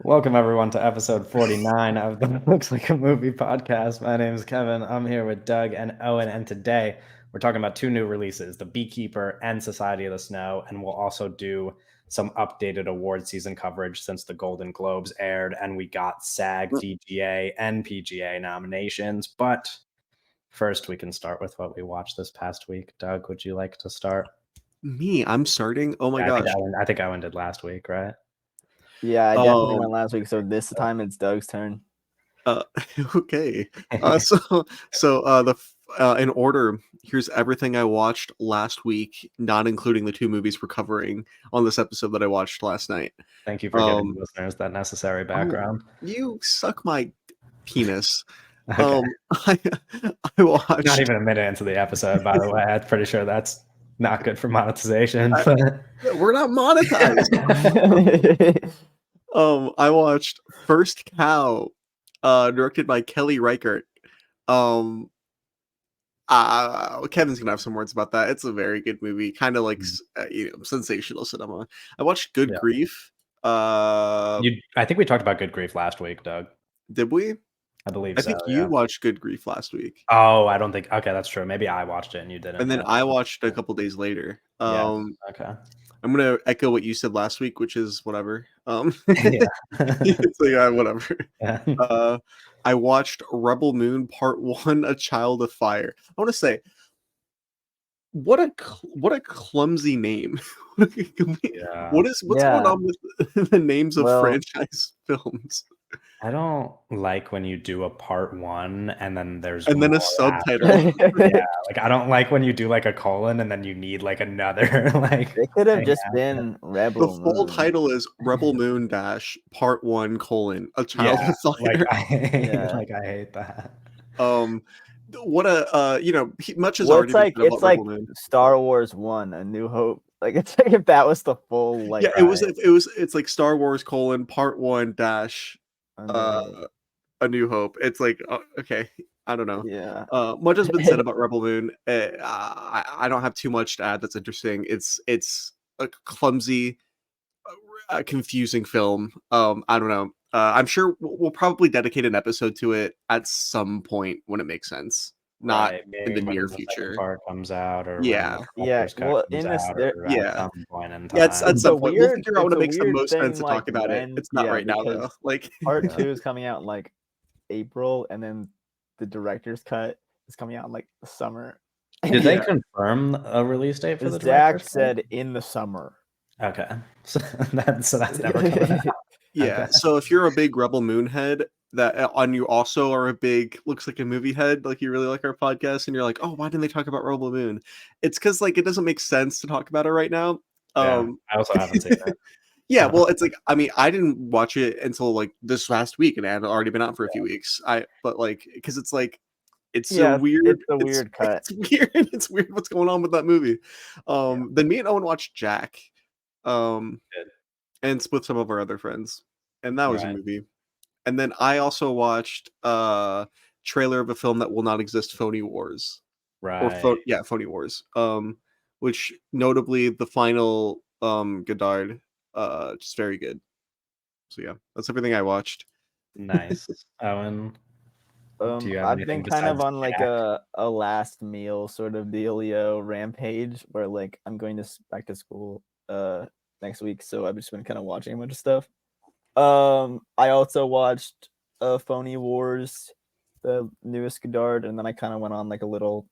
Welcome everyone to episode 49 of the Looks Like a Movie podcast. My name is Kevin. I'm here with Doug and Owen, and today we're talking about two new releases, The Beekeeper and Society of the Snow, and we'll also do some updated award season coverage since the Golden Globes aired and we got SAG, VGA, and PGA nominations. But first, we can start with what we watched this past week. Doug, would you like to start? Me, I'm starting. Oh my I gosh. think Owen did last week, right? Yeah, I definitely went last week, so this time it's Doug's turn. Okay. In order, here's everything I watched last week, not including the two movies we're covering on this episode that I watched last night. Thank you for giving listeners that necessary background. You suck my penis. Okay. I watched. Not even a minute into the episode, by the way. I'm pretty sure that's not good for monetization. We're not monetized. I watched First Cow, directed by Kelly Reichardt. Kevin's gonna have some words about that. It's a very good movie, kind of like sensational cinema. I watched Good Grief. I think we talked about Good Grief last week, Doug. Did we? I believe so. I think you watched Good Grief last week. Oh, I don't think. Okay, that's true. Maybe I watched it and you didn't. And then I watched it a couple days later. Okay. I'm gonna echo what you said last week, which is whatever. It's like, whatever. Yeah. I watched Rebel Moon Part 1, A Child of Fire. I want to say, what a clumsy name. What's going on with the names of franchise films? I don't like when you do a part 1 and then there's then a subtitle. Yeah, like I don't like when you do like a colon and then you need like another like. It could have just been Rebel The full Moon. title is Rebel Moon Part 1 A Child of Fire. I hate that. What a much has already been it's like Star Wars 1, A New Hope. Like it's like if that was the full like. Yeah, it's like Star Wars Part 1 A New Hope. It's like okay, I don't know. Yeah. Much has been said about Rebel Moon. I don't have too much to add. That's interesting. It's a clumsy, confusing film. I don't know. I'm sure we'll probably dedicate an episode to it at some point when it makes sense. Not in the near future. Part comes out, or yeah. Well, in this, at some point in time. Yeah, at some point we'll figure out what makes the most sense to talk about it. It's not right now though. Like Part 2 is coming out in like April, and then the director's cut is coming out in like the summer. Did they confirm a release date for the director's cut? Said in the summer. Okay, so that's never coming out. Yeah. Okay. So if you're a big Rebel Moon head, you also are a big Looks Like a Movie head, like you really like our podcast, and you're like, oh, why didn't they talk about Rebel Moon? It's because like it doesn't make sense to talk about it right now. I also haven't seen it. Yeah, well, it's like I didn't watch it until like this last week, and it had already been out for a few weeks. Because it's like it's so weird. It's a weird cut. It's weird. It's weird what's going on with that movie. Then me and Owen watched Jack. And with some of our other friends, and that was a movie. And then I also watched a trailer of a film that will not exist, Phony Wars. Right. Phony Wars. Which notably the final Godard, just very good. So yeah, that's everything I watched. Nice. Owen, I've been kind of on like a last meal sort of dealio rampage where like I'm going back to school next week, so I've just been kind of watching a bunch of stuff. I also watched Phony Wars, the newest Godard, and then I kind of went on like a little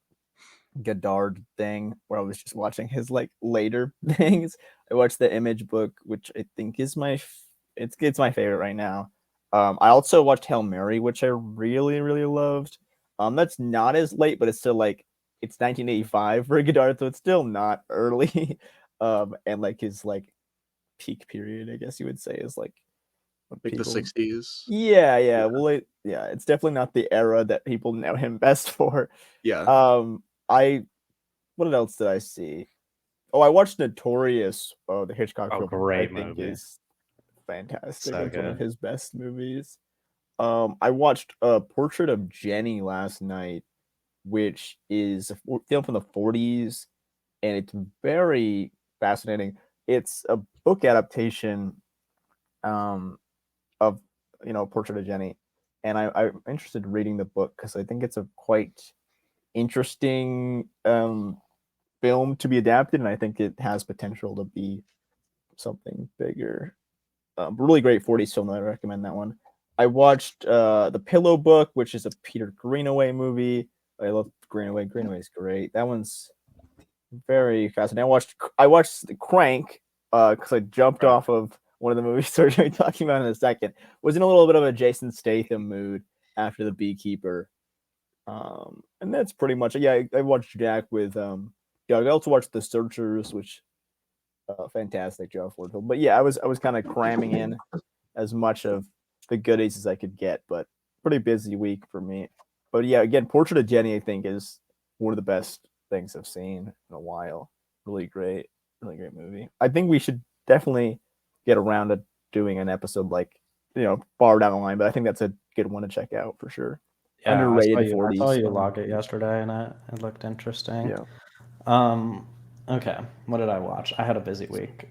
Godard thing where I was just watching his like later things. I watched The Image Book, which I think is it's my favorite right now. I also watched Hail Mary, which I really, really loved. That's not as late, but it's still like it's 1985 for Godard, so it's still not early. And like his like peak period, I guess you would say, is like the 60s. Yeah. Well, it's definitely not the era that people know him best for. Yeah. What else did I see? Oh, I watched Notorious. Oh, the Hitchcock film. Great I think movie. Is fantastic. So it's one of his best movies. I watched Portrait of Jenny last night, which is a film from the 40s, and it's very fascinating. It's a book adaptation of of Portrait of Jenny, and I'm interested in reading the book because I think it's a quite interesting film to be adapted, and I think it has potential to be something bigger. Really great 40s film. I recommend that one. I watched The Pillow Book, which is a Peter Greenaway movie. I love Greenaway. Greenaway's great. That one's very fascinating. I watched Crank because I jumped off of one of the movies we're going to be talking about in a second. Was in a little bit of a Jason Statham mood after The Beekeeper. And that's pretty much it. Yeah, I watched Jack with Doug. I also watched The Searchers, which fantastic Joe Ford film. But yeah, I was kind of cramming in as much of the goodies as I could get, but pretty busy week for me. But yeah, again, Portrait of Jenny I think is one of the best things I've seen in a while. Really great movie. I think we should definitely get around to doing an episode like far down the line, but I think that's a good one to check out for sure. Yeah, Underrated I saw 40s. you log it yesterday, and it looked interesting. Yeah. Okay, what did I watch? I had a busy week.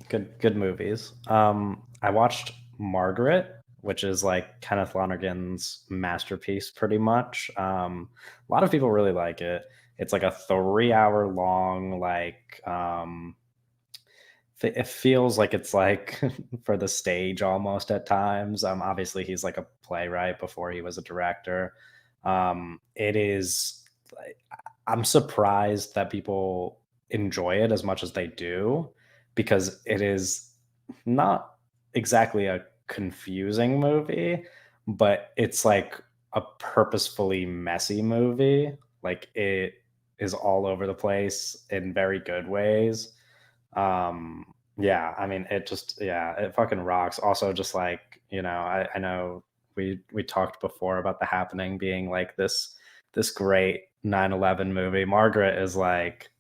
Good movies. I watched Margaret, which is like Kenneth Lonergan's masterpiece, pretty much. A lot of people really like it. It's like a 3-hour long, like it feels like it's like for the stage almost at times. Obviously he's like a playwright before he was a director. It is. I'm surprised that people enjoy it as much as they do because it is not exactly a confusing movie, but it's like a purposefully messy movie. Like it is all over the place in very good ways. Yeah, I mean, it fucking rocks. Also, just like, I know we talked before about The Happening being like this great 9/11 movie. Margaret is like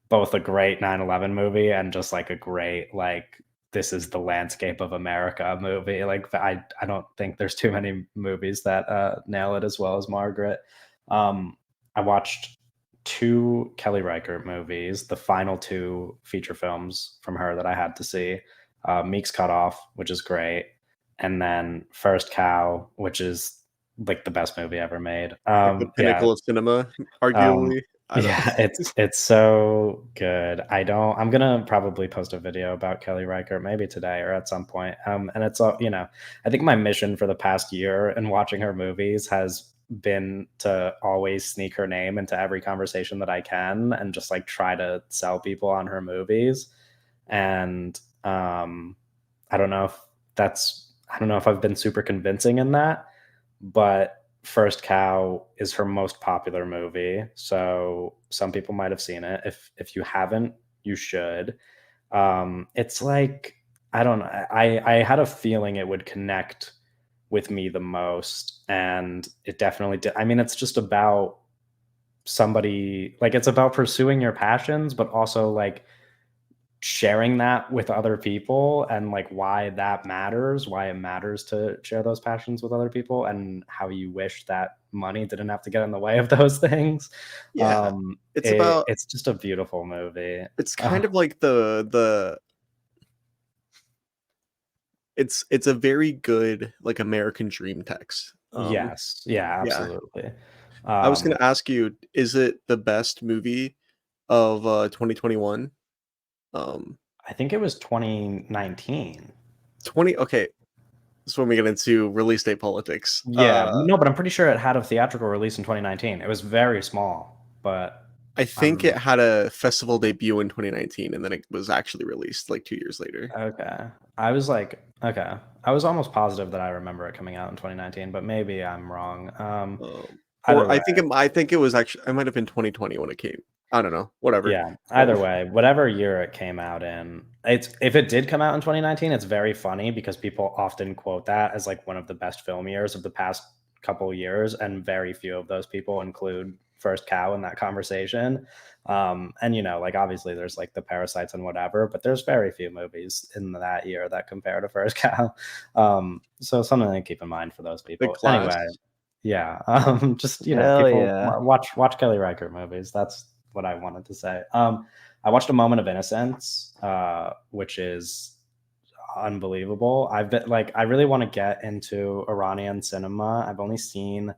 both a great 9/11 movie and just like a great, like, this is the landscape of America movie. Like, I don't think there's too many movies that nail it as well as Margaret. I watched 2 Kelly Reichardt movies, the final 2 feature films from her that I had to see. Meek's Cut Off, which is great, and then First Cow, which is like the best movie ever made. Like the pinnacle of cinema, Um, arguably. I don't yeah, know. it's so good. I'm gonna probably post a video about Kelly Reichardt maybe today or at some point. And it's all, I think my mission for the past year in watching her movies has been to always sneak her name into every conversation that I can and just like try to sell people on her movies. And I don't know if I don't know if I've been super convincing in that, but First Cow is her most popular movie, so some people might have seen it. If you haven't, you should. It's like, I don't know. I had a feeling it would connect with me the most, and it definitely did. I mean, it's just about somebody, like, it's about pursuing your passions, but also like sharing that with other people and like why that matters, why it matters to share those passions with other people, and how you wish that money didn't have to get in the way of those things. Yeah. It's about It's just a beautiful movie. it's kind of like the it's a very good like American dream text. Yes, yeah, Yeah. absolutely. I was gonna Um, ask you, is it the best movie of 2021? Um I think it was 2019. 20 okay, so when we get into release date politics. Yeah, no, but I'm pretty sure it had a theatrical release in 2019. It was very small, but I think it I'm had a festival debut in 2019 and then it was actually released like 2 years later. okay. I was like, okay. I was almost positive that I remember it coming out in 2019, but maybe I'm wrong. Either Or way, I think it was actually it might have been 2020 when it came. I don't know. Whatever. yeah, either way, whatever year it came out in, if it did come out in 2019, it's very funny because people often quote that as like one of the best film years of the past couple years, and very few of those people include First Cow in that conversation. And like obviously there's like the Parasites and whatever, but there's very few movies in that year that compare to First Cow. So something to keep in mind for those The people. class. Anyway, yeah, just Hell people yeah. watch Kelly Reichardt movies. That's what I wanted to say. I watched A Moment of Innocence, which is unbelievable. I've been like, I really want to get into Iranian cinema. I've only seen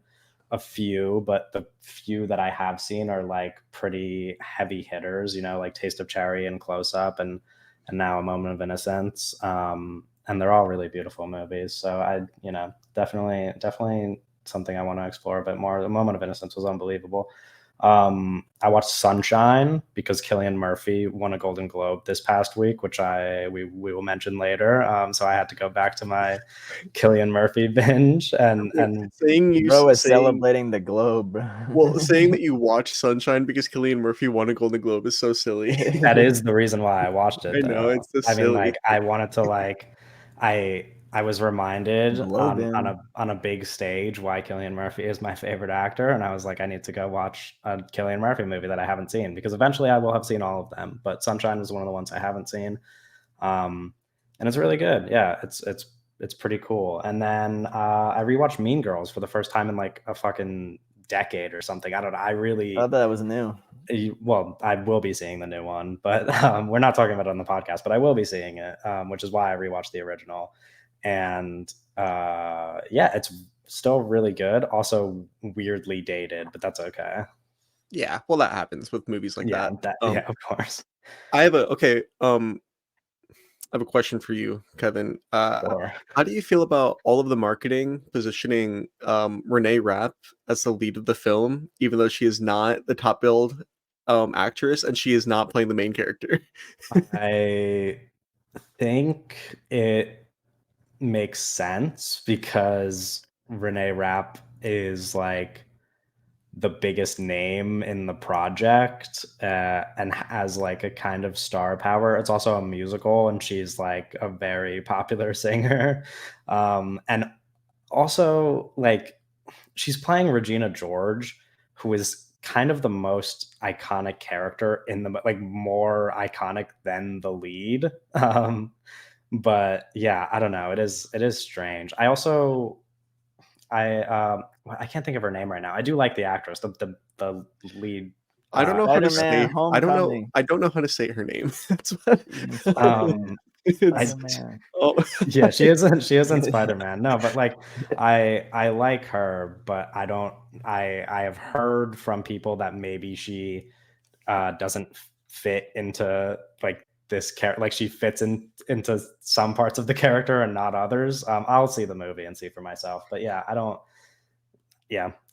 a few, but the few that I have seen are like pretty heavy hitters, like Taste of Cherry and Close Up and now A Moment of Innocence. And they're all really beautiful movies. So definitely something I want to explore a bit more. The Moment of Innocence was unbelievable. I watched Sunshine because Cillian Murphy won a Golden Globe this past week, which we will mention later. So I had to go back to my Cillian Murphy binge and bro is celebrating the Globe, bro. Well, saying that you watched Sunshine because Cillian Murphy won a Golden Globe is so silly. That is the reason why I watched it. I know, it's so silly. mean, like, I wanted to I was reminded on a big stage why Cillian Murphy is my favorite actor, and I was like, I need to go watch a Cillian Murphy movie that I haven't seen, because eventually I will have seen all of them, but Sunshine is one of the ones I haven't seen, and it's really good. Yeah, it's pretty cool. And then I rewatched Mean Girls for the first time in like a fucking decade or something. I don't know. I thought that was new. Well, I will be seeing the new one, but we're not talking about it on the podcast, but I will be seeing it, which is why I rewatched the original. And yeah, it's still really good. Also weirdly dated, but that's okay. Yeah, well, that happens with movies like that. Yeah, of course. I have a question for you, Kevin. Sure. How do you feel about all of the marketing positioning Renee Rapp as the lead of the film, even though she is not the top billed actress and she is not playing the main character? I think it makes sense because Renee Rapp is like the biggest name in the project, and has like a kind of star power. It's also a musical, and she's like a very popular singer, and also like she's playing Regina George, who is kind of the most iconic character in the, like, more iconic than the lead. But yeah, I don't know. It is strange. I can't think of her name right now. I do like the actress, the lead. I don't know how to say. I don't know. Homecoming. I don't know how to say her name. That's what. Yeah, she isn't Spider-Man. No, but like I like her, but I have heard from people that maybe she doesn't fit into like this character, like she fits into some parts of the character and not others. I'll see the movie and see for myself, but yeah,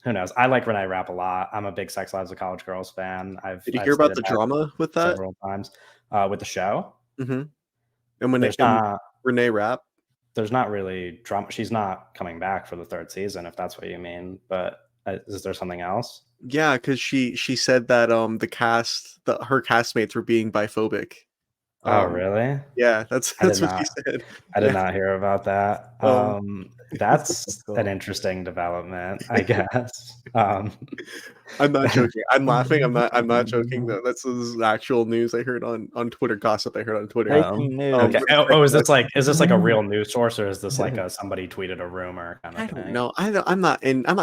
who knows. I like Renee Rapp a lot. I'm a big Sex Lives of College Girls fan. Did you hear about the drama with that several times with the show? Mm-hmm. And when Renee Rapp, there's not really drama. She's not coming back for the third season, if that's what you mean. But is there something else? Yeah, because she said that her castmates were being biphobic. Oh, really? Yeah, that's what she said. I did not hear about that. That's an interesting development, I guess. I'm not joking. I'm laughing. I'm not joking though. This is actual news I heard on Twitter, gossip I heard on Twitter. Okay. Is this like a real news source, or is this like somebody tweeted a rumor kind of thing? I don't know. I'm not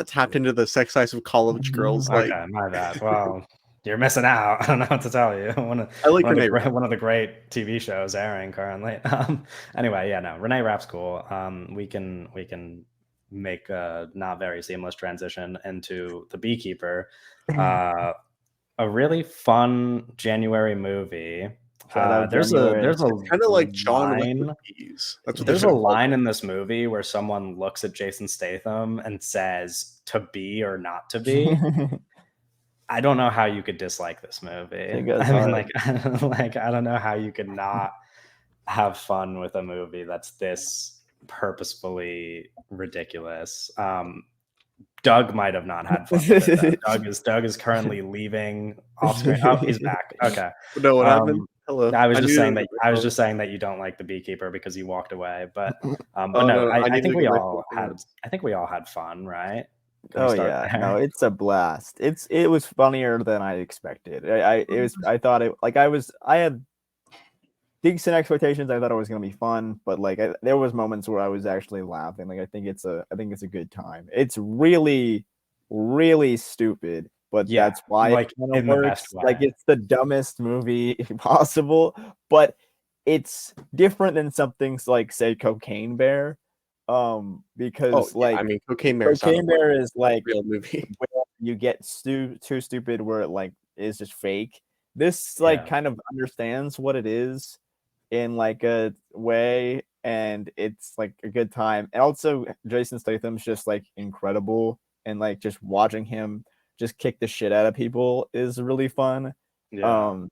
tapped into the sex lives of college girls. Okay, my bad. Well, you're missing out. I don't know what to tell you. One of the great TV shows airing currently. Anyway, yeah, no, Renee Rapp's cool. We can make a not very seamless transition into The Beekeeper, a really fun January movie. There's a kind of like John Wick. There's a line in this movie where someone looks at Jason Statham and says, "To be or not to be." I don't know how you could dislike this movie. I mean, like I don't know how you could not have fun with a movie that's this purposefully ridiculous. Doug might have not had fun with it. Doug is currently leaving off screen. Oh, he's back. Okay. No, what happened? Hello. I was just saying that you don't like The Beekeeper because you walked away. But no, I think we all had fun, right? Oh yeah, no, it's a blast. It was funnier than I expected. I had decent expectations. I thought it was gonna be fun, but like there was moments where I was actually laughing. Like I think it's a good time. It's really, really stupid, but that's why like it kind of works. Like it's the dumbest movie possible, but it's different than something like, say, Cocaine Bear, because I mean, Cocaine Bear sounded Cocaine like Bear is a like real movie. where you get too stupid where it like is just fake. This like Yeah. kind of understands what it is in like a way, and it's like a good time. And also Jason Statham's just like incredible, and like just watching him just kick the shit out of people is really fun. Yeah. Um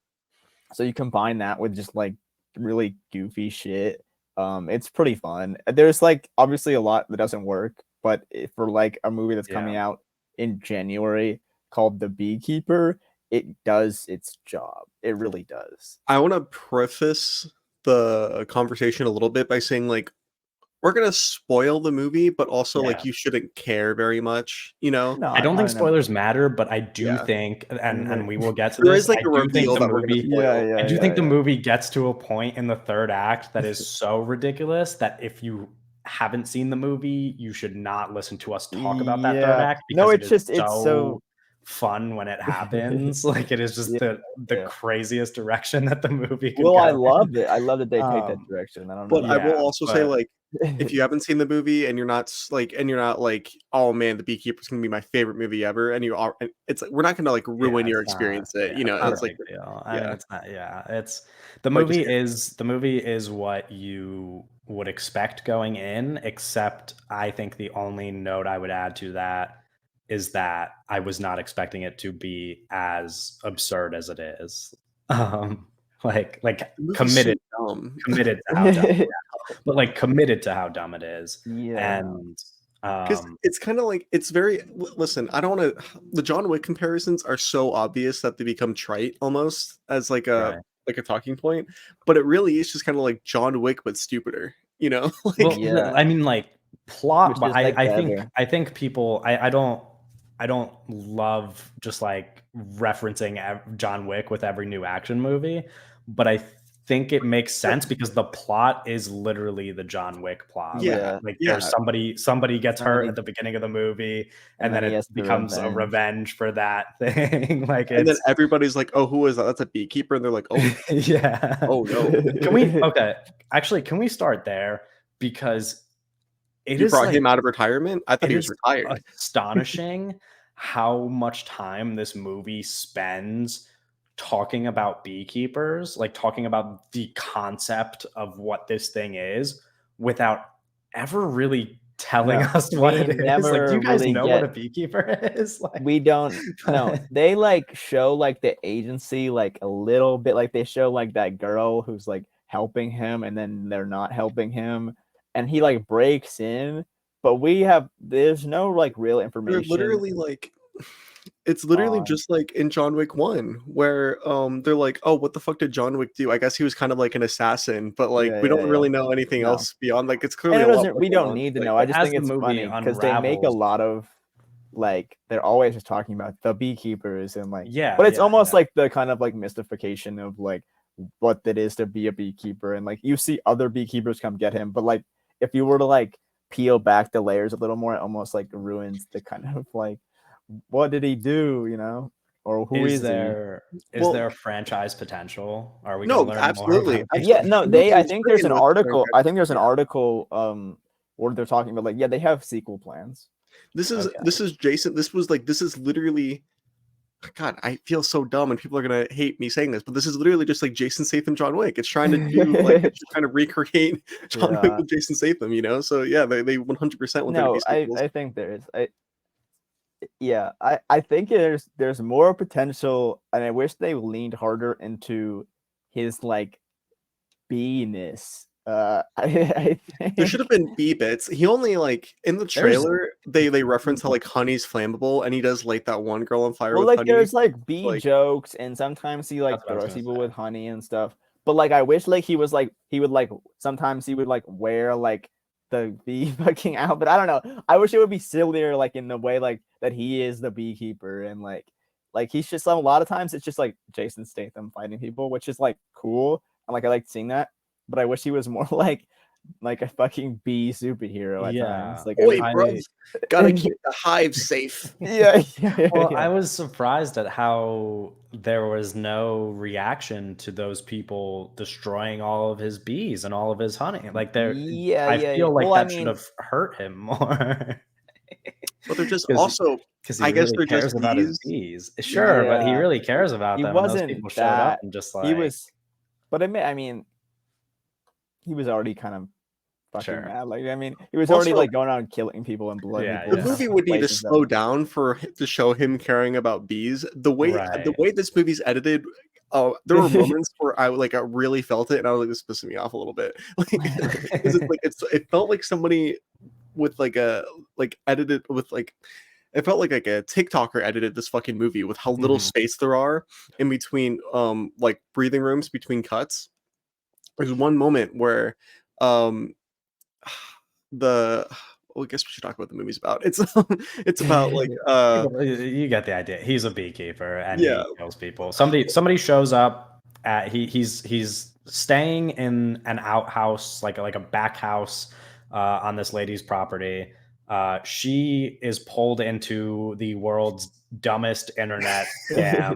so you combine that with just like really goofy shit. It's pretty fun. There's like obviously a lot that doesn't work, but for like a movie that's coming Yeah. out in January called The Beekeeper, it does its job. It really does. I want to preface the conversation a little bit by saying, like, we're gonna spoil the movie, but also, Yeah. like, you shouldn't care very much, you know? No, I don't think don't know. spoilers matter, but I do Yeah. think, and we will get to There this. is, like, I a do think reveal the that we're gonna movie. spoil. I do think the movie gets to a point in the third act that is so ridiculous that if you haven't seen the movie, you should not listen to us talk about that third Yeah. act No, because it it's is just it's so so fun when it happens. Like it is just yeah, the yeah. craziest direction that the movie could Well, I go in. love it. I love that they take that direction. I don't But know. I will Yeah, also say, but like, if you haven't seen the movie and you're not like, "Oh, man, The Beekeeper's gonna be my favorite movie ever," and you are and it's like, we're not gonna, like, yeah, ruin your experience it's you know? not a It's like big deal. I mean, yeah, it's not. Yeah, like, just the movie is what you would expect going in. Except, I think the only note I would add to that is that I was not expecting it to be as absurd as it is. Um, like the movie's so committed dumb. committed to how dumb, but like committed to how dumb it is, Yeah. and 'Cause it's kinda like it's very listen, I don't wanna the John Wick comparisons are so obvious that they become trite almost as right. like a talking point, but it really is just kinda like John Wick, but stupider, you know? Like Well, Yeah. I mean, like plot, Which but is like better. I think people, I don't love just like referencing John Wick with every new action movie, but I think it makes but sense because the plot is literally the John Wick plot. yeah, Like there's yeah, somebody gets hurt at Somebody the beginning of the movie, and and then then he it has the becomes a revenge. revenge for that thing. Like and then it's everybody's like, "Oh, who is that? That's a beekeeper," and they're like, "Oh, yeah. oh no." Can we okay? Actually, can we start there because it You is brought like him out of retirement? I thought it he was is retired. astonishing how much time this movie spends talking about beekeepers, like talking about the concept of what this thing is without ever really telling No, us what we it is. Like, do never you guys really know what a get beekeeper is? Like, we don't no, they like show like the agency like a little bit, like they show like that girl who's like helping him and then they're not helping him and he like breaks in, but there's no like real They're information literally like it's literally on just like in John Wick 1 where they're like, "Oh, what the fuck did John Wick do?" I guess he was kind of like an assassin, but like we don't yeah. really know anything No. else beyond like it's And clearly it a lot doesn't more we going don't on. need to Like know. I but just as think the it's movie funny because they make a unravels, lot of like they're always just talking about the beekeepers and like yeah, but it's yeah, almost yeah. like the kind of like mystification of like what it is to be a beekeeper and like you see other beekeepers come get him, but like if you were to like peel back the layers a little more, it almost like ruins the kind of like what did he do, you know? Or who is he? Is well, there franchise potential? Are we going to no, learn more absolutely. about Yeah, Beekeeper? no, The movie I is think there's an written with article. I think there's an yeah. article where they're talking about like, yeah, they have sequel plans. Okay. This is Jason. This was like this is literally God, I feel so dumb and people are gonna hate me saying this, but this is literally just like Jason Statham, John Wick. It's trying to do like it's just trying to recreate John Wick Yeah. with Jason Statham, you know? So yeah, they 100% want there to be No, sequels. I think there is. I think there's more potential, and I wish they leaned harder into his like B-ness. I There should have think been B bits. He only like in the There's trailer they reference how like honey's flammable and he does light that one girl on fire well, with like honey. there's like B Like jokes, and sometimes he like that's what I was throws going to people say. with honey and stuff. But like I wish like he would like sometimes he would like wear like the bee fucking outfit. I don't know. I wish it would be sillier like in the way like that he is the beekeeper and like he's just a lot of times it's just like Jason Statham fighting people, which is like cool. And like I like seeing that. But I wish he was more like like a fucking bee superhero at times. Like, Oi, I bro, mean, gotta keep the hive safe. yeah. Well, I was surprised at how there was no reaction to those people destroying all of his bees and all of his honey. Like I feel like Well, I that should mean, have hurt him more. But they're just Because also, he I guess really they're just cares about his bees. bees. Sure, but he yeah, really cares about he them, and those wasn't people showed up that. and just He like, was, but I mean, he was already kind of fucking sure. mad. Like, I mean, he was already Also, like going around killing people and blowing Yeah, the people's yeah. movie would need to places up. slow down to show him caring about bees. The Right. way this movie's edited, there were moments where I really felt it, and I was like, "This is pissing me off a little bit." Like, 'cause it felt like somebody with edited with it felt like a TikToker edited this fucking movie with how little Mhm. space there are in between like breathing rooms between cuts. There's one moment where um the well, I guess we should talk about the movie's about. It's about You get the idea. He's a beekeeper and yeah. he kills people. Somebody shows up at he's staying in an outhouse, like a back house on this lady's property. She is pulled into the world's dumbest internet scam,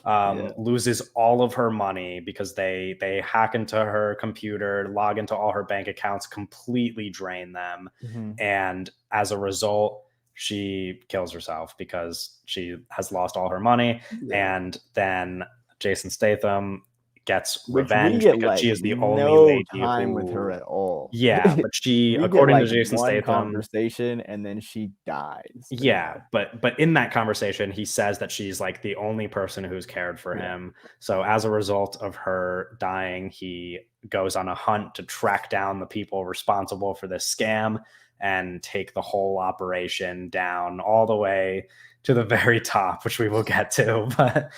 Yeah. loses all of her money because they hack into her computer, log into all her bank accounts, completely drain them. Mhm. And as a result, she kills herself because she has lost all her money. Yeah. And then Jason Statham gets Which we revenge get because she like is the only no lady time with her who, at all. yeah, but she, We get according to like Jason one Statham, conversation and then she dies. yeah, but in that conversation, he says that she's like the only person who's cared for Yeah. him. So as a result of her dying, he goes on a hunt to track down the people responsible for this scam and take the whole operation down all the way to the very top, which we will get to. But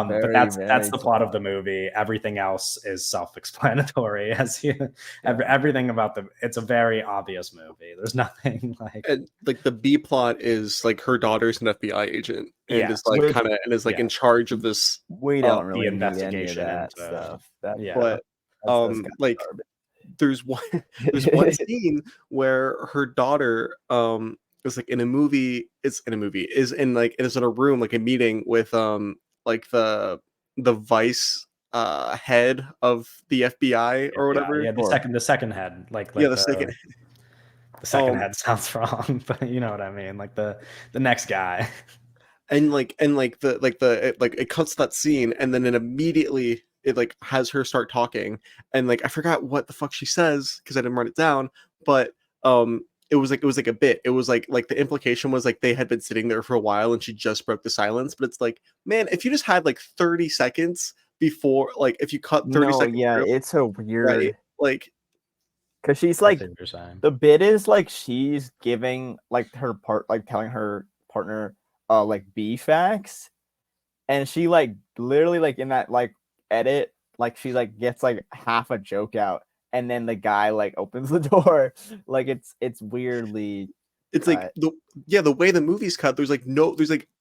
Very, that's very the plot of the top. movie. Everything else is self-explanatory. Yeah. Everything about it's a very obvious movie. There's nothing like, And like the B plot is like her daughter's an FBI agent and yeah, is like Which like yeah, in charge of this we uh don't the really need any of investigation that into, stuff. That yeah. but that's kind like of there's one there's one garbage. scene where her daughter is like in a movie is in a room, like a meeting with like the vice head of the FBI or Yeah, whatever. yeah, Or the second head, Yeah, the second the second um head sounds wrong, but you know what I mean, like the next guy. it cuts that scene and then it immediately it like has her start talking and like I forgot what the fuck she says because I didn't write it down, but it was like a bit. It was like the implication was like they had been sitting there for a while and she just broke the silence. But it's like, man, if you just had like 30 seconds before, like if you cut 30 no, seconds yeah, through, it's a right? weird Like because she's I like see what you're saying. the bit is like she's giving like telling her partner like B facts, and she like literally like in that like edit like she like gets like half a joke out, and then the guy like opens the door. Like it's weirdly it's like cut. the way the movie's cut, there's like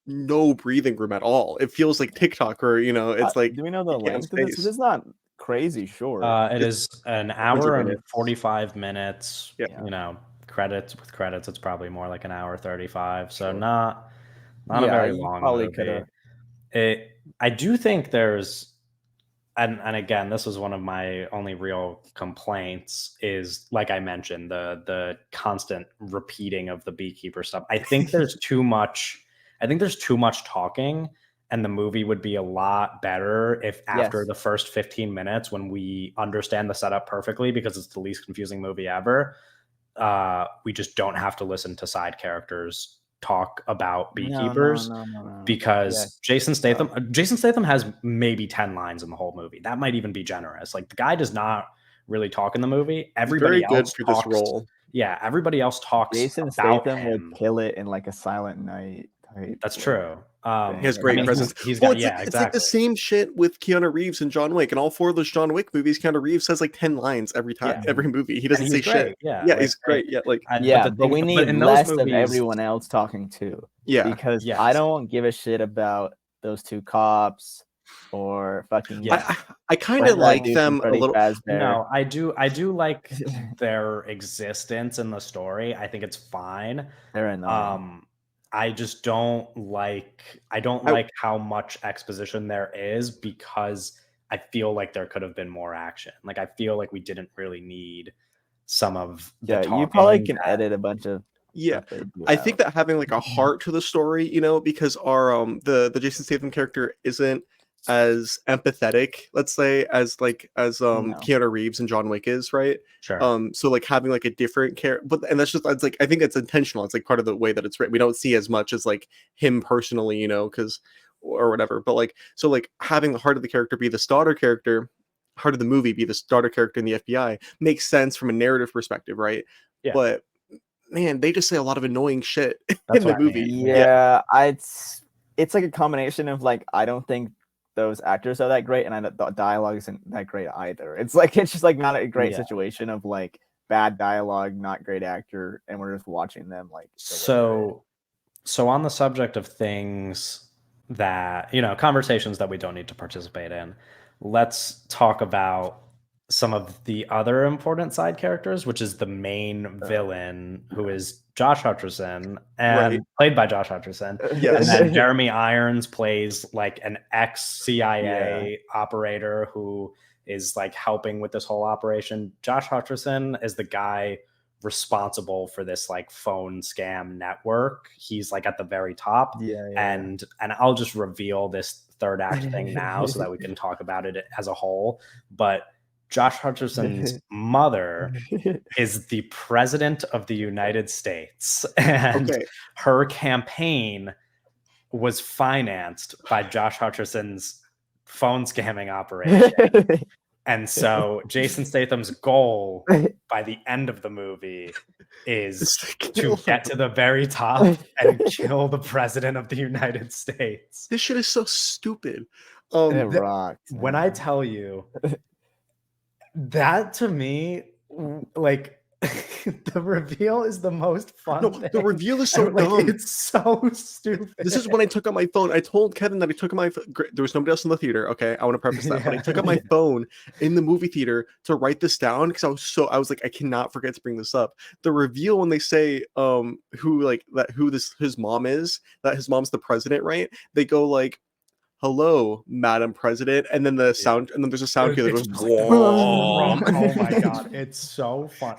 no breathing room at all. It feels like TikTok or it's like Do we know the you can't have length of this? space. It's not crazy short. It It's is an 100 hour and minutes. 45 minutes, Yeah. Yeah, you know, credits with credits, it's probably more like an hour 35, so sure. not a Yeah, very you long probably could have. movie. I do think there's, and again, this was one of my only real complaints, is like I mentioned, the constant repeating of the beekeeper stuff. I think there's too much talking, and the movie would be a lot better if after Yes. the first 15 minutes, when we understand the setup perfectly because it's the least confusing movie ever, we just don't have to listen to side characters talk about beekeepers, No. because Yes. No. Jason Statham has maybe 10 lines in the whole movie. That might even be generous. Like, the guy does not really talk in the movie. He's very Everybody good else for this talks. role. Yeah, everybody else talks Jason about Statham would him. kill it in like a Silent Night type. That's like, true. thing. He has I great mean, presence. he's Well, got, yeah, it's like the exactly. same shit with Keanu Reeves and John Wick. And all four of those John Wick movies, Keanu Reeves has like 10 lines every time, Yeah. every movie. He And doesn't he's say great. shit. Yeah, Yeah, like, he's great. Yeah, like Yeah, the but we thing, need in those less of movies, everyone else talking too. yeah. Because I yes, don't give a shit about those two cops. or fucking Yeah. I kind what's of that like dude from them a Freddy little. Fazbear? No, I do like their existence in the story. I think it's fine. They're annoying. I just don't like I, how much exposition there is because I feel like there could have been more action. Like I feel like we didn't really need some of the Yeah, you probably talking. can edit a bunch of yeah, stuff they do I think out. that having like a heart to the story, you know, because our the Jason Statham character isn't as empathetic, let's say, as No. Keanu Reeves and John Wick is, right? Sure. So like having like a different character, but and that's like I think it's intentional. It's like part of the way that it's written. We don't see as much as like him personally, you know, because or whatever. But like so like having the heart of the character be the starter character, heart of the movie be the starter character in the FBI makes sense from a narrative perspective, right? Yeah. But man, they just say a lot of annoying shit That's in the what I mean. movie. Yeah, it's like a combination of like I don't think those actors are that great, and the dialogue isn't that great either. It's just like not a great Yeah. situation of like bad dialogue, not great actor, and we're just watching them like deliver it. So on the subject of things that, conversations that we don't need to participate in, let's talk about some of the other important side characters, which is the main villain, who is Josh Hutcherson, Right. and played by Josh Hutcherson. Yes. And then Jeremy Irons plays like an ex-CIA Yeah. operator who is like helping with this whole operation. Josh Hutcherson is the guy responsible for this like phone scam network. He's like at the very top. Yeah. And I'll just reveal this third act thing now so that we can talk about it as a whole. But Josh Hutcherson's mother is the president of the United States, and Okay. her campaign was financed by Josh Hutcherson's phone scamming operation. And so Jason Statham's goal by the end of the movie is to get to the very top and kill the president of the United States. This shit is so stupid. It rocks. When I tell you that, to me, like, the reveal is the most fun thing. The reveal is so dumb. It's so stupid. This is when I took out my phone. I told Kevin that I took out my there was nobody else in the theater. Okay, I want to preface that, but I took out my phone in the movie theater to write this down because I was like, I cannot forget to bring this up. The reveal when they say his mom is, that his mom's the president, right? They go like, "Hello, Madam President," and then there's a sound cue that goes, oh my god, it's so fun.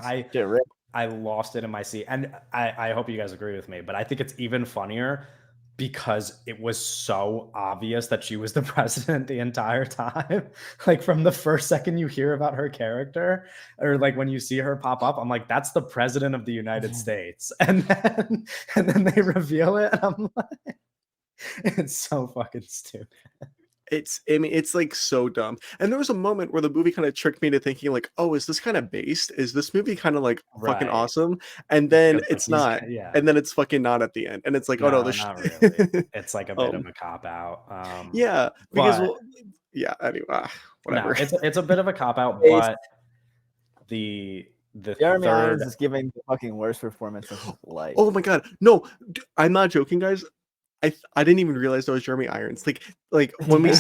I lost it in my seat, and I hope you guys agree with me, but I think it's even funnier because it was so obvious that she was the president the entire time. Like from the first second you hear about her character, or like when you see her pop up, I'm like, that's the president of the United States. And then they reveal it, and I'm like, it's so fucking stupid. It's like so dumb. And there was a moment where the movie kind of tricked me to thinking like, oh, is this kind of based? Is this movie kind of like fucking awesome? And then it's not. Yeah. And then it's fucking not at the end. And it's like, no, oh no, this not really. It's like a bit of a cop out. Yeah, because anyway, whatever. No, it's a bit of a cop out, but the Jeremy Irons is giving the fucking worst performance of his life. Oh my god, no, I'm not joking, guys. I didn't even realize that was Jeremy Irons. Like when we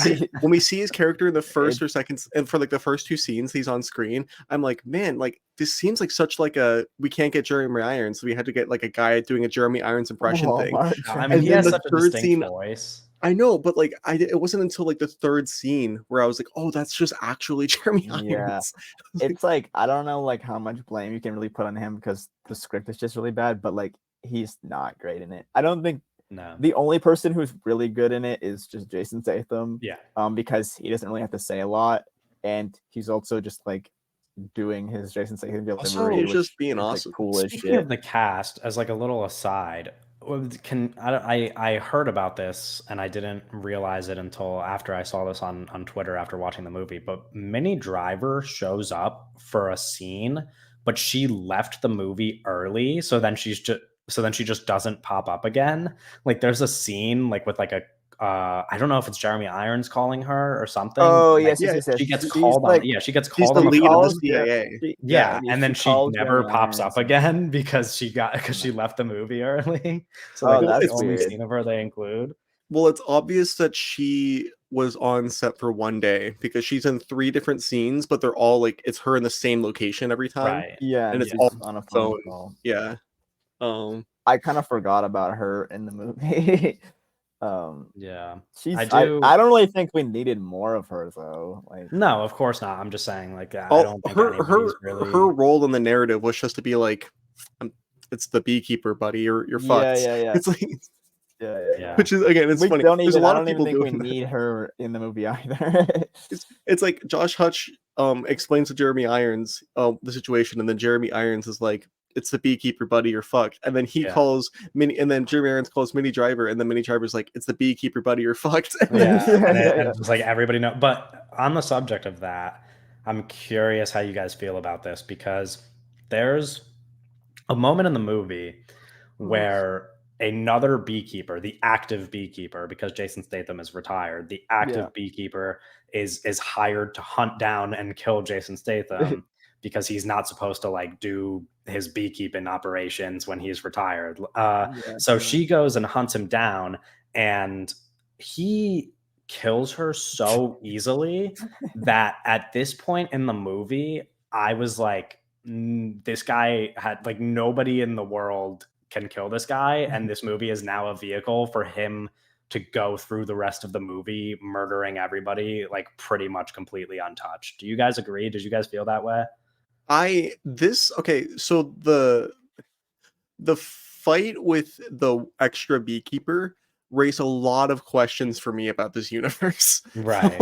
see his character in the first or second, and for like the first two scenes he's on screen, I'm like, man, like this seems like such like we can't get Jeremy Irons, so we had to get like a guy doing a Jeremy Irons impression thing. No, I mean, he has such a distinct voice. I know, but like it wasn't until like the third scene where I was like, oh, that's just actually Jeremy Irons. Yeah. It's like I don't know like how much blame you can really put on him because the script is just really bad, but like he's not great in it. I don't think. No. The only person who's really good in it is just Jason Statham. Yeah. Because he doesn't really have to say a lot, and he's also just like doing his Jason Statham delivery. He's just being awesome. Like, cool as Speaking shit. of the cast, as like a little aside, I heard about this and I didn't realize it until after I saw this on Twitter after watching the movie. But Minnie Driver shows up for a scene, but she left the movie early, so then she just doesn't pop up again. Like there's a scene like with like a I don't know if it's Jeremy Irons calling her or something. Oh yes, like, yes. She gets called on. Yeah, she gets called on the lead phone. of the CIA. Yeah, and then she never pops up again because she left the movie early. So like, that's the only scene of her they include. Well, it's obvious that she was on set for one day because she's in 3 different scenes, but they're all like it's her in the same location every time, Right. Yeah, and and it's she's all on a phone phone. call. Yeah. I kind of forgot about her in the movie. Yeah. She's I I don't really think we needed more of her though. Like, No, of course not. I'm just saying, like, I Oh, don't think her anybody's her her really. role in the narrative was just to be like, it's the beekeeper, buddy. You're yeah, fucked. yeah, yeah, It's like, Yeah. which is again, it's We funny. don't There's a even. I lot of don't even people think we doing that. need her in the movie either. It's like Josh Hutch explains to Jeremy Irons the situation, and then Jeremy Irons is like, "It's the beekeeper, buddy. You're fucked." And then he Yeah. calls Minnie, and then Jeremy Irons calls Minnie Driver, and then Minnie Driver's like, "It's the beekeeper, buddy. You're fucked." And then, Yeah. And Yeah. it's just like everybody know. But on the subject of that, I'm curious how you guys feel about this, because there's a moment in the movie where another beekeeper, the active beekeeper, because Jason Statham is retired, the active Yeah. beekeeper is hired to hunt down and kill Jason Statham because he's not supposed to like do his beekeeping operations when he's retired. So she goes and hunts him down, and he kills her so easily that at this point in the movie, I was like, this guy had like nobody in the world can kill this guy, and this movie is now a vehicle for him to go through the rest of the movie murdering everybody like pretty much completely untouched. Do you guys agree? Did you guys feel that way? okay, so the fight with the extra beekeeper raised a lot of questions for me about this universe. Right.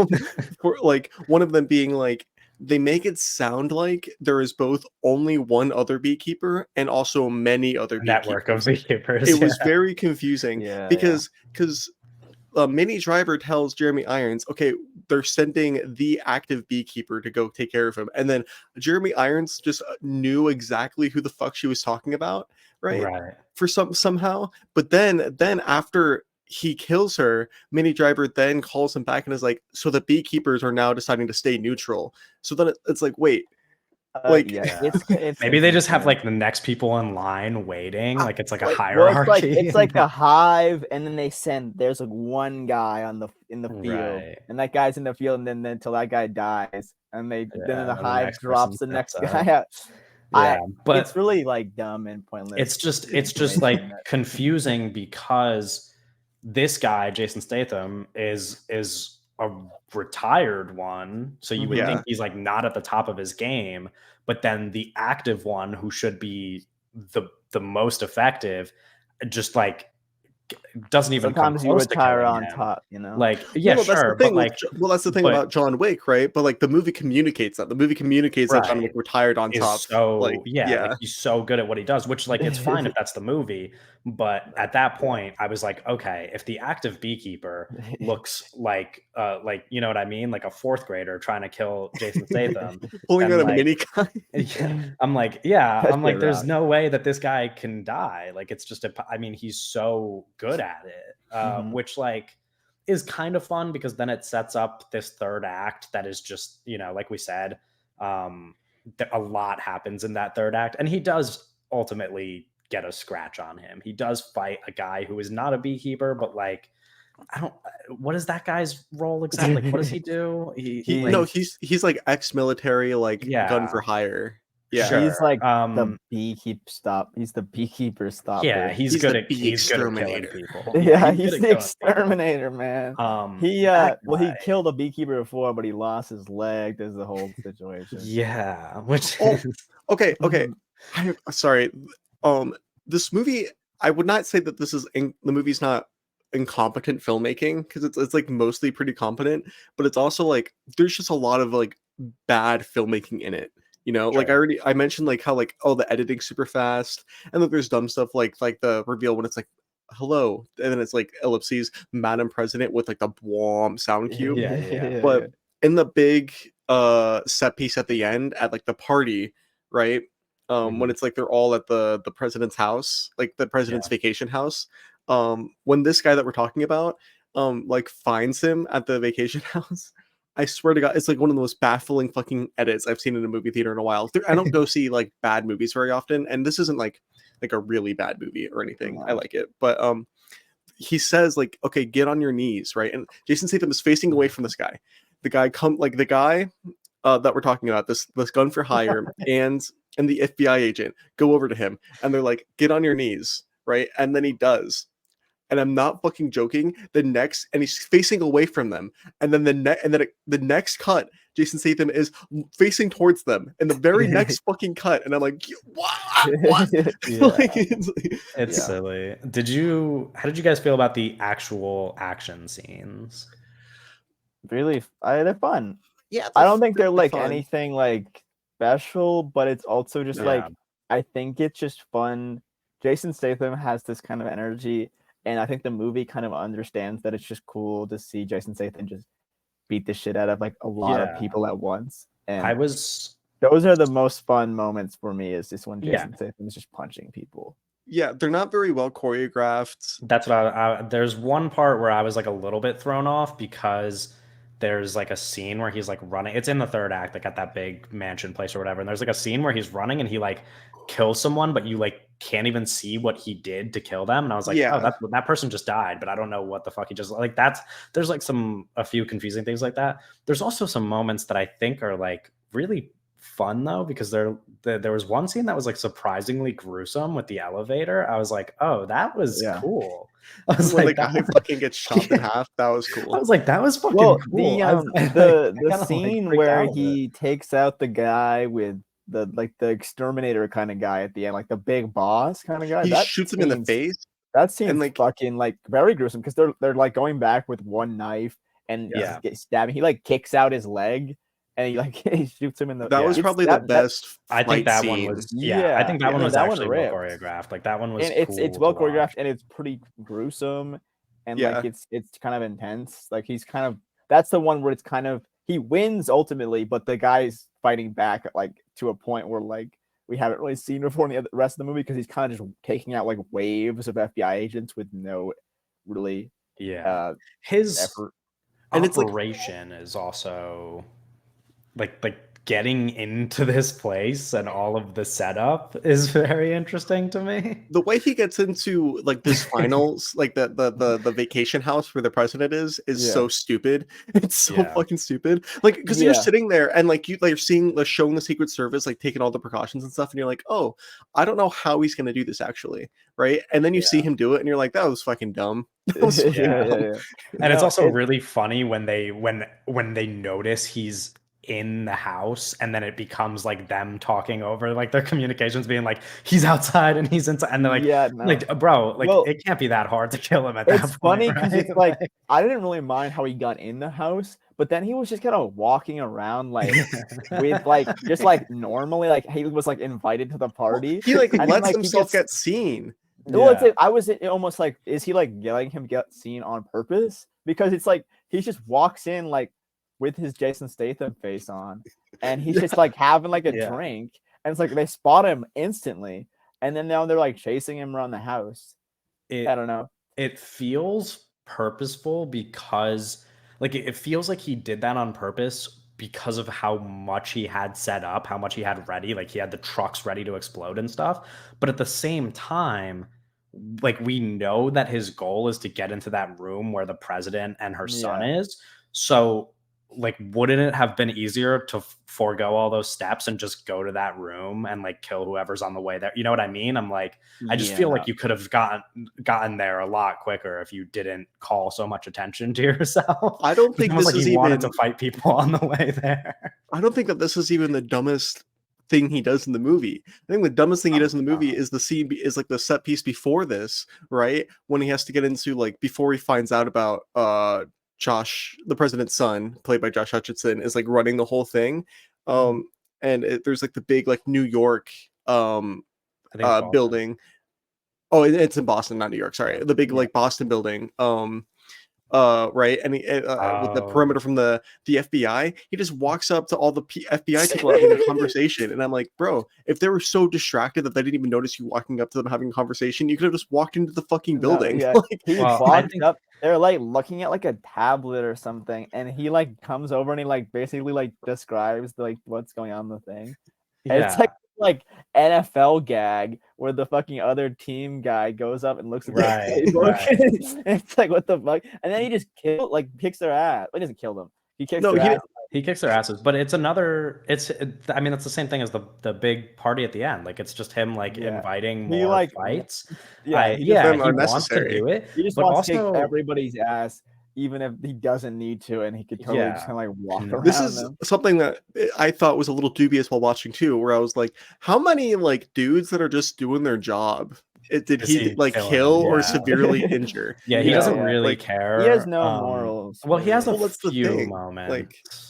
Like one of them being like, they make it sound like there is both only one other beekeeper and also many other Network of beekeepers. beekeepers. It was very confusing Yeah, because Minnie Driver tells Jeremy Irons, okay, they're sending the active beekeeper to go take care of him. And then Jeremy Irons just knew exactly who the fuck she was talking about, right? Right. For somehow. But then after he kills her, Minnie Driver then calls him back and is like, so the beekeepers are now deciding to stay neutral. So then it's like, wait, like yeah, it's Maybe they just have confusing. like the next people in line waiting. Like it's like a Like, Well, hierarchy. it's like a hive, and then they send. There's like one guy in the field, Right. and that guy's in the field, and then until that guy dies, and then the The hive next person drops the next steps guy up. out. Yeah, but It's really like dumb and pointless. it's just information like that- confusing because this guy Jason Statham is a retired one, so you would Yeah. think he's like not at the top of his game, but then the active one who should be the most effective just like doesn't even come Sometimes you close to retire killing on him. top, you know. Like, yeah, Well, that's the sure, but thing like, that's the thing but about John Wick, right? But like the movie communicates that. The movie communicates that John right. Wick retired on top. Is so Like, yeah, like yeah. he's so good at what he does, which like it's fine if that's the movie, but at that point I was like, okay, if the active beekeeper looks like you know what I mean, like a fourth grader trying to kill Jason Statham, Pulling then out a like mini gun. I'm like, there's no way that this guy can die. Like it's just I mean, he's so good at it, which like is kind of fun because then it sets up this third act that is just, you know, like we said, a lot happens in that third act, and he does ultimately get a scratch on him. He does fight a guy who is not a beekeeper, but like, I don't. What is that guy's role exactly? Like, what does he do? He's like ex-military, like gun for Yeah, hire. Yeah, sure. He's like the He's the beekeeper stopper. Yeah, he's He's good the at bee killing exterminator. people. Yeah, he's he's good the at killing people. exterminator, man. He That he guy. killed a beekeeper before, but he lost his leg. There's the whole situation. Yeah, which Oh, is okay. I'm sorry. This movie, I would not say that the movie's not incompetent filmmaking because it's like mostly pretty competent, but it's also like there's just a lot of like bad filmmaking in it. You know, like Sure. I mentioned like how like the editing's super fast, and then there's dumb stuff like the reveal when it's like hello, and then it's like ellipses Madam President with like the Bwom sound cue. Yeah. But in the big set piece at the end at like the party, right? When it's like they're all at the president's house, like the president's vacation house. When this guy that we're talking about like finds him at the vacation house, I swear to God, it's like one of the most baffling fucking edits I've seen in a movie theater in a while. I don't go see like bad movies very often, and this isn't like a really bad movie or anything. I like it, but he says like, okay, get on your knees, right? And Jason Statham is facing away from this guy. The guy that we're talking about, this gun for hire, and the FBI agent go over to him, and they're like, get on your knees, right? And then he does. And I'm not fucking joking. And he's facing away from them, and then the next cut, Jason Statham is facing towards them, in the very next fucking cut, and I'm like, what? Yeah. Like, it's silly. How did you guys feel about the actual action scenes? Really, they're fun. Yeah, I don't think they're like fun. anything like special, but it's also just like, I think it's just fun. Jason Statham has this kind of energy, and I think the movie kind of understands that it's just cool to see Jason Statham just beat the shit out of like a lot of people at once. And those are the most fun moments for me, is just when Jason Statham is just punching people. Yeah, they're not very well choreographed. That's what there's one part where I was like a little bit thrown off, because there's like a scene where he's like running. It's in the third act, like at that big mansion place or whatever. And there's like a scene where he's running and he like kills someone, but you like can't even see what he did to kill them. And I was like, oh, that person just died, but I don't know what the fuck he just, like, there's like a few confusing things like that. There's also some moments that I think are like really fun though, because there was one scene that was like surprisingly gruesome with the elevator. I was like, oh, that was cool. I was when like, the guy fucking gets chopped in half, that was cool. I was like, that was fucking cool. The scene where he takes out the guy with the exterminator kind of guy at the end, like the big boss kind of guy. He shoots him in the face. That seems like fucking like very gruesome, because they're like going back with one knife and stabbing. He like kicks out his leg. And he shoots him in the. That was probably the best. I think that one was. I think that one was actually well choreographed. Like that one was. And it's well choreographed, and it's pretty gruesome, and like it's kind of intense. Like he's kind of, that's the one where it's kind of, he wins ultimately, but the guy's fighting back like to a point where like we haven't really seen before in the rest of the movie, because he's kind of just taking out like waves of FBI agents with no really his effort. And operation is also. Like getting into this place and all of the setup is very interesting to me. The way he gets into like this finals, like the vacation house where the president is so stupid. It's so fucking stupid. Like, because you're sitting there and like you're showing the Secret Service like taking all the precautions and stuff, and you're like, oh, I don't know how he's gonna do this actually, right? And then you see him do it, and you're like, that was fucking dumb. And it's also really funny when they notice he's in the house, and then it becomes like them talking over like their communications, being like, he's outside and he's inside, and they're like, like, bro, like, it can't be that hard to kill him at that point. It's funny because it's like, I didn't really mind how he got in the house, but then he was just kind of walking around like with like just like normally, like he was like invited to the party. He like lets himself get seen. Well, I was almost like, is he like letting him get seen on purpose? Because it's like he just walks in like with his Jason Statham face on, and he's just like having like a drink, and it's like they spot him instantly, and then now they're like chasing him around the house. I don't know. It feels purposeful, because like it feels like he did that on purpose because of how much he had set up, how much he had ready, like he had the trucks ready to explode and stuff. But at the same time, like we know that his goal is to get into that room where the president and her son is. So like, wouldn't it have been easier to forego all those steps and just go to that room and like kill whoever's on the way there? You know what I mean? I'm like, I just feel like you could have gotten there a lot quicker if you didn't call so much attention to yourself. I don't think this is he wanted to fight people on the way there. I don't think that this is even the dumbest thing he does in the movie. I think the dumbest thing he does in the movie is the scene is like the set piece before this, right? When he has to get into like, before he finds out about Josh, the president's son, played by Josh Hutcherson, is like running the whole thing. And there's like the big like New York building. Oh, it's in Boston, not New York. Sorry, the big like Boston building. Right, and with the perimeter from the FBI, he just walks up to all the FBI people having a conversation, and I'm like, bro, if they were so distracted that they didn't even notice you walking up to them having a conversation, you could have just walked into the fucking building. He walked up. They're like looking at like a tablet or something, and he like comes over and he like basically like describes like what's going on in the thing. And it's like NFL gag where the fucking other team guy goes up and looks at the playbook. And it's like, what the fuck? And then he just kicks their ass. He doesn't kill them. He kicks their ass. He kicks their asses, but it's another. I mean, it's the same thing as the big party at the end. Like, it's just him inviting more fights. He wants to do it. He just wants to kick everybody's ass, even if he doesn't need to, and he could totally just kind of walk around. This is something that I thought was a little dubious while watching too, where I was like, how many dudes that are just doing their job did he kill or severely injure? He doesn't really care. He has no morals. Well, he has a few moments.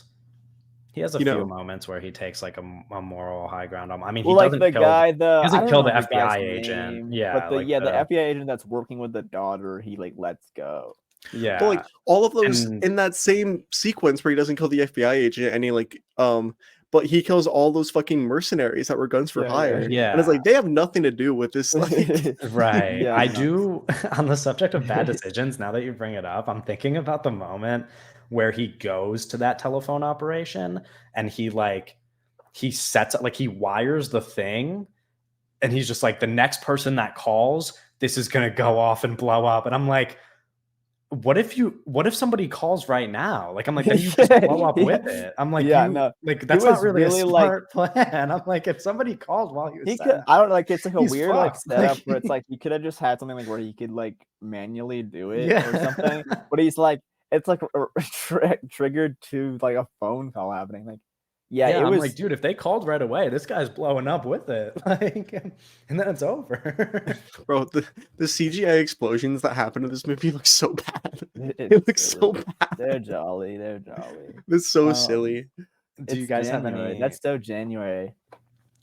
He has a few moments where he takes a moral high ground on. I mean, he doesn't kill the FBI agent. The FBI agent that's working with the daughter, he lets go. Yeah, but all of those in that same sequence where he doesn't kill the FBI agent, and he but he kills all those fucking mercenaries that were guns for hire. Yeah, and it's they have nothing to do with this. Right. Yeah, I do. On the subject of bad decisions, now that you bring it up, I'm thinking about the moment where he goes to that telephone operation and he sets up, he wires the thing, and he's just the next person that calls, this is gonna go off and blow up. And I'm like, what if somebody calls right now? I'm like, then you just blow up with it. I'm like, that's not really a smart plan. I'm like, if somebody called while he was I don't it's a weird setup where it's he could have just had something where he could manually do it or something. But he's it's triggered to a phone call happening. It was dude, if they called right away, this guy's blowing up with it. And then it's over. Bro, the CGI explosions that happen in this movie look so bad. It looks so bad. They're jolly. It's so silly. Do you guys have any? That's so January.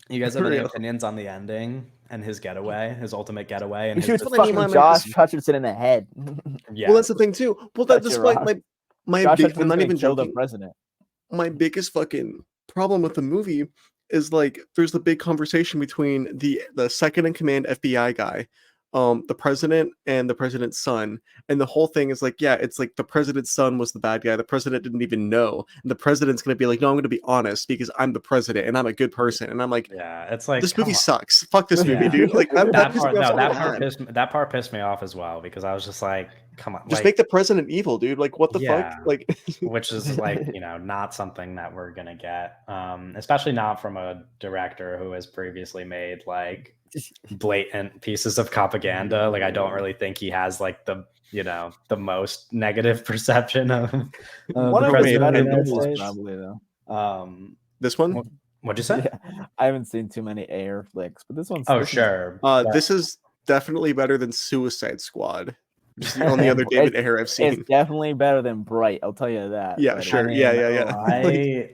You guys have any opinions on the ending and his getaway, his ultimate getaway? And he shoots fucking Josh Hutcherson in the head. Yeah. Well, that's the thing too. Well, that's my big. I'm not even joking. The president. My biggest fucking problem with the movie is there's the big conversation between the second in command FBI guy, the president and the president's son, and the whole thing is it's the president's son was the bad guy. The president didn't even know, and the president's gonna be no, I'm gonna be honest because I'm the president and I'm a good person. And I'm it's this movie sucks. Fuck this movie, dude. That part pissed me off as well, because I was just come on, just make the president evil, dude. What the fuck? Which is not something that we're gonna get, especially not from a director who has previously made blatant pieces of propaganda. I don't really think he has the most negative perception of one of the probably though. This one? What'd you say? Yeah, I haven't seen too many Ayer flicks, but this one's sure. This is definitely better than Suicide Squad. Just the only other David Ayer I've seen. It's definitely better than Bright, I'll tell you that. Yeah, sure. Yeah.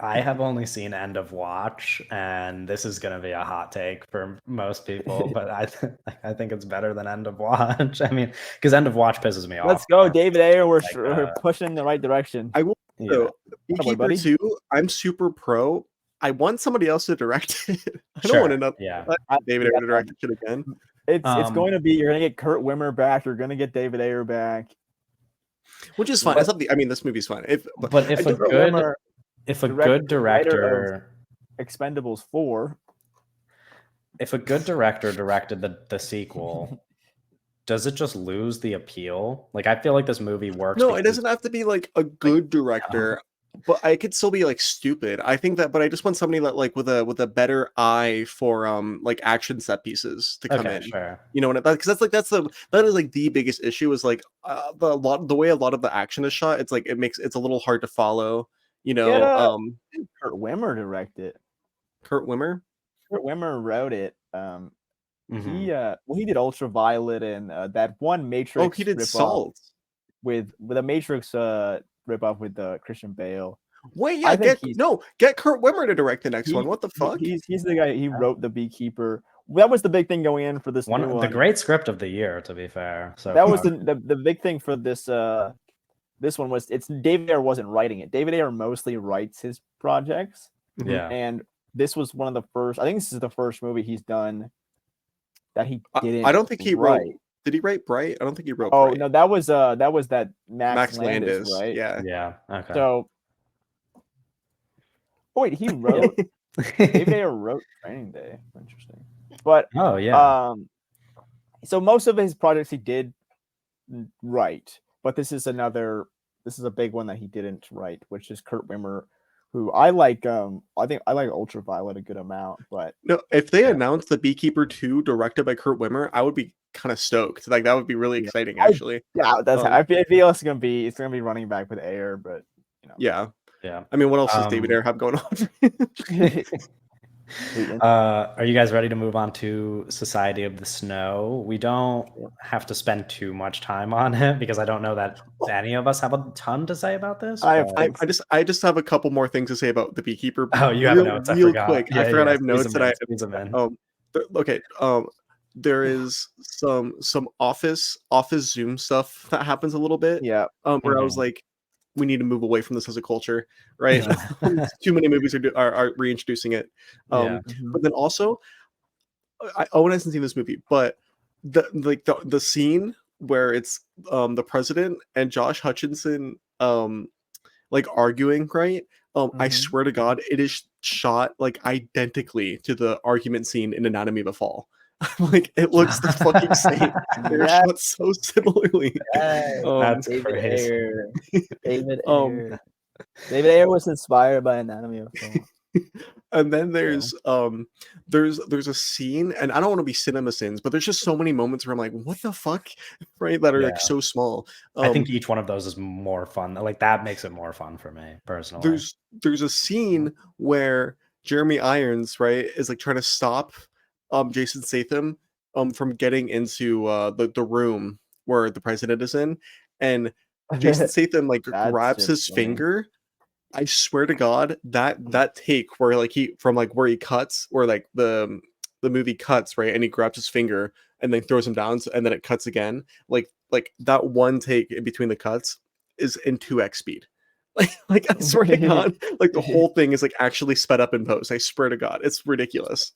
I have only seen End of Watch, and this is going to be a hot take for most people, but I think it's better than End of Watch. I mean, because End of Watch pisses me off. Let's go, David Ayer. We're pushing in the right direction. I will. Beekeeper 2, I'm super pro. I want somebody else to direct it. I don't want another David Ayer to direct it again. It's going to be, you're going to get Kurt Wimmer back. You're going to get David Ayer back. Which is fine. This movie's fine. If a good director, Expendables 4. If a good director directed the sequel, does it just lose the appeal? I feel like this movie works. No, it doesn't have to be a good director. But I could still be stupid. I think that, but I just want somebody that with a better eye for action set pieces to come in. Sure. You know what? Because that is the biggest issue is the way a lot of the action is shot. It's it's a little hard to follow. Kurt Wimmer directed. Kurt Wimmer. Kurt Wimmer wrote it. He did Ultraviolet and that one Matrix. Oh, he did Salt with a Matrix rip off with Christian Bale. Wait, get Kurt Wimmer to direct the next one. What the fuck? He's the guy. He wrote The Beekeeper. That was the big thing going in for this one. The great script of the year, to be fair. So that was the big thing for this. This one was David Ayer wasn't writing it. David Ayer mostly writes his projects. Yeah, and this was one of the first. I think this is the first movie he's done that he didn't. I don't think he wrote. Did he write Bright? I don't think he wrote. Oh Bright. no, that was that Max Landis, right? Yeah. Yeah. Okay. So, wait, he wrote. Maybe they wrote Training Day. Interesting. But oh yeah, so most of his projects he did write, but this is a big one that he didn't write, which is Kurt Wimmer, who I like. I think I like Ultraviolet a good amount, but no, if they announced the Beekeeper 2 directed by Kurt Wimmer, I would be kind of stoked. Like that would be really exciting, actually. I feel it's gonna be running back with Air, but yeah. yeah. I mean, what else does David Ayer have going on? Are you guys ready to move on to Society of the Snow? We don't have to spend too much time on it because I don't know that any of us have a ton to say about this. I just have a couple more things to say about the Beekeeper. Oh, you have notes. I forgot. Quick. Yeah, I forgot I have notes that okay. There is some office Zoom stuff that happens a little bit. Yeah. Where I was like, we need to move away from this as a culture, right? Too many movies are reintroducing it. But then also, Owen hasn't seen this movie, but the scene where it's the president and Josh Hutcherson like arguing, right? I swear to God, it is shot like identically to the argument scene in Anatomy of a Fall. Like it looks the fucking same. They're shot so similarly. That's David crazy. Ayer. David Ayer. David Ayer was inspired by Anatomy of a Fall. And then there's a scene, and I don't want to be cinema sins, but there's just so many moments where I'm like, what the fuck, right? That are like so small. I think each one of those is more fun. Like that makes it more fun for me personally. There's a scene where Jeremy Irons, right, is like trying to stop Jason Statham from getting into the room where the president is in, and Jason Statham like grabs his finger. I swear to God, that take where like where he cuts, or like the movie cuts, right, and he grabs his finger and then throws him down, and then it cuts again. Like that one take in between the cuts is in 2x speed. Like I swear to God, like the whole thing is like actually sped up in post. I swear to God, it's ridiculous.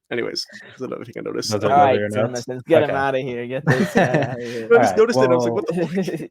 Anyways, that's another thing I noticed. All right, let's get him out of here. Get this guy out of here. I just noticed it. I was like, what the fuck?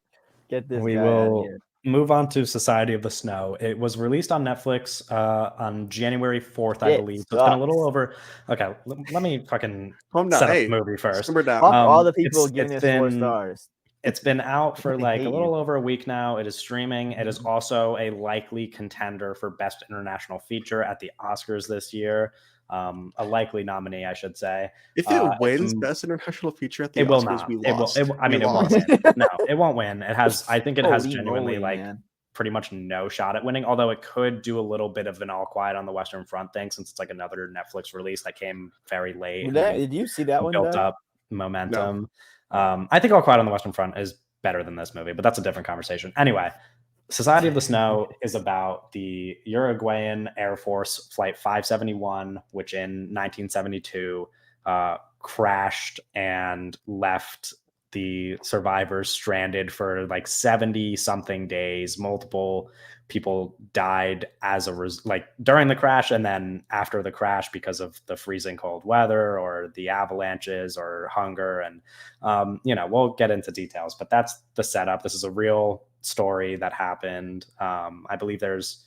Get this we guy will out of here. Move on to Society of the Snow. It was released on Netflix on January 4th, I believe. So it's been a little over. Okay, let me fucking set up the movie first. Fuck all the people giving it 4 stars. It's been out for like a little over a week now. It is streaming. It is also a likely contender for Best International Feature at the Oscars this year. A likely nominee, I should say. If it wins Best International Feature at the Oscars, will not. We lost. It won't win. No, it won't win. It has. I think it has genuinely pretty much no shot at winning. Although it could do a little bit of an All Quiet on the Western Front thing, since it's like another Netflix release that came very late. Did you see that one? Built up momentum. No. I think All Quiet on the Western Front is better than this movie, but that's a different conversation. Anyway, Society of the Snow is about the Uruguayan Air Force Flight 571, which in 1972 crashed and left the survivors stranded for like 70 something days. Multiple people died during the crash and then after the crash because of the freezing cold weather or the avalanches or hunger. And, we'll get into details, but that's the setup. This is a real story that happened. I believe there's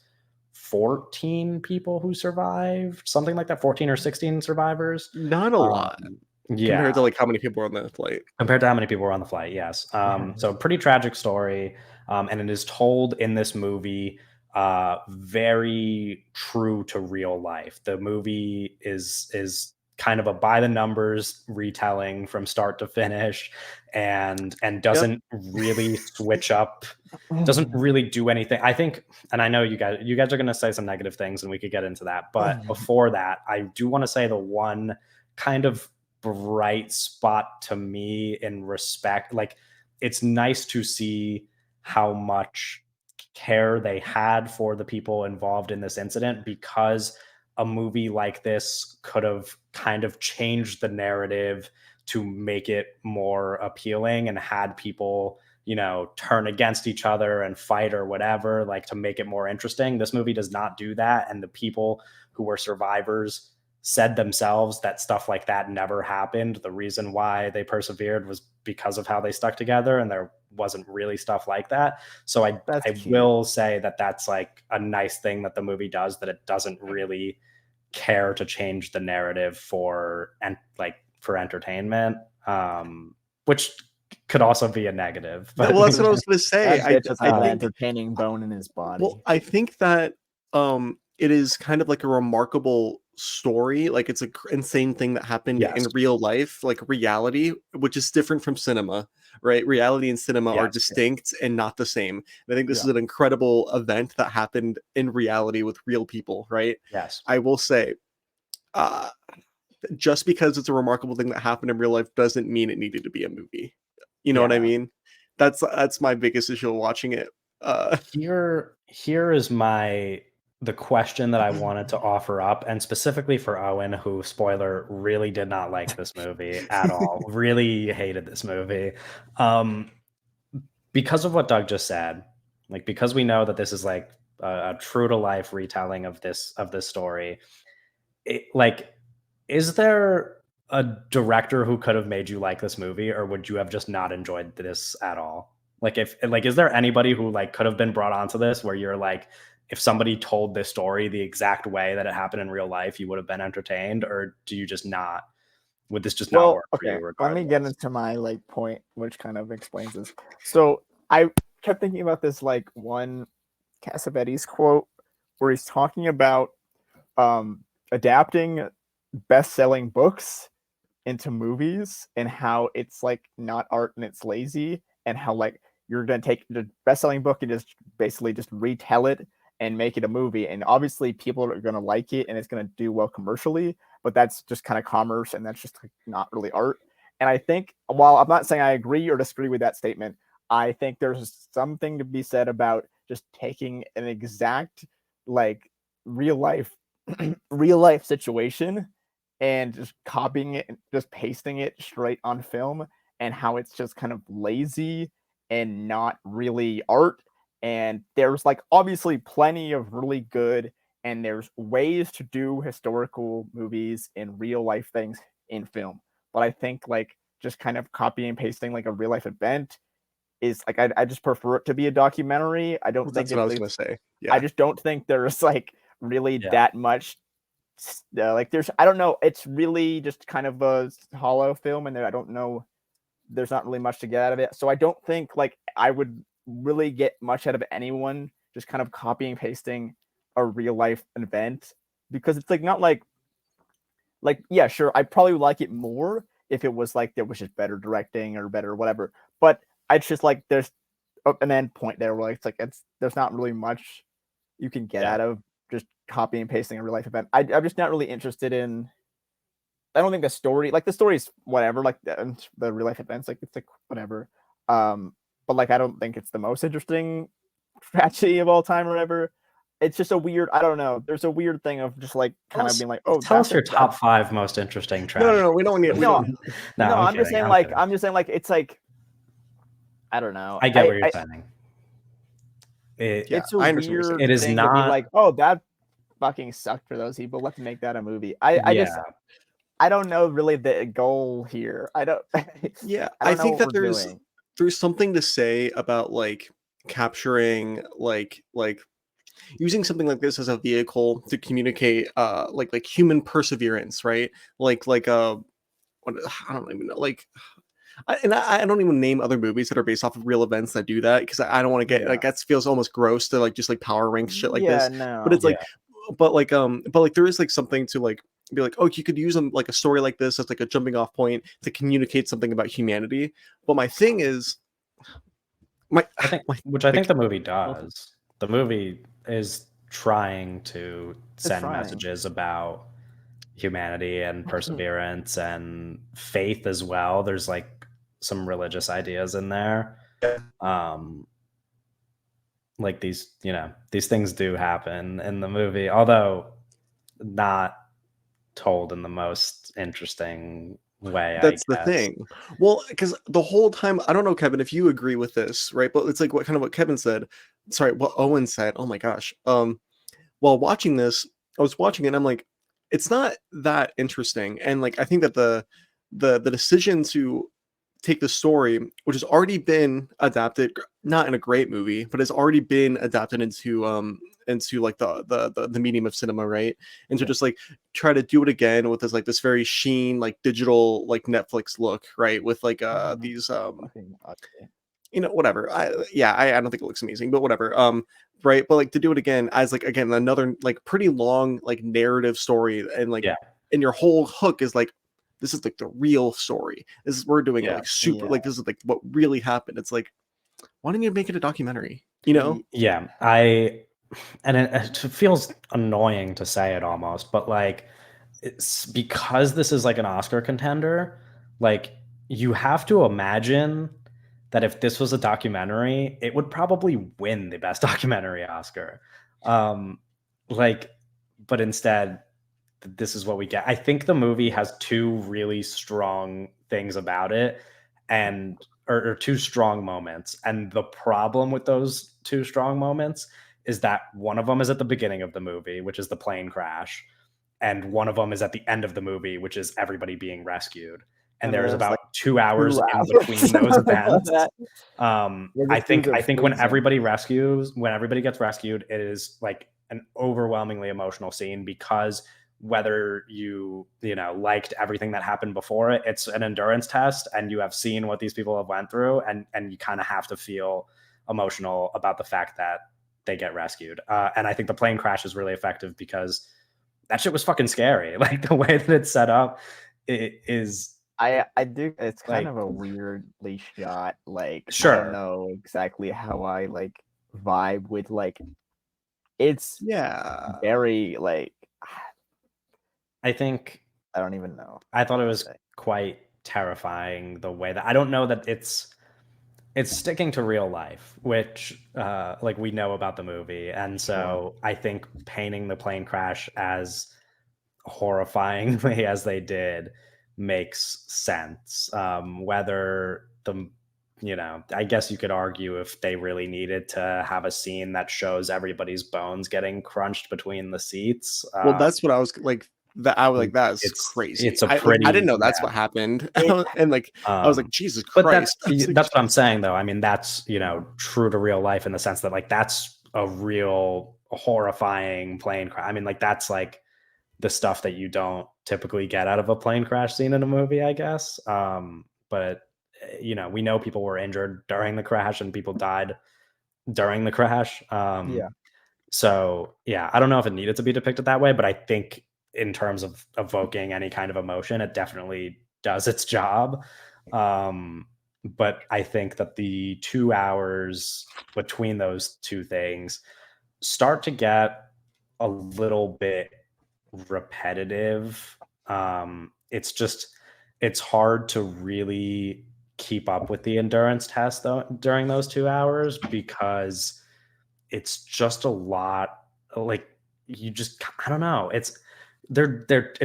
14 people who survived, something like that, 14 or 16 survivors. Not a lot. Yeah. Compared to like how many people were on the flight. Yes. So pretty tragic story. And it is told in this movie very true to real life. The movie is kind of a by the numbers retelling from start to finish and doesn't really switch up, doesn't really do anything. I think, and I know you guys are going to say some negative things and we could get into that. But before that, I do want to say the one kind of bright spot to me in respect, like it's nice to see how much care they had for the people involved in this incident, because a movie like this could have kind of changed the narrative to make it more appealing and had people, turn against each other and fight or whatever, like to make it more interesting. This movie does not do that. And the people who were survivors said themselves that stuff like that never happened. The reason why they persevered was because of how they stuck together, and there wasn't really stuff like that. So I cute. will say that that's like a nice thing that the movie does, that it doesn't really care to change the narrative for entertainment, which could also be a negative. But Well, that's what I was going to say. That bitch has I an think entertaining bone in his body. Well, I think that it is kind of like a remarkable story. Like it's an insane thing that happened yes, in real life, like reality, which is different from cinema, right? Reality and cinema are yes, distinct and not the same. And I think this Yeah. is an incredible event that happened in reality with real people, right? yes. I will say, uh, just because it's a remarkable thing that happened in real life doesn't mean it needed to be a movie. You know what I Yeah. mean? That's my biggest issue watching it. Here is the question that I wanted to offer up, and specifically for Owen, who, spoiler, really did not like this movie at all. Really hated this movie. Because of what Doug just said, like, because we know that this is like a true to life retelling of this story. Like, is there a director who could have made you like this movie, or would you have just not enjoyed this at all? Like, is there anybody who like could have been brought onto this where you're like, if somebody told this story the exact way that it happened in real life, you would have been entertained, or do you just not? Would this just not work for you regardless? Let me get into my like point, which kind of explains this. So I kept thinking about this like one Cassavetes quote where he's talking about adapting best-selling books into movies and how it's like not art and it's lazy, and how like you're gonna take the best-selling book and just basically just retell it and make it a movie, and obviously people are gonna like it and it's gonna do well commercially, but that's just kind of commerce and that's just like not really art. And I think, while I'm not saying I agree or disagree with that statement, I think there's something to be said about just taking an exact like real life real life situation and just copying it and just pasting it straight on film, and how it's just kind of lazy and not really art. And there's like obviously plenty of really good, and there's ways to do historical movies and real life things in film. But I think like just kind of copying and pasting like a real life event is like, I just prefer it to be a documentary. I don't think That's what I was it's going to say. I Yeah. just don't think there's like really Yeah. that much like there's, I don't know, it's really just kind of a hollow film, and I don't know, there's not really much to get out of it. So I don't think like I would really get much out of anyone just kind of copying pasting a real life event, because it's like not like yeah, sure, I probably would like it more if it was like there was just better directing or better whatever. But I just like there's an end point there where it's like there's not really much you can get out of just copy and pasting a real life event. I'm just not really interested in. I don't think the story is whatever, like the real life events, like it's like whatever. But like I don't think it's the most interesting tragedy of all time or whatever. It's just a weird. I don't know. There's a weird thing of just like kind of being like, oh, tell us your top 5 most interesting tragedies. No. We don't need. No, I'm kidding, just saying kidding. I'm just saying like it's like I don't know. I get what you're saying. It's a weird it is thing not to be like, oh, that fucking sucked for those people. Let's make that a movie. I don't know really the goal here. I don't. I think that there's something to say about like capturing like using something like this as a vehicle to communicate like human perseverance, right? What, I don't even know, like I don't even name other movies that are based off of real events that do that, because I don't want to get like, that feels almost gross to like just like power rank shit like this. No. But it's like but like there is like something to like be like, oh, you could use like a story like this as like a jumping off point to communicate something about humanity. But my thing is I think the movie does. The movie is trying to send messages about humanity and perseverance and faith as well. There's like some religious ideas in there. Like these things do happen in the movie, although not told in the most interesting way. That's the thing. Well, because the whole time, I don't know, Kevin, if you agree with this, right? But it's like what Kevin said. Sorry, what Owen said. Oh my gosh. While watching this, I was watching it and I'm like, it's not that interesting. And like I think that the decision to take the story, which has already been adapted, not in a great movie, but has already been adapted into like the medium of cinema, right? And to just like try to do it again with this very sheen, like digital, like Netflix look, right? With like these whatever. I don't think it looks amazing, but whatever. Right, but like to do it again as like again another like pretty long like narrative story, and like and your whole hook is like, this is like the real story. This is we're doing it like super like this is like what really happened. It's like, why didn't you make it a documentary? You know? Yeah, and it feels annoying to say it almost, but like it's because this is like an Oscar contender, like you have to imagine that if this was a documentary, it would probably win the best documentary Oscar. Like, but instead, this is what we get. I think the movie has two really strong things about it, and or two strong moments. And the problem with those two strong moments is that one of them is at the beginning of the movie, which is the plane crash, and one of them is at the end of the movie, which is everybody being rescued. And there's about like 2 hours in between those events. I think when everybody gets rescued, it is like an overwhelmingly emotional scene, because whether you liked everything that happened before it, it's an endurance test, and you have seen what these people have went through, and you kind of have to feel emotional about the fact that they get rescued. And I think the plane crash is really effective because that shit was fucking scary. Like the way that it's set up, it is. I do. It's kind of a weirdly shot. Like, sure. I don't know exactly how I like vibe with like. It's very like. I think I don't even know. I thought it was quite terrifying the way that I don't know that it's sticking to real life, which like we know about the movie, and so I think painting the plane crash as horrifyingly as they did makes sense. Whether I guess you could argue if they really needed to have a scene that shows everybody's bones getting crunched between the seats. Well, that's what I was like. That's crazy. It's a pretty. I didn't know that's what happened, and like I was like, Jesus Christ. But that's what I'm saying, though. I mean, that's true to real life in the sense that like that's a real horrifying plane crash. I mean, like that's like the stuff that you don't typically get out of a plane crash scene in a movie, I guess. But we know people were injured during the crash and people died during the crash. So yeah, I don't know if it needed to be depicted that way, but I think in terms of evoking any kind of emotion, it definitely does its job. But I think that the 2 hours between those two things start to get a little bit repetitive. It's hard to really keep up with the endurance test though during those 2 hours, because it's just a lot. Like I don't know. It's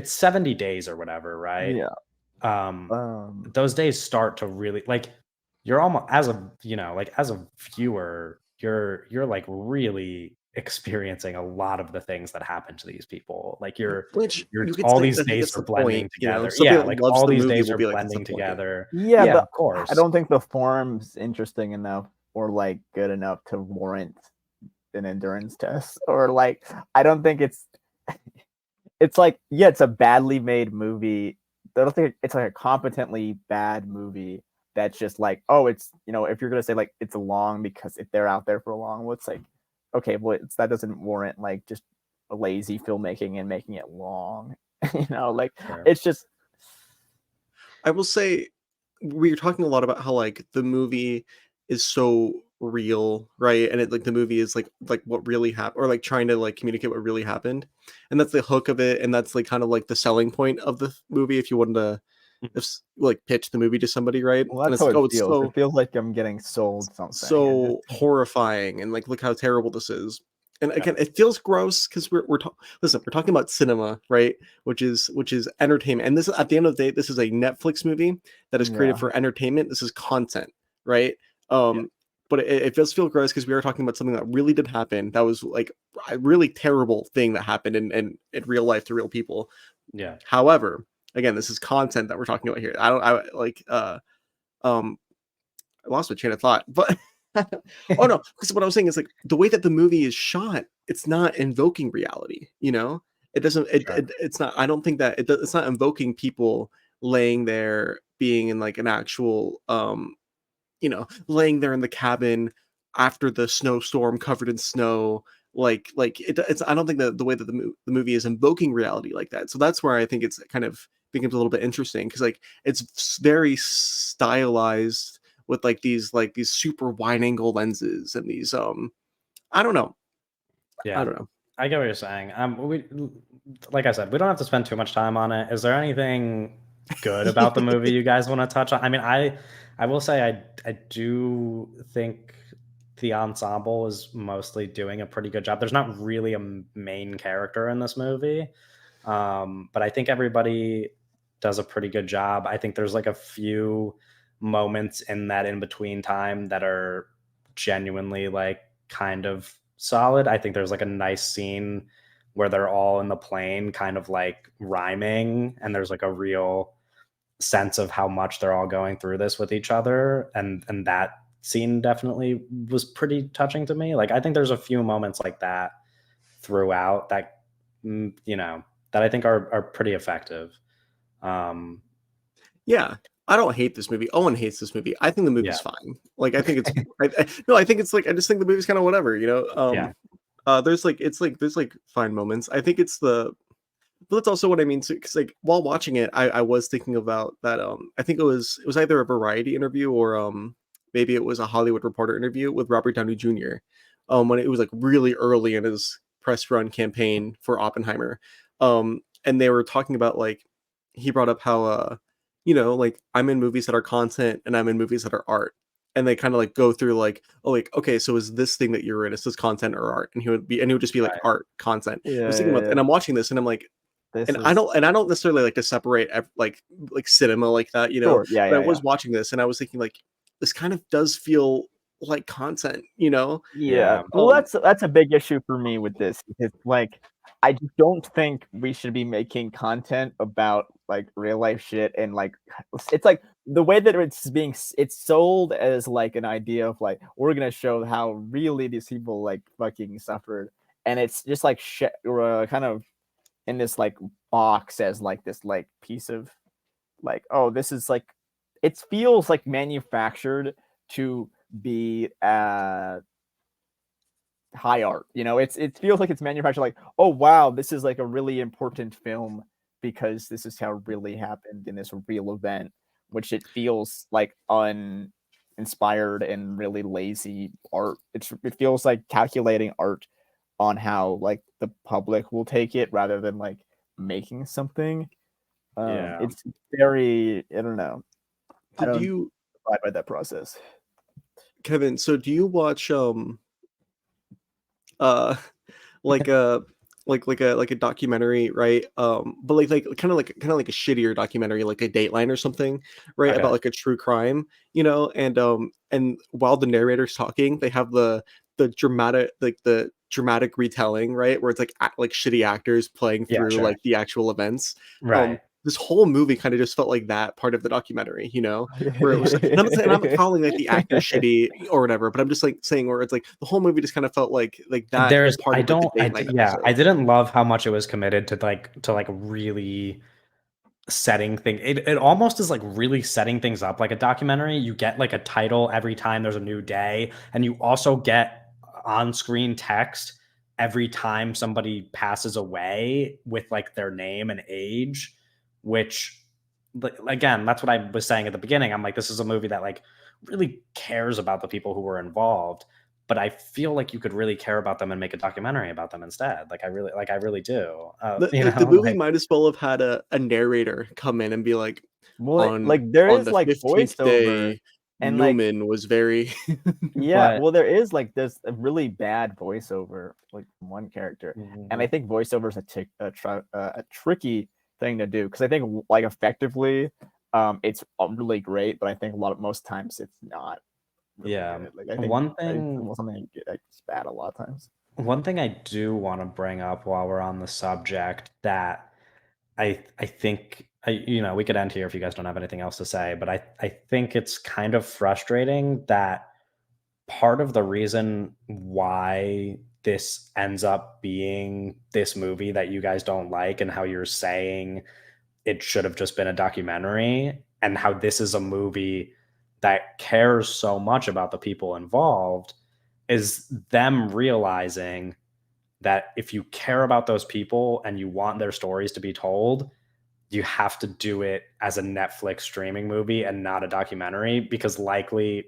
70 days or whatever, right? Those days start to really like you're almost as a viewer, you're like really experiencing a lot of the things that happen to these people. Like all these days are blending together. Like all these days are blending together. Yeah, of course. I don't think the form's interesting enough or like good enough to warrant an endurance test, or like I don't think it's like it's a badly made movie. I don't think it's like a competently bad movie that's just like, oh, it's if you're gonna say like it's long because if they're out there for long, well, it's like, okay, well, that doesn't warrant like just a lazy filmmaking and making it long. Like it's just. I will say, we were talking a lot about how like the movie is so real, right? And it like the movie is like what really happened, or like trying to like communicate what really happened, and that's the hook of it, and that's like kind of like the selling point of the movie. If you wanted to like pitch the movie to somebody, right? Well, that's and how it feels. It feels like I'm getting sold something. So horrifying, and like look how terrible this is. And again, it feels gross because we're talking about cinema, right? Which is entertainment. And this, at the end of the day, this is a Netflix movie that is created for entertainment. This is content, right? But it does feel gross because we are talking about something that really did happen. That was like a really terrible thing that happened in real life to real people. Yeah. However, again, this is content that we're talking about here. I lost my train of thought, but oh no, because what I was saying is like the way that the movie is shot, it's not invoking reality. You know, it doesn't. Sure. It's not. I don't think that it's not invoking people laying there being in like an actual laying there in the cabin after the snowstorm covered in snow. It's. I don't think that the way that the movie is invoking reality like that. So that's where I think it's kind of becomes a little bit interesting because like it's very stylized with like these super wide angle lenses and these I don't know. I Yeah. don't know. I get what you're saying. Like I said, we don't have to spend too much time on it. Is there anything good about the movie you guys want to touch on? I mean, I will say I do think the ensemble is mostly doing a pretty good job. There's not really a main character in this movie, but I think everybody does a pretty good job. I think there's like a few moments in that in between time that are genuinely like kind of solid. I think there's like a nice scene where they're all in the plane kind of like rhyming, and there's like a real sense of how much they're all going through this with each other, and that scene definitely was pretty touching to me. Like I think there's a few moments like that throughout that that I think are pretty effective. um Yeah. I don't hate this movie. Owen hates this movie. I think the yeah, movie's fine. Like I think it's no, I think it's like I just think the movie's kind of whatever, you know. yeah, There's like it's like there's like fine moments. I think it's the but that's also what I mean too, because like while watching it, I was thinking about that. I think it was either a Variety interview or maybe it was a Hollywood Reporter interview with Robert Downey Jr. When it was like really early in his press run campaign for Oppenheimer, and they were talking about like he brought up how like I'm in movies that are content and I'm in movies that are art. And they kind of like go through like, oh, like, okay, so is this thing that you're in, is this content or art? And he would just be like right, art content. I Yeah, was thinking yeah, about, yeah. and I'm watching this and I'm like, This and is I don't necessarily like to separate like cinema like that, you know. sure. Yeah, But I yeah, yeah. was watching this and I was thinking like this kind of does feel like content, you know. Yeah, yeah, well, that's a big issue for me with this because, like, I just don't think we should be making content about like real life shit and like it's like the way that it's sold as like an idea of like we're gonna show how really these people like fucking suffered, and it's just like kind of in this like box as like this like piece of like oh this is like it feels like manufactured to be high art. You know, it feels like it's manufactured like, oh wow, this is like a really important film because this is how it really happened in this real event, which it feels like uninspired and really lazy art. It feels like calculating art on how like the public will take it rather than like making something. yeah. It's very I don't know. I Did don't you, abide by that process. Kevin? So do you watch uh like a like a documentary, right? But like kind of like a shittier documentary, like a Dateline or something, right? Okay. About like a true crime, you know. And while the narrator's talking, they have the dramatic retelling, right? Where it's like like shitty actors playing Yeah, through sure. like the actual events. Right. This whole movie kind of just felt like that part of the documentary, you know, where it was like, and I'm not calling like the actors shitty or whatever, but I'm just like saying where it's like the whole movie just kind of felt like that There's part I of like the don't date night yeah, I episode. didn't love how much it was committed to like really setting thing it almost is like really setting things up like a documentary. You get like a title every time there's a new day, and you also get on-screen text every time somebody passes away with like their name and age, which like, again, that's what I was saying at the beginning. I'm like, this is a movie that like really cares about the people who were involved, but I feel like you could really care about them and make a documentary about them instead. I really do. The movie might as well have had a narrator come in and be like, Well, on like there on is the like 15th voiceover day, and like Newman was very yeah, but well there is like this a really bad voiceover like from one character. And I mhm, think voiceover is a tricky thing to do because I think like effectively it's really great, but I think most times it's not really yeah. good. Like I think One thing well, something it's bad a lot of times. one thing I do want to bring up while we're on the subject that I think we could end here if you guys don't have anything else to say, but I think it's kind of frustrating that part of the reason why this ends up being this movie that you guys don't like, and how you're saying it should have just been a documentary, and how this is a movie that cares so much about the people involved, is them realizing that if you care about those people and you want their stories to be told, you have to do it as a Netflix streaming movie and not a documentary, because likely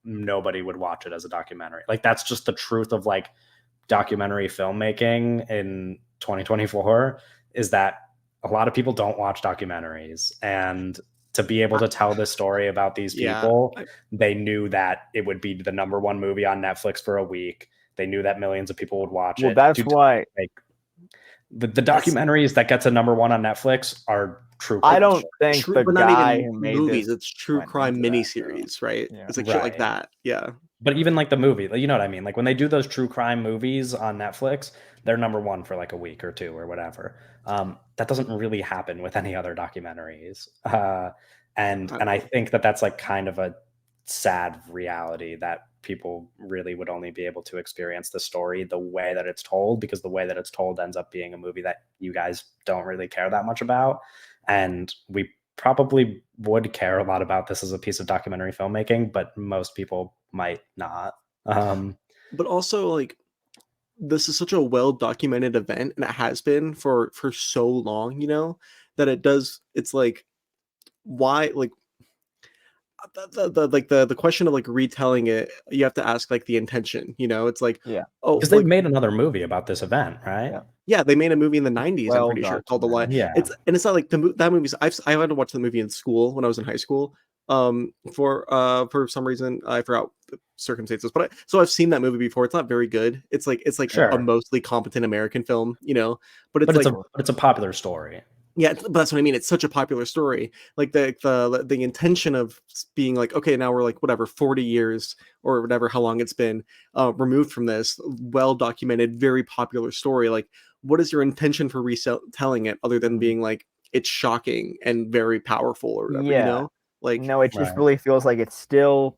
nobody would watch it as a documentary. Like, that's just the truth of like documentary filmmaking in 2024, is that a lot of people don't watch documentaries. And to be able to tell this story about these people, they knew that it would be the #1 movie on Netflix for a week. They knew that millions of people would watch it. That's why the documentaries that gets a #1 on Netflix are true crime. I don't think the but guy not who even made movies. this It's true went crime into that, miniseries, right? Yeah. It's like shit like that. Yeah. But even like the movie, you know what I mean? Like when they do those true crime movies on Netflix, they're #1 for like a week or two or whatever. That doesn't really happen with any other documentaries. And I think that that's like kind of a sad reality, that people really would only be able to experience the story the way that it's told, because the way that it's told ends up being a movie that you guys don't really care that much about. And we probably would care a lot about this as a piece of documentary filmmaking, but most people might not. But also, like, this is such a well documented event, and it has been for so long, that it's like, why, like, the question of like retelling it, you have to ask like the intention, it's like, oh, because they've made another movie about this event, right? Yeah, they made a movie in the 90s, I'm pretty sure, called The Line. Yeah. It's not like that movie's, I had to watch the movie in school when I was in high school. For some reason I forgot the circumstances, but so I've seen that movie before. It's not very good. It's like Sure. a mostly competent American film, but it's a popular story. Yeah, but that's what I mean. It's such a popular story. Like the intention of being like, okay, now we're like whatever 40 years or whatever, how long it's been removed from this well documented, very popular story. Like, what is your intention for retelling it other than being like it's shocking and very powerful or whatever? Like, no, it just really feels like it's still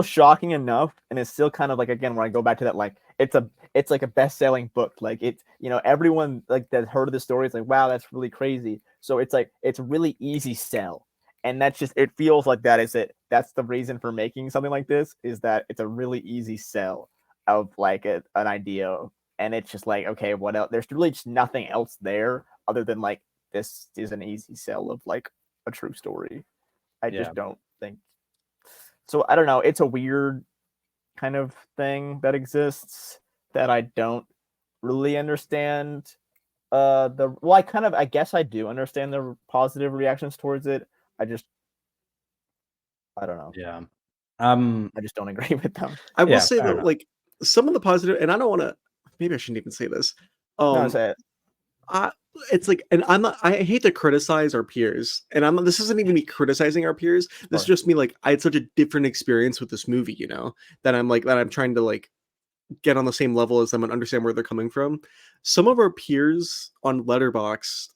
shocking enough, and it's still kind of like, again, when I go back to that, like it's like a best-selling book. Like it's, everyone like that heard of the story is like, wow, that's really crazy. So it's like it's a really easy sell, and that's just, it feels like that is it. That's the reason for making something like this, is that it's a really easy sell of like an idea, and it's just like, okay, what else? There's really just nothing else there other than like, this is an easy sell of like a true story. I just don't think so. I don't know. It's a weird kind of thing that exists that I don't really understand. I guess I do understand the positive reactions towards it. I don't know. Yeah. I just don't agree with them. I will say though, like some of the positive, and I don't want to. Maybe I shouldn't even say this. No, say it. It's like, and I hate to criticize our peers, and this isn't even me criticizing our peers. This is just me, like, I had such a different experience with this movie, that I'm trying to like get on the same level as them and understand where they're coming from. Some of our peers on Letterboxd,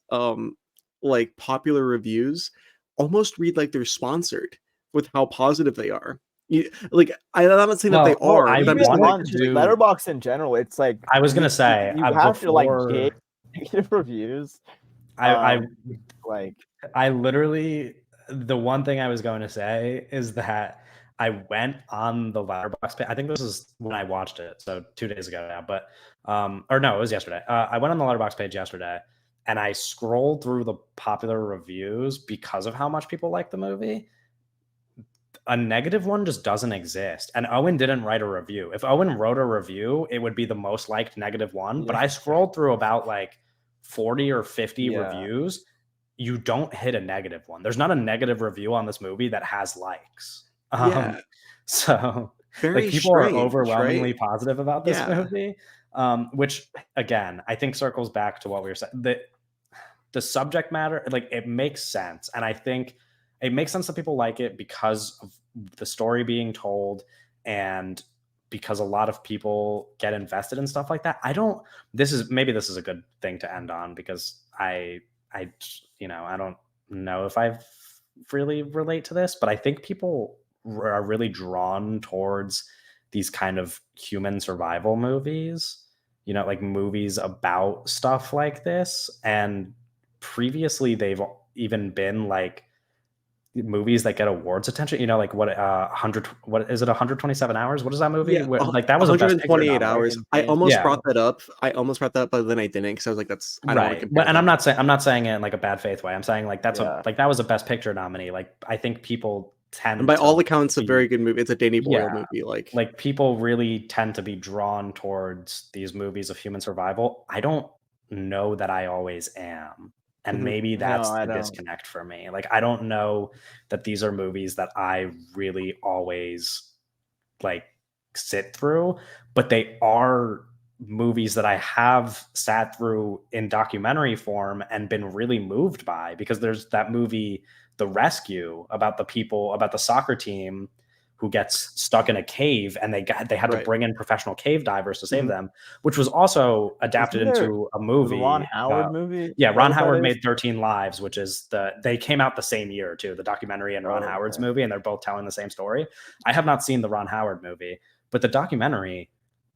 like popular reviews, almost read like they're sponsored with how positive they are. I'm not saying that they are. But I'm just like, Letterboxd in general, it's like, I was gonna say, you have to like get negative reviews. I literally, the one thing I was going to say is that I went on the Letterboxd page. I think this is when I watched it, so 2 days ago now. But or no, it was yesterday. I went on the Letterboxd page yesterday, and I scrolled through the popular reviews because of how much people like the movie. A negative one just doesn't exist. And Owen didn't write a review. If Owen wrote a review, it would be the most liked negative one. Yeah. But I scrolled through about like 40 or 50 reviews. You don't hit a negative one. There's not a negative review on this movie that has likes. So very like, people are overwhelmingly positive about this movie. Which again, I think circles back to what we were saying. The subject matter, like, it makes sense. And I think it makes sense that people like it because of the story being told, and because a lot of people get invested in stuff like that. Maybe this is a good thing to end on, because I I don't know if I really relate to this, but I think people are really drawn towards these kind of human survival movies, like movies about stuff like this. And previously, they've even been like movies that get awards attention. Like what 100 what is it 127 hours? What is that movie? Yeah, Like that was a best picture 128 nominee. hours. I almost brought that up. But then I didn't because I was like, I don't want to Right. compare. And I'm not saying it in like a bad faith way. I'm saying like that was a best picture nominee. Like I think people And tend by to all accounts, a be, very good movie. It's a Danny Boyle yeah, movie. like people really tend to be drawn towards these movies of human survival. I don't know that I always am. And maybe that's I the don't. disconnect for me. Like I don't know that these are movies that I really always like sit through, but they are movies that I have sat through in documentary form and been really moved by, because there's that movie The Rescue about the soccer team who gets stuck in a cave, and they had to Right. bring in professional cave divers to save them, which was also adapted into a movie. The Ron Howard movie? Yeah, Ron Howard made 13 Lives, which is they came out the same year too, the documentary and Ron Howard's movie, and they're both telling the same story. I have not seen the Ron Howard movie, but the documentary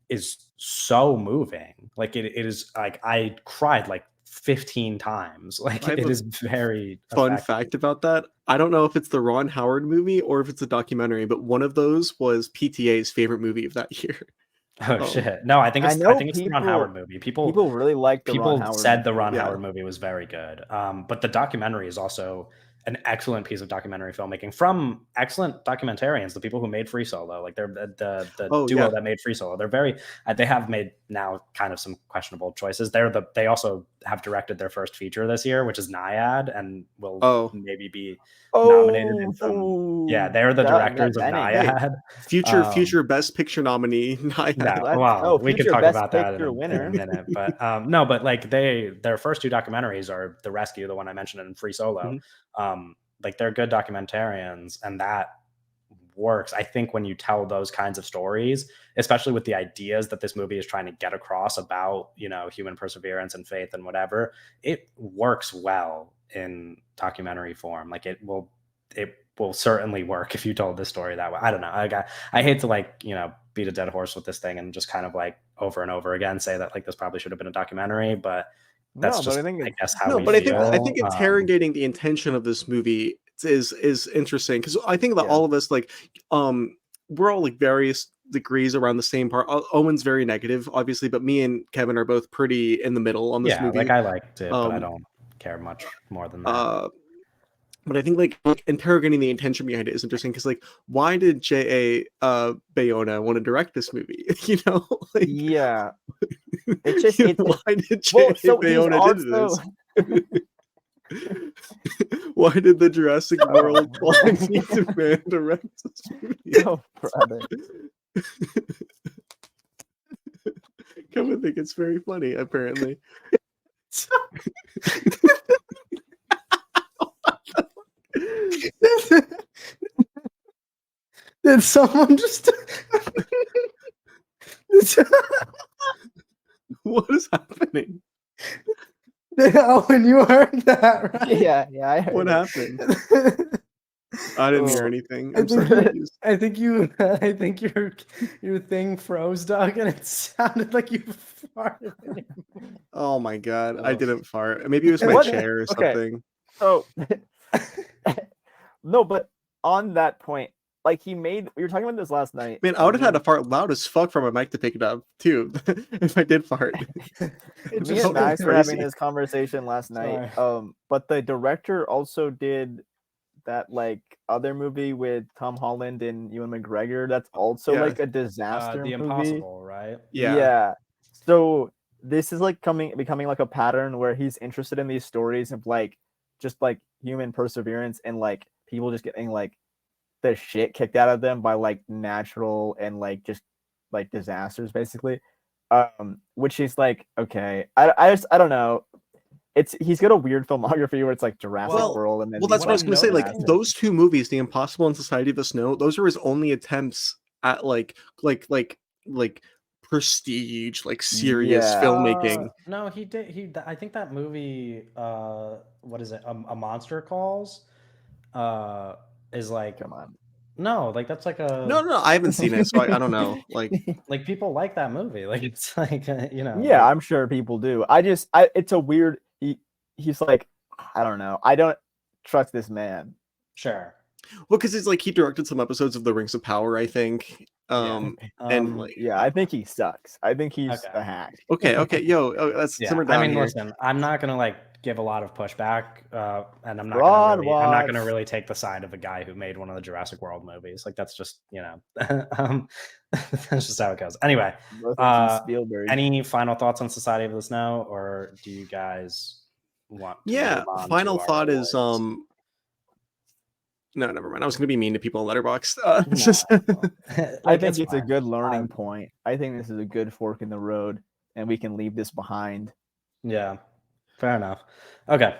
is so moving. Like it is like I cried like 15 times. Like it is very fun effective. fact about that. I don't know if it's the Ron Howard movie or if it's a documentary, but one of those was PTA's favorite movie of that year. Oh shit! No, I think it's the Ron Howard movie. People really like the Ron Howard said the Ron Howard movie was very good. But the documentary is also an excellent piece of documentary filmmaking from excellent documentarians, the people who made Free Solo. Like they're the duo that made Free Solo. They're very they have made now kind of some questionable choices. They also have directed their first feature this year, which is Naiad, and will maybe be nominated in some. Yeah, they're the directors of Naiad. Future Best Picture nominee. Well, we could talk about that in a minute, but no, but like their first two documentaries are The Rescue, the one I mentioned, and Free Solo. Like they're good documentarians, and that works. I think when you tell those kinds of stories, especially with the ideas that this movie is trying to get across about, human perseverance and faith and whatever, it works well in documentary form. Like it will certainly work if you told this story that way. I don't know. I hate to beat a dead horse with this thing and just kind of like over and over again say that like this probably should have been a documentary, but that's I guess how we feel. I think interrogating the intention of this movie is interesting, because I think that all of us we're all like various degrees around the same part. Owen's very negative, obviously, but me and Kevin are both pretty in the middle on this movie. Like I liked it, but I don't care much more than that. But I think like interrogating the intention behind it is interesting, because like why did J.A. Bayona want to direct this movie? Yeah. It's just why did J.A. Bayona did this? Why did the Jurassic World man direct this movie? Oh, brother. Come and think it's very funny, apparently. Did someone just what is happening? When you heard that, right? Yeah, I heard what happened? I didn't hear anything. I think your thing froze, Doug, and it sounded like you farted. Oh my god, I didn't fart. Maybe it was my chair or something. Oh, no, but on that point, like we were talking about this last night. Man, I would have had to fart loud as fuck from my mic to pick it up too, if I did fart. Me and Max were having this conversation last night. But the director also did that like other movie with Tom Holland and Ewan McGregor. That's also like a disaster The movie. Impossible, right? Yeah. So this is like becoming like a pattern where he's interested in these stories of like just like human perseverance and like people just getting like the shit kicked out of them by like natural and like just like disasters basically. Which is like, okay, I don't know. He's got a weird filmography where it's like Jurassic World, and then that's what I was gonna say. Like those two movies, The Impossible and Society of the Snow, those are his only attempts at like prestige, like serious filmmaking. No, he did. I think that movie, what is it? A Monster Calls, is like. Come on. No, like that's like a. No, I haven't seen it, so I don't know. Like people like that movie. Like it's like Yeah, like, I'm sure people do. It's a weird. He's like, I don't know. I don't trust this man. Sure. Well, because it's like he directed some episodes of The Rings of Power, I think. And like, yeah, I think he sucks. I think he's a hack. Okay, yo, let's simmer down here. Listen, I'm not gonna like give a lot of pushback, and I'm not gonna really take the side of a guy who made one of the Jurassic World movies. Like that's just that's just how it goes. Anyway, any final thoughts on Society of the Snow, or do you guys want? Final thought is No, never mind. I was going to be mean to people on Letterboxd. I think it's a good learning point. I think this is a good fork in the road, and we can leave this behind. Yeah, fair enough. Okay.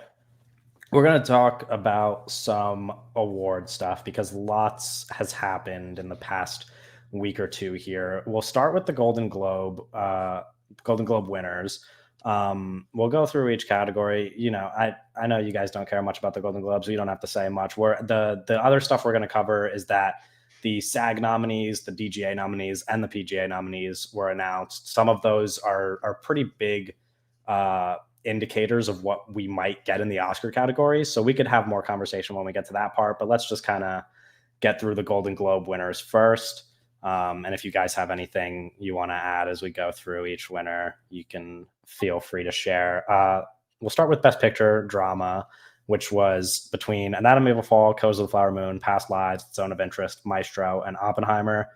We're going to talk about some award stuff because lots has happened in the past week or two here. We'll start with the Golden Globe winners. We'll go through each category. I know you guys don't care much about the Golden Globes, so you don't have to say much. The other stuff we're going to cover is that the SAG nominees, the DGA nominees, and the PGA nominees were announced. Some of those are pretty big indicators of what we might get in the Oscar categories. So we could have more conversation when we get to that part, but let's just kind of get through the Golden Globe winners first. And if you guys have anything you want to add as we go through each winner, you can feel free to share. We'll start with Best Picture Drama, which was between Anatomy of a Fall, Codes of the Flower Moon, Past Lives, Zone of Interest, Maestro, and Oppenheimer.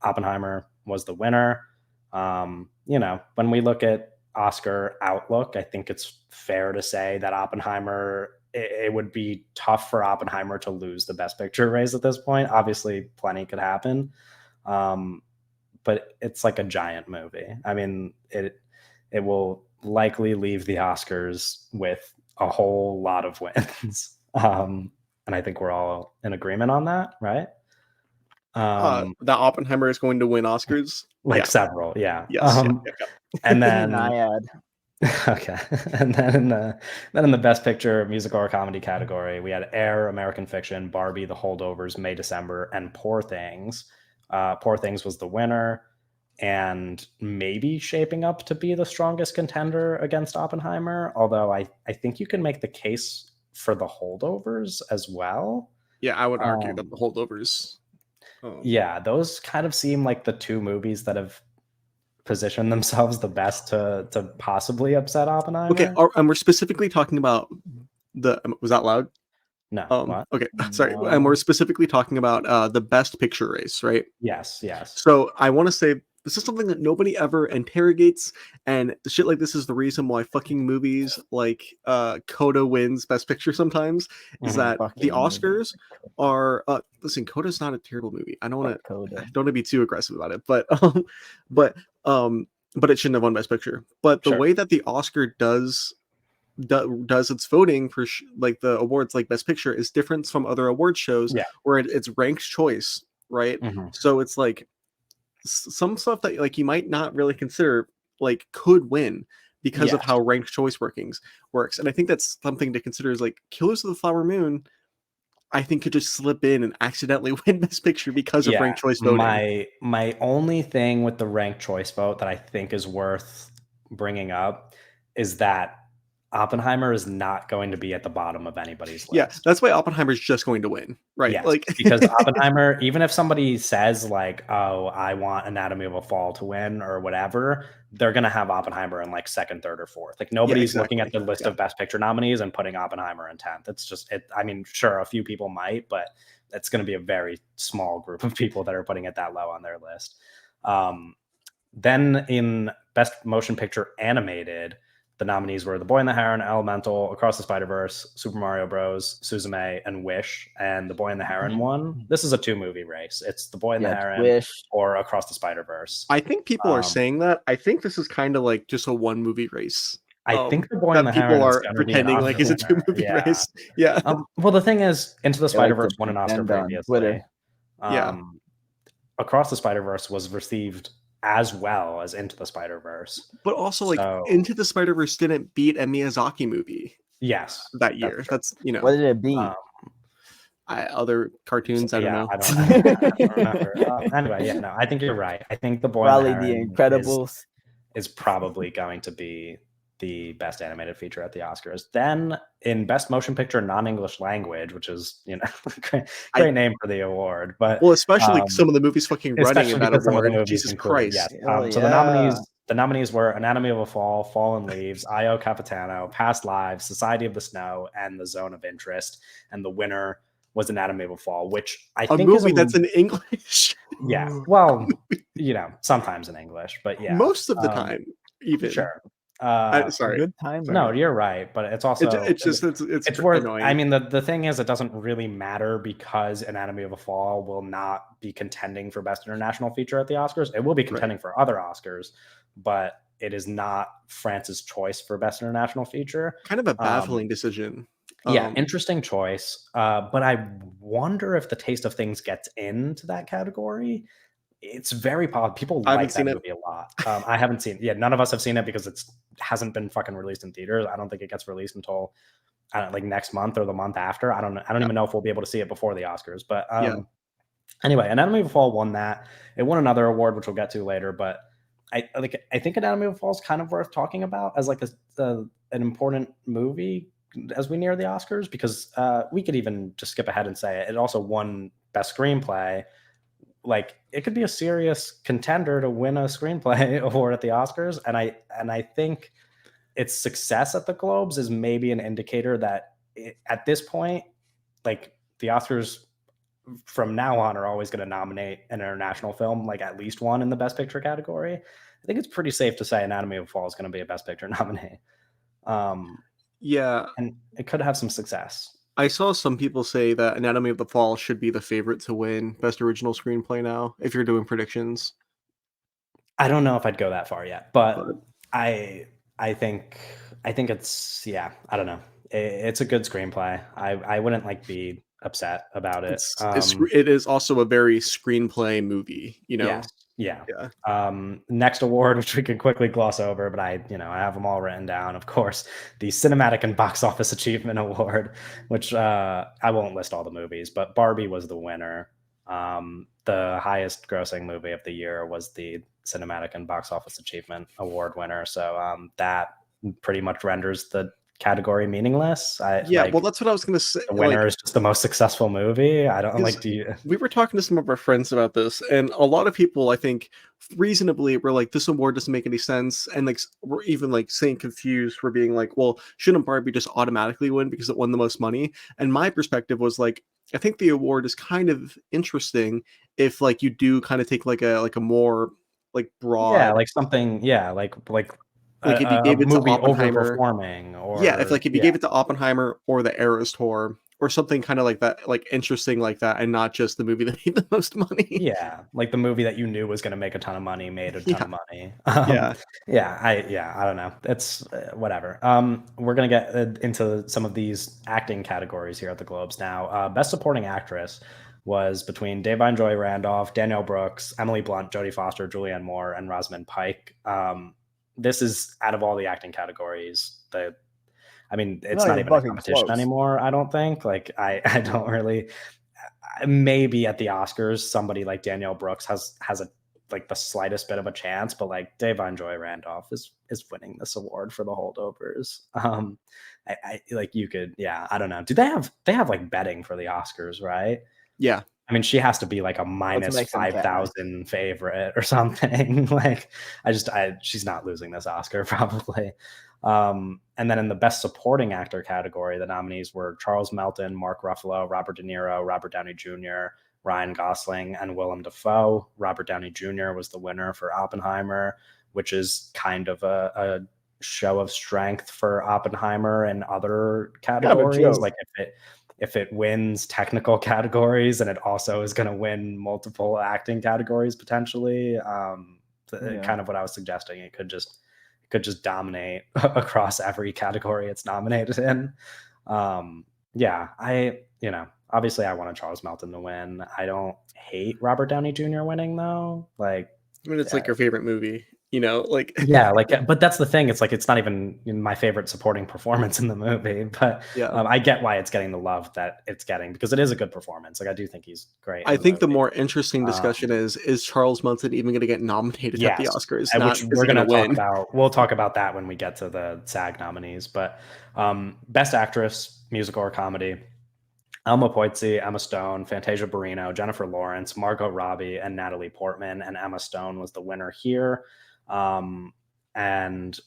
Oppenheimer was the winner. When we look at Oscar outlook, I think it's fair to say that Oppenheimer, it would be tough for Oppenheimer to lose the Best Picture race at this point. Obviously, plenty could happen. But it's like a giant movie. I mean, it will likely leave the Oscars with a whole lot of wins. And I think we're all in agreement on that, right? That Oppenheimer is going to win Oscars? Several, yeah. Yes. And then Naiad. Okay. And then in the Best Picture Musical or Comedy category, we had Air, American Fiction, Barbie, The Holdovers, May, December, and Poor Things. Poor Things was the winner and maybe shaping up to be the strongest contender against Oppenheimer, although I think you can make the case for The Holdovers as well. Yeah, I would argue that The Holdovers. Yeah, those kind of seem like the two movies that have positioned themselves the best to possibly upset Oppenheimer. Okay, and we're specifically talking about was that loud? No. What? Okay, sorry. And we're specifically talking about the Best Picture race, right? Yes. So I want to say this is something that nobody ever interrogates, and shit like this is the reason why fucking movies like Coda wins Best Picture sometimes, is that the Oscars are listen, Coda's not a terrible movie. I don't want to be too aggressive about it, but it shouldn't have won Best Picture. But the way that the Oscar does its voting for like the awards like Best Picture is different from other award shows where it's ranked choice, right? So it's like some stuff that like you might not really consider like could win because of how ranked choice works. And I think that's something to consider is like Killers of the Flower Moon, I think could just slip in and accidentally win Best Picture because of ranked choice voting. My only thing with the ranked choice vote that I think is worth bringing up is that Oppenheimer is not going to be at the bottom of anybody's list. Yeah, that's why Oppenheimer's just going to win, right? Yes, because Oppenheimer, even if somebody says like, "Oh, I want Anatomy of a Fall to win" or whatever, they're going to have Oppenheimer in like second, third, or fourth. Like nobody's looking at the list of Best Picture nominees and putting Oppenheimer in 10th. It's just it. I mean, sure, a few people might, but it's going to be a very small group of people that are putting it that low on their list. Then in Best Motion Picture Animated, the nominees were The Boy and the Heron, Elemental, Across the Spider-Verse, Super Mario Bros., Suzume, and Wish. And The Boy and the Heron won. This is a 2-movie race. It's The Boy and the Heron Wish or Across the Spider-Verse. I think people are saying that. I think this is kind of like just a 1-movie race. I think The Boy and the Heron people are pretending like it's a 2-movie race. Yeah. Well, the thing is, Into the Spider-Verse won an Oscar previously. Twitter. Across the Spider-Verse was received as well as Into the Spider-Verse. But also, like, So Into the Spider-Verse didn't beat a Miyazaki movie yes, that year. That's, What did it beat? Other cartoons. I don't know. I don't remember. Anyway, yeah, no, I think you're right. I think The Boy and the Probably The Heron Incredibles. is probably going to be the best animated feature at the Oscars. Then in best motion picture non-English language, which is, you know, great name for the award, but well, especially some of the movies fucking running in that because some of the award. movies Jesus included, Christ. yes. So the nominees were Anatomy of a Fall, Fallen Leaves, Io Capitano, Past Lives, Society of the Snow, and The Zone of Interest. And the winner was Anatomy of a Fall, which I think is movie that's in English. Yeah. Well, you know, sometimes in English, but yeah. Most of the time, even. Sure. Sorry. Good timer. No, you're right, but it's also it's worth. annoying. I mean, the thing is, it doesn't really matter because Anatomy of a Fall will not be contending for Best International Feature at the Oscars. It will be contending for other Oscars, but it is not France's choice for Best International Feature. Kind of a baffling decision. Yeah, interesting choice. But I wonder if The Taste of Things gets into that category. It's very popular. People like that movie a lot. I haven't seen it. Yeah, none of us have seen it because it hasn't been fucking released in theaters. I don't think it gets released until like next month or the month after. I don't know. I don't even know if we'll be able to see it before the Oscars. But anyway, Anatomy of a Fall won that. It won another award, which we'll get to later. But I think Anatomy of a Fall is kind of worth talking about as like an important movie as we near the Oscars, because we could even just skip ahead and say it also won Best Screenplay. Like, it could be a serious contender to win a screenplay award at the Oscars, and I think its success at the Globes is maybe an indicator that at this point, like, the Oscars from now on are always going to nominate an international film, like at least one in the Best Picture category. I think it's pretty safe to say Anatomy of a Fall is going to be a Best Picture nominee. And it could have some success. I saw some people say that Anatomy of the Fall should be the favorite to win Best Original Screenplay now, if you're doing predictions. I don't know if I'd go that far yet, but I think it's, yeah, I don't know. It's a good screenplay. I wouldn't like be upset about it. It is also a very screenplay movie, you know? Yes. Yeah. Next award, which we can quickly gloss over, but I have them all written down. Of course, the Cinematic and Box Office Achievement Award, which I won't list all the movies, but Barbie was the winner. The highest grossing movie of the year was the Cinematic and Box Office Achievement Award winner. So that pretty much renders the category meaningless. Well, that's what I was going to say. The winner is just the most successful movie. I don't like. We were talking to some of our friends about this, and a lot of people, I think, reasonably were like, "This award doesn't make any sense," and like we're even like saying confused for being like, "Well, shouldn't Barbie just automatically win because it won the most money?" And my perspective was like, I think the award is kind of interesting if like you do kind of take like a more like broad, like something, like if you gave it to Oppenheimer, overperforming, or if you gave it to Oppenheimer or the Eras Tour or something kind of like that, like interesting like that, and not just the movie that made the most money. Yeah, like the movie that you knew was going to make a ton of money made a ton of money. I don't know. It's whatever. We're gonna get into some of these acting categories here at the Globes now. Best Supporting Actress was between Davine Joy Randolph, Danielle Brooks, Emily Blunt, Jodie Foster, Julianne Moore, and Rosamund Pike. This is, out of all the acting categories, it's not even a competition anymore, I don't think. Like, I don't really. Maybe at the Oscars, somebody like Danielle Brooks has a like the slightest bit of a chance, but like Davine Joy Randolph is winning this award for The Holdovers. I like, you could, I don't know. Do they have like betting for the Oscars, right? Yeah. I mean, she has to be like a minus 5,000 favorite or something. Like, she's not losing this Oscar probably. And then in the Best Supporting Actor category, the nominees were Charles Melton, Mark Ruffalo, Robert De Niro, Robert Downey Jr., Ryan Gosling, and Willem Dafoe. Robert Downey Jr. was the winner for Oppenheimer, which is kind of a show of strength for Oppenheimer and other categories. Like, if it wins technical categories, and it also is going to win multiple acting categories potentially, kind of what I was suggesting. It could just dominate across every category it's nominated in. Obviously I wanted Charles Melton to win. I don't hate Robert Downey Jr. winning though. Like, I mean, it's like your favorite movie, like yeah, like, but that's the thing. It's like it's not even my favorite supporting performance in the movie, but yeah. I get why it's getting the love that it's getting because it is a good performance. Like I do think he's great in I the think the movie. more interesting discussion is Charles Manson even going to get nominated at the Yes, Oscars? which Not is we're he going gonna to talk win? about. We'll talk about that when we get to the SAG nominees. But Best Actress, Musical or Comedy: Elma Poitsy, Emma Stone, Fantasia Barrino, Jennifer Lawrence, Margot Robbie, and Natalie Portman. And Emma Stone was the winner here. And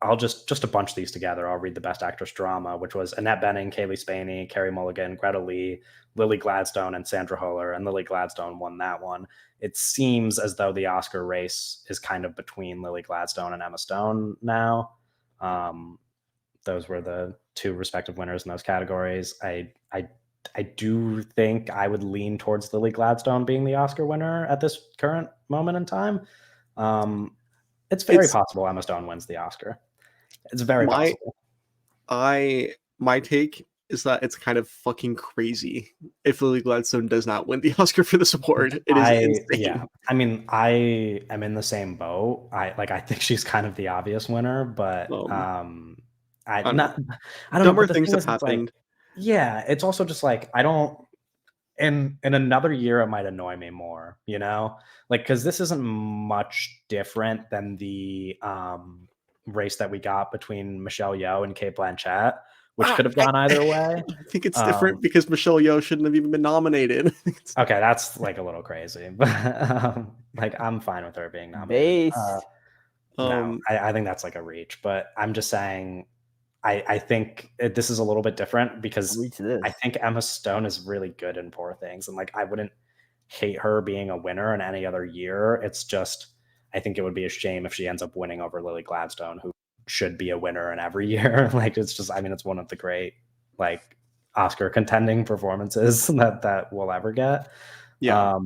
I'll just a bunch these together. I'll read the Best Actress Drama, which was Annette Bening, Kaylee Spaney, Carey Mulligan, Greta Lee, Lily Gladstone, and Sandra Huller. And Lily Gladstone won that one. It seems as though the Oscar race is kind of between Lily Gladstone and Emma Stone now. Those were the two respective winners in those categories. I do think I would lean towards Lily Gladstone being the Oscar winner at this current moment in time. It's very possible Emma Stone wins the Oscar. It's very possible. My take is that it's kind of fucking crazy if Lily Gladstone does not win the Oscar for this award. It is insane. Yeah. I mean, I am in the same boat. I think she's kind of the obvious winner, but I don't know. Dumber But the things thing have is, it's like, happened. yeah, it's also just like I don't. In another year, it might annoy me more, like because this isn't much different than the race that we got between Michelle Yeoh and Kate Blanchett, which could have gone either way. I think it's different because Michelle Yeoh shouldn't have even been nominated. Okay, that's like a little crazy, but like I'm fine with her being nominated. No, I think that's like a reach, but I'm just saying I think this is a little bit different because I think Emma Stone is really good in Poor Things, and like I wouldn't hate her being a winner in any other year. It's just I think it would be a shame if she ends up winning over Lily Gladstone, who should be a winner in every year. Like it's just, I mean, it's one of the great like Oscar contending performances that we'll ever get. Yeah.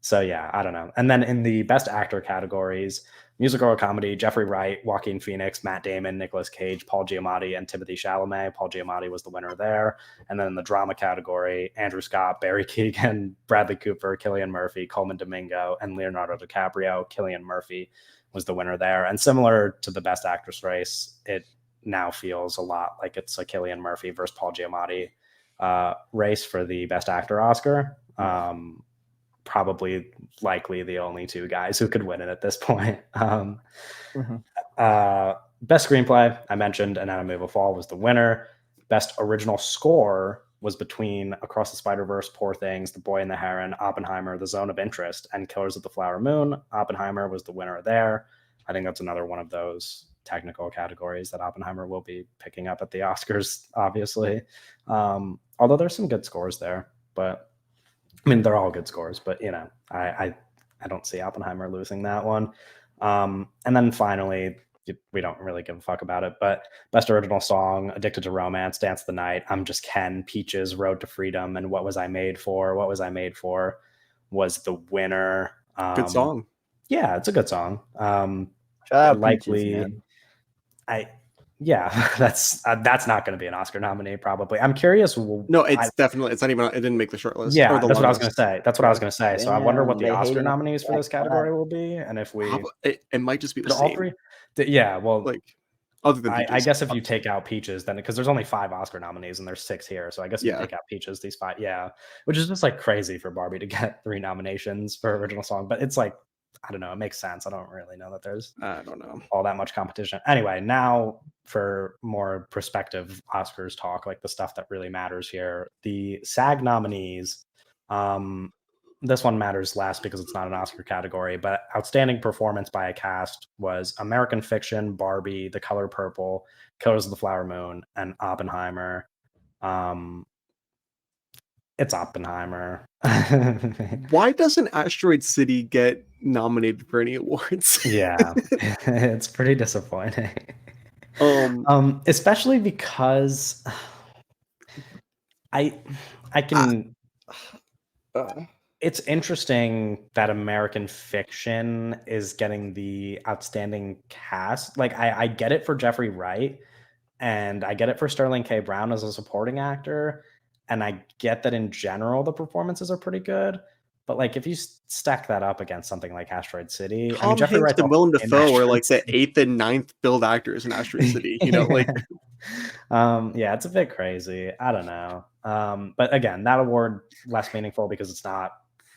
So yeah, I don't know. And then in the Best Actor categories, musical or comedy: Jeffrey Wright, Joaquin Phoenix, Matt Damon, Nicolas Cage, Paul Giamatti, and Timothée Chalamet. Paul Giamatti was the winner there. And then in the drama category, Andrew Scott, Barry Keoghan, Bradley Cooper, Cillian Murphy, Coleman Domingo, and Leonardo DiCaprio. Cillian Murphy was the winner there. And similar to the Best Actress race, it now feels a lot like it's a Cillian Murphy versus Paul Giamatti race for the Best Actor Oscar. Probably likely the only two guys who could win it at this point. Best screenplay, I mentioned Anatomy of a Fall was the winner. Best original score was between Across the Spider-Verse, Poor Things, The Boy and the Heron, Oppenheimer, The Zone of Interest, and Killers of the Flower Moon. Oppenheimer was the winner there. I think that's another one of those technical categories that Oppenheimer will be picking up at the Oscars, obviously. Although there's some good scores there, but I mean, they're all good scores, but I don't see Oppenheimer losing that one. And then finally, we don't really give a fuck about it, but Best Original Song: Addicted to Romance, Dance the Night, I'm Just Ken, Peaches, Road to Freedom, and What Was I Made For? What Was I Made For was the winner. Good song. Yeah, it's a good song. Likely, Peaches, yeah, that's not going to be an Oscar nominee, probably. I'm curious. No, it's definitely, it's not even, it didn't make the short list. Yeah, that's what I was going to say. That's what I was going to say. So I wonder what the they Oscar hating on nominees for this category will be, and if we, it might just be the all same. three. Yeah, well, like other than Peaches, I guess if you take out Peaches, then because there's only 5 Oscar nominees and there's 6 here, so I guess if you take out Peaches, these 5, yeah, which is just like crazy for Barbie to get 3 nominations for original song, but it's like, I don't know, it makes sense. I don't really know that there's all that much competition. Anyway, now for more prospective Oscars talk, like the stuff that really matters here, the SAG nominees. This one matters less because it's not an Oscar category, but outstanding performance by a cast was American Fiction, Barbie, The Color Purple, Killers of the Flower Moon, and Oppenheimer. It's Oppenheimer. Why doesn't Asteroid City get nominated for any awards? Yeah, it's pretty disappointing. Especially because I can. It's interesting that American Fiction is getting the outstanding cast. Like I get it for Jeffrey Wright, and I get it for Sterling K. Brown as a supporting actor, and I get that in general the performances are pretty good. But like, if you stack that up against something like Asteroid City, I mean, Tom Jeffrey Hanks Wright's and also Willem in Dafoe are Asteroid like the City. 8th and 9th billed actors in Asteroid City. You know, like yeah, it's a bit crazy. I don't know. But again, that award less meaningful because it's not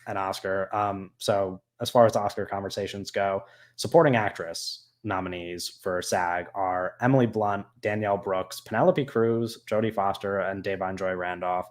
an Oscar. So as far as the Oscar conversations go, supporting actress nominees for SAG are Emily Blunt, Danielle Brooks, Penelope Cruz, Jodie Foster, and Da'Vine Joy Randolph.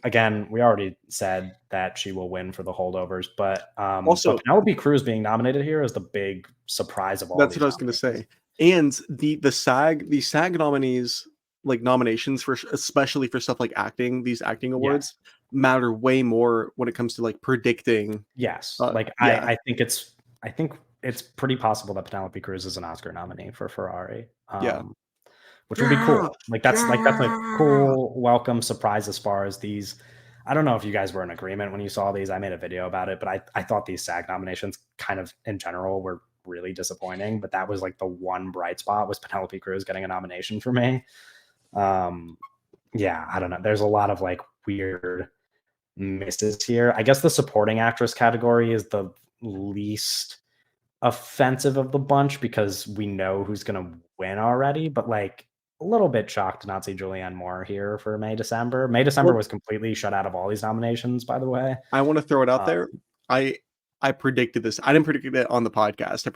Again, we already said that she will win for The Holdovers, but also Penelope Cruz being nominated here is the big surprise of all. that's these what I was going to say. And the SAG nominees, like nominations for especially for stuff like acting, these acting awards matter way more when it comes to like predicting. Yes, Yeah. I think it's pretty possible that Penelope Cruz is an Oscar nominee for Ferrari. Which would be cool. Like that's a cool welcome surprise as far as these. I don't know if you guys were in agreement when you saw these. I made a video about it, but I thought these SAG nominations kind of in general were really disappointing. But that was like the one bright spot was Penelope Cruz getting a nomination for me. Yeah, I don't know. There's a lot of like weird misses here. I guess the supporting actress category is the least offensive of the bunch because we know who's going to win already, but like a little bit shocked to not see Julianne Moore here for May December. May December was completely shut out of all these nominations, by the way. I want to throw it out there. I predicted this. I didn't predict it on the podcast.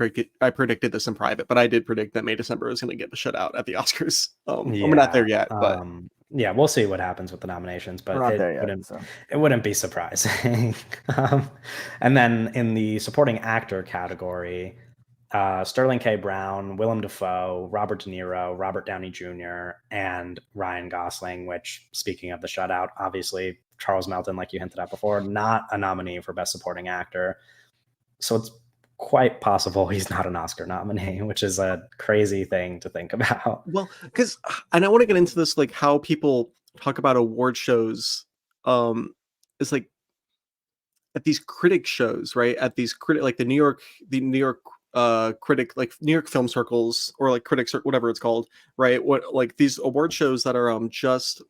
I predicted this in private, but I did predict that May December was going to get the shutout at the Oscars. We're not there yet, but yeah, we'll see what happens with the nominations, but it wouldn't be surprising. And then in the supporting actor category, Sterling K. Brown, Willem Dafoe, Robert De Niro, Robert Downey Jr., and Ryan Gosling, which, speaking of the shutout, obviously Charles Melton, like you hinted at before, not a nominee for Best Supporting Actor. So it's quite possible he's not an Oscar nominee, which is a crazy thing to think about. Well, and I want to get into this, like how people talk about award shows. It's like at these critic shows, right? At these like the New York critic, like New York film circles or like critics or whatever it's called, right? What like these award shows that are just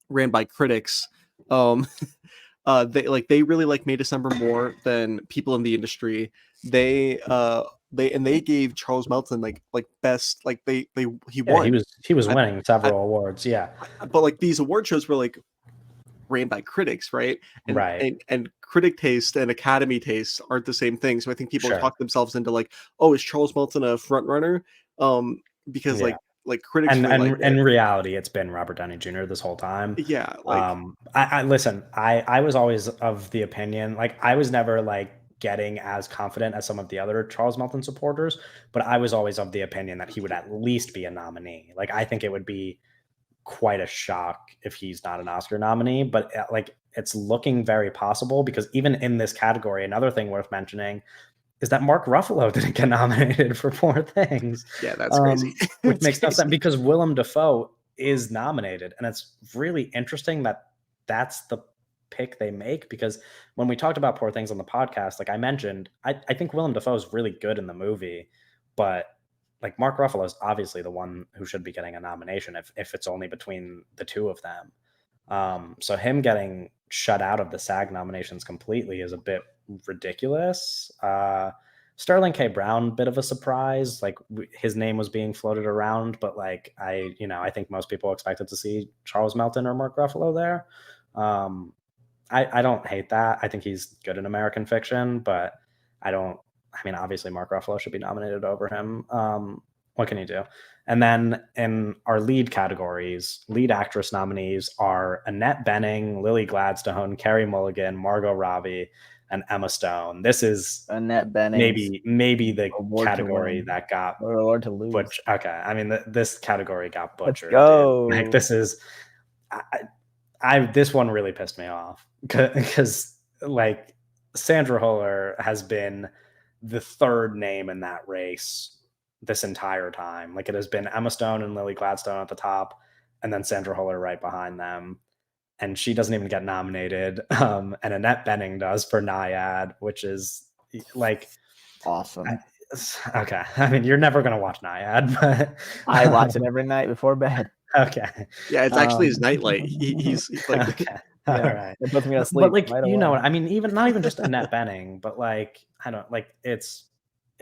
ran by critics. They really like May December more than people in the industry. They gave Charles Melton like best, like he won. He was winning several awards, yeah. But like these award shows were like ran by critics, right? And critic taste and Academy taste aren't the same thing. So I think people talk themselves into like, oh, is Charles Melton a front runner? Because like critics and in reality it's been Robert Downey Jr. this whole time. Yeah, like I listen, I was always of the opinion, like I was never like getting as confident as some of the other Charles Melton supporters, but I was always of the opinion that he would at least be a nominee. Like I think it would be quite a shock if he's not an Oscar nominee, but like it's looking very possible because even in this category, another thing worth mentioning is that Mark Ruffalo didn't get nominated for Poor Things. Yeah, that's crazy. Which makes no sense because Willem Dafoe is nominated. And it's really interesting that that's the pick they make because when we talked about Poor Things on the podcast, like I mentioned, I think Willem Dafoe is really good in the movie, but like Mark Ruffalo is obviously the one who should be getting a nomination if it's only between the two of them. So him getting shut out of the SAG nominations completely is a bit ridiculous. Sterling K. Brown, bit of a surprise. Like his name was being floated around, but like I think most people expected to see Charles Melton or Mark Ruffalo there. I don't hate that. I think he's good in American Fiction, but obviously Mark Ruffalo should be nominated over him. What can you do? And then in our lead categories, lead actress nominees are Annette Bening, Lily Gladstone, Carey Mulligan, Margot Robbie, and Emma Stone. This is Annette Bening, maybe the category that got award to lose. Okay, I mean this category got butchered. Let's go. Like this is, this one really pissed me off because like Sandra Huller has been the third name in that race this entire time. Like it has been Emma Stone and Lily Gladstone at the top, and then Sandra Huller right behind them. And she doesn't even get nominated. And Annette Bening does for Naiad, which is like awesome. Okay. I mean, you're never going to watch Naiad, but I watch it every night before bed. Okay. Yeah, it's actually his nightlight. He's like, okay. All right. It puts me to sleep. But like, right you know away. what I mean? Even not even just Annette Bening, but like, I don't like it's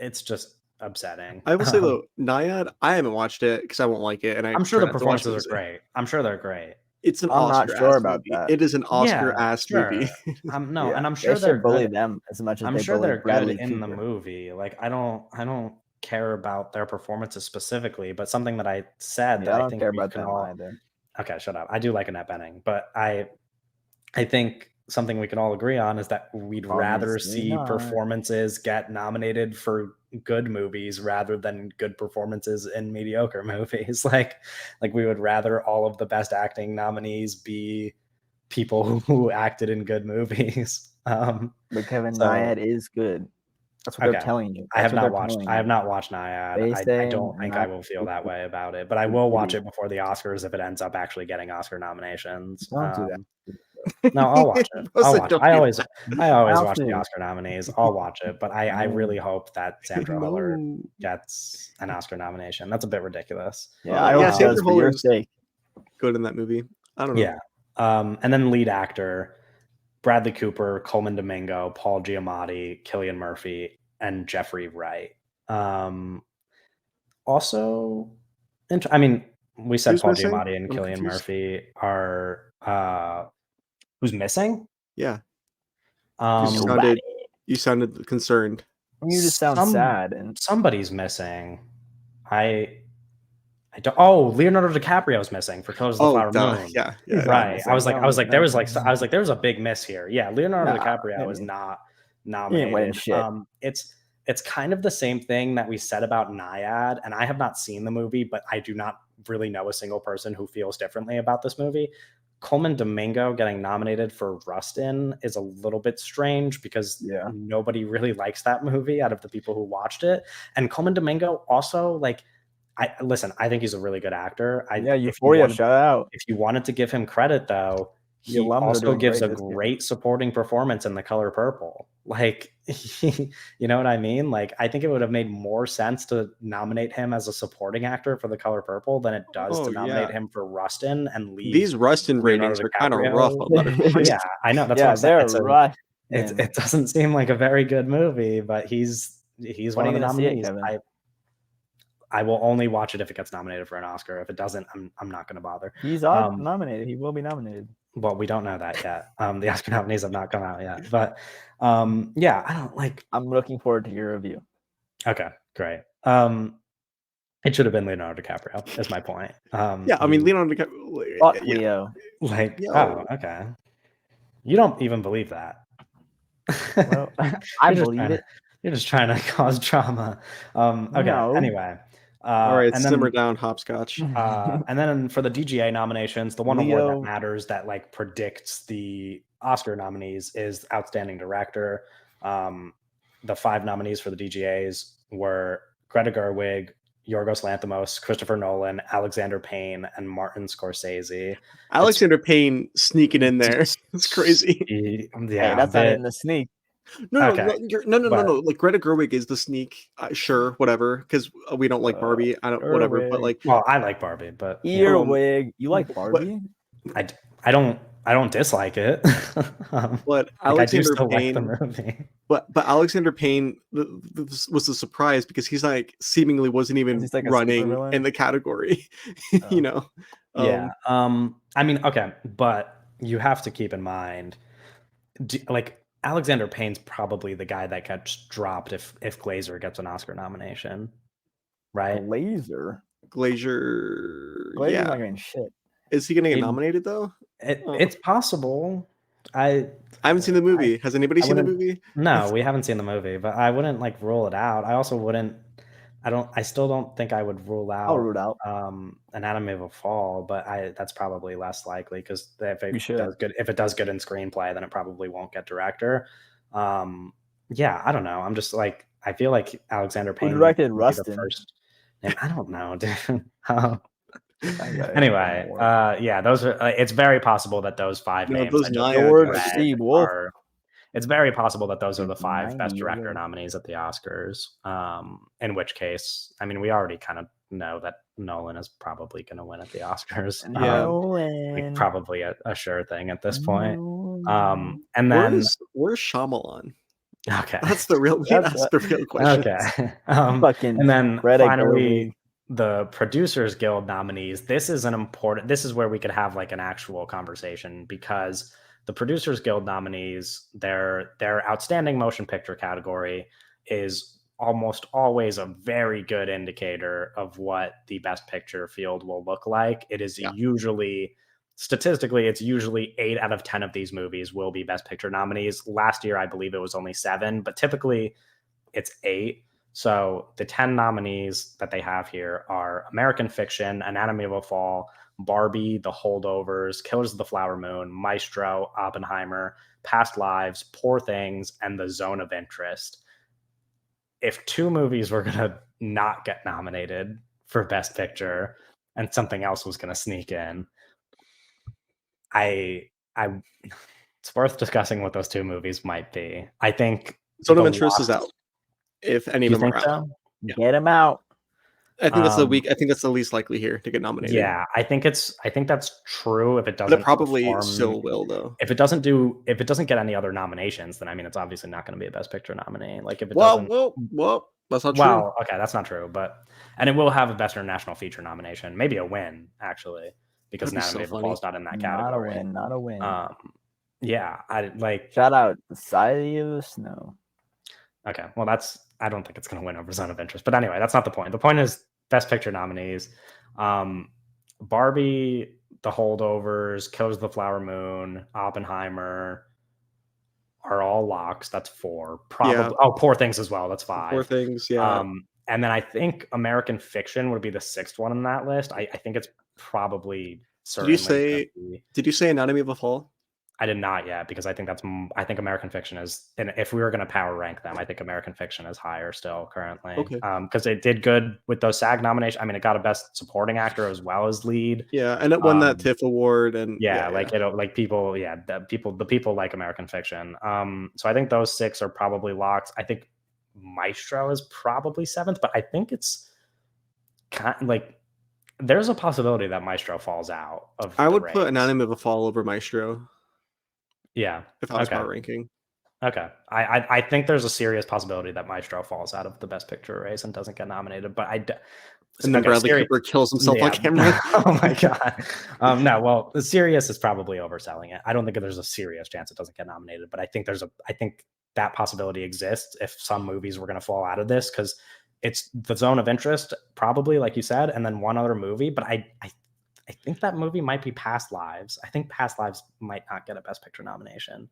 just upsetting. I will say though, Naiad, I haven't watched it because I won't like it, and I I'm sure try the not to watch performances are movies. great. I'm sure they're great. It's an I'm not sure Oscar-ass about movie. that. It is an Yeah, Oscar-ass movie. sure. No, and Yeah, I'm they sure they're should bully good. them as much as I'm they sure they're bullied Bradley good in the Cooper. movie. Like I don't care about their performances specifically, but something that I said that I I don't think care we about can them all either. okay, shut up. I do like Annette Bening, but I think something we can all agree on is that we'd rather Obviously see not. performances get nominated for good movies rather than good performances in mediocre movies. Like we would rather all of the best acting nominees be people who acted in good movies. But Kevin, So Naiad is good. That's what they're okay. telling you. I That's have what they're not watched telling I have you. not watched Naiad. They I say don't think I Naiad will feel is that good. way about it, but I will watch it before the Oscars if it ends up actually getting Oscar nominations. Don't do that. No, I'll watch it. Both I'll said watch it. don't do that. I always Have watch the to. Oscar nominees. I'll watch it, but I really hope that Sandra Hüller No. gets an Oscar nomination. That's a bit ridiculous. Yeah, I hope Yeah, she Sandra does for your Hüller's sake. good in that movie. I don't know. Yeah. And then lead actor, Bradley Cooper, Coleman Domingo, Paul Giamatti, Cillian Murphy, and Jeffrey Wright. Also, I mean, we said Who's Paul missing? Giamatti and I'm Cillian confused. Murphy are who's missing? Yeah. Nobody. You sounded concerned. You just sound sad. And Somebody's missing. I don't. Oh, Leonardo DiCaprio's missing for Colors of the Flower Moon. Yeah. He's not Right. missing. I was like, No. there was a big miss here. Yeah, Leonardo Nah, DiCaprio is maybe. not He ain't winning nominated. shit. It's kind of the same thing that we said about Naiad, and I have not seen the movie, but I do not really know a single person who feels differently about this movie. Coleman Domingo getting nominated for Rustin is a little bit strange because nobody really likes that movie out of the people who watched it. And Coleman Domingo also, like, I think he's a really good actor. Euphoria, shout out. If you wanted to give him credit, though, The he alums are also doing gives a great this year. great supporting performance in The Color Purple. Like, you know what I mean? Like, I think it would have made more sense to nominate him as a supporting actor for The Color Purple than it does to nominate him for Rustin and leave these Rustin ratings are kind of rough on Letterboxd. Yeah, I know. That's what I'm saying. They're rough. It doesn't seem like a very good movie, but he's one of the nominees. I will only watch it if it gets nominated for an Oscar. If it doesn't, I'm not going to bother. He's nominated. He will be nominated. Well, we don't know that yet. The Oscar nominees have not come out yet. But yeah, I don't like. I'm looking forward to your review. Okay, great. It should have been Leonardo DiCaprio. Is my point. Yeah, I mean Leonardo DiCaprio. Fuck Leo. Like, oh, okay. You don't even believe that. Well, I believe it. You're just trying to cause drama. Okay. No. Anyway. All right, and simmer down, hopscotch. And then for the DGA nominations, the one award that matters that like predicts the Oscar nominees is Outstanding Director. The 5 nominees for the DGAs were Greta Gerwig, Yorgos Lanthimos, Christopher Nolan, Alexander Payne, and Martin Scorsese. Alexander Payne sneaking in there. It's crazy. Yeah, hey, that's not in the sneak. No. Like Greta Gerwig is the sneak. Sure, whatever. Because we don't like Barbie. I don't. Gerwig. Whatever. But like, well, I like Barbie, but earwig. You like Barbie? I don't dislike it. But Alexander Payne. Like the movie. But Alexander Payne was a surprise because he's like seemingly wasn't even like running in the category. You know. Yeah. I mean, okay, but you have to keep in mind, like. Alexander Payne's probably the guy that gets dropped if Glazer gets an Oscar nomination, right? Glazer's not getting shit. Is he going to get nominated though? It's possible. I haven't seen the movie. Has anybody seen the movie? No, we haven't seen the movie, but I wouldn't like rule it out. I also wouldn't. I still don't think I would rule out. I'll rule out Anatomy of a Fall, but that's probably less likely because if it does good in screenplay, then it probably won't get director. Yeah, I don't know. I'm just like I feel like Alexander Payne directed Rustin. I don't know, dude. Anyway, yeah, those are. It's very possible that those 5 names. George C. Wolfe. It's very possible that those are the 5 best director nominees at the Oscars. In which case, I mean, we already kind of know that Nolan is probably going to win at the Oscars. Nolan. Probably a sure thing at this point. And then where's Shyamalan? Okay, that's the real question. Okay, fucking and then Greta finally, Gerwig. the Producers Guild nominees. This is this is where we could have like an actual conversation, because the Producers Guild nominees, their outstanding motion picture category is almost always a very good indicator of what the best picture field will look like. It is usually, statistically, it's usually 8 out of 10 of these movies will be best picture nominees. Last year, I believe it was only 7, but typically it's 8. So the 10 nominees that they have here are American Fiction, Anatomy of a Fall, Barbie, The Holdovers, Killers of the Flower Moon, Maestro, Oppenheimer, Past Lives, Poor Things, and The Zone of Interest. If 2 movies were going to not get nominated for Best Picture and something else was going to sneak in, it's worth discussing what those 2 movies might be. I think Zone of Interest is out. If any of them are out, so? Get them out. I think that's I think that's the least likely here to get nominated. Yeah, I think that's true. If it doesn't, but it probably still will, though. If it doesn't get any other nominations, then I mean, it's obviously not going to be a Best Picture nominee. Like if it doesn't, that's not true. Well, okay, that's not true, and it will have a Best International Feature nomination, maybe a win actually, because Anatomy of a Fall is not in that category. Not a win. Yeah, I like. Shout out Society of the Snow. Okay, well, I don't think it's going to win over Zone of Interest, but anyway, that's not the point. The point is Best Picture nominees: Barbie, The Holdovers, Killers of the Flower Moon, Oppenheimer are all locks. That's 4. Probably. Oh, Poor Things as well. That's 5. Poor Things, yeah. And then I think American Fiction would be the 6th one on that list. I think it's probably. Did you say Anatomy of a Fall? I did not yet, because I think American Fiction is, and if we were going to power rank them, I think American Fiction is higher still currently. Okay. Because it did good with those SAG nominations. I mean, it got a Best Supporting Actor as well as lead. Yeah, and it won that TIFF award, and the people like American Fiction. So I think those 6 are probably locked. I think Maestro is probably 7th, but I think it's kind of like there's a possibility that Maestro falls out of. I would put Anatomy of a Fall over Maestro. Yeah, if I was power ranking. Okay, I think there's a serious possibility that Maestro falls out of the Best Picture race and doesn't get nominated. But and then Bradley Cooper kills himself on camera. Oh my god! No, well, the serious is probably overselling it. I don't think there's a serious chance it doesn't get nominated, but I think that possibility exists if some movies were going to fall out of this, because it's The Zone of Interest, probably, like you said, and then one other movie. But I think that movie might be Past Lives. I think Past Lives might not get a Best Picture nomination.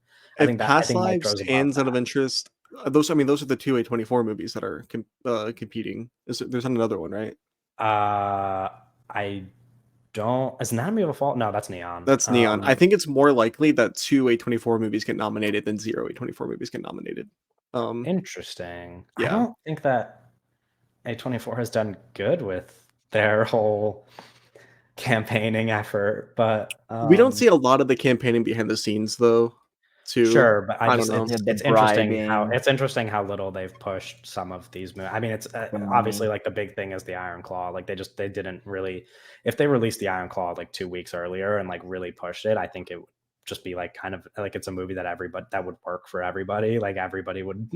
Past Lives and Zone of Interest, those are the 2 A24 movies that are competing. There's another one, right? I don't. Is Anatomy of a Fall? No, that's Neon. That's Neon. I think it's more likely that 2 A24 movies get nominated than 0 A24 movies get nominated. Interesting. Yeah. I don't think that A24 has done good with their whole campaigning effort, but we don't see a lot of the campaigning behind the scenes, though. Sure, but I don't know. It's interesting how little they've pushed some of these movies. I mean, it's obviously like the big thing is the Iron Claw. Like they didn't really. If they released the Iron Claw like 2 weeks earlier and like really pushed it, I think it would just be like kind of like it's a movie that would work for everybody. Like everybody would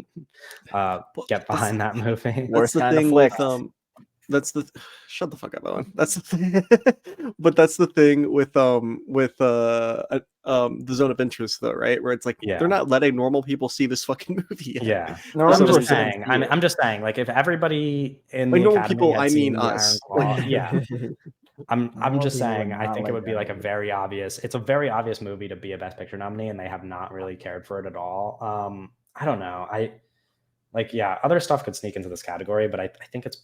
get behind that movie. That's the thing with shut the fuck up, Owen. That's the thing. But that's the thing with the Zone of Interest, though, right? Where it's like they're not letting normal people see this fucking movie yet. Yeah. I'm just saying, like, if everybody in the normal Academy people, had I seen mean the us. Iron Claw, yeah. I'm just saying, I think it would be like it's a very obvious movie to be a Best Picture nominee, and they have not really cared for it at all. I don't know. Other stuff could sneak into this category, but I think it's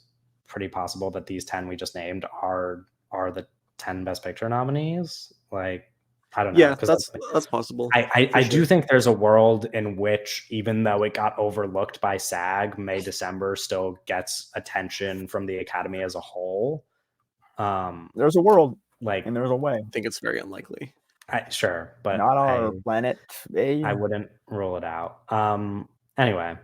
pretty possible that these 10 we just named are the 10 Best Picture nominees. Like, I don't know. Yeah, that's possible. I do think there's a world in which, even though it got overlooked by SAG, May December still gets attention from the Academy as a whole. There's a world, and there's a way. I think it's very unlikely. Sure, but not our planet. I wouldn't rule it out. Anyway,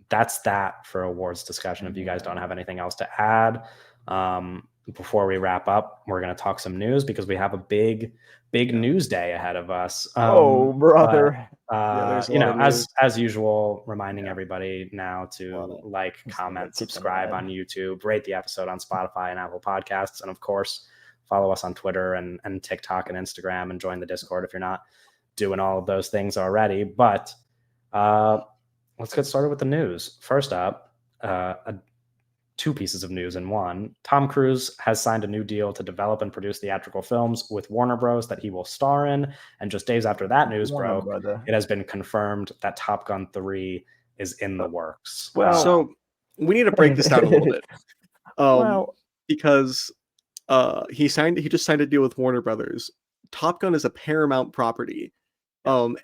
that's that for awards discussion. If you guys don't have anything else to add, Before we wrap up, we're going to talk some news because we have a big news day ahead of us. Oh, brother. There's a lot of news. As usual, reminding everybody now to like, comment, subscribe on YouTube, rate the episode on Spotify and Apple Podcasts, and of course, follow us on Twitter and TikTok and Instagram, and join the Discord if you're not doing all of those things already. But let's get started with the news. First up, two pieces of news in one. Tom Cruise has signed a new deal to develop and produce theatrical films with Warner Bros. That he will star in. And just days after that news broke, it has been confirmed that Top Gun 3 is in the works. Well, so we need to break this down a little bit. Because he just signed a deal with Warner Brothers. Top Gun is a Paramount property. And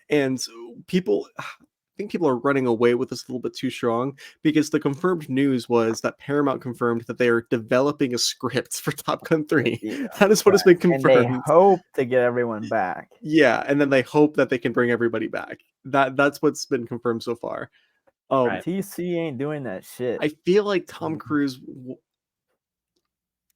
I think people are running away with this a little bit too strong, because the confirmed news was that Paramount confirmed that they are developing a script for Top Gun 3. Yeah, that is what has been confirmed. And they hope to get everyone back. Yeah, and then they hope that they can bring everybody back. That's what's been confirmed so far. TC ain't doing that shit. I feel like Tom Cruise...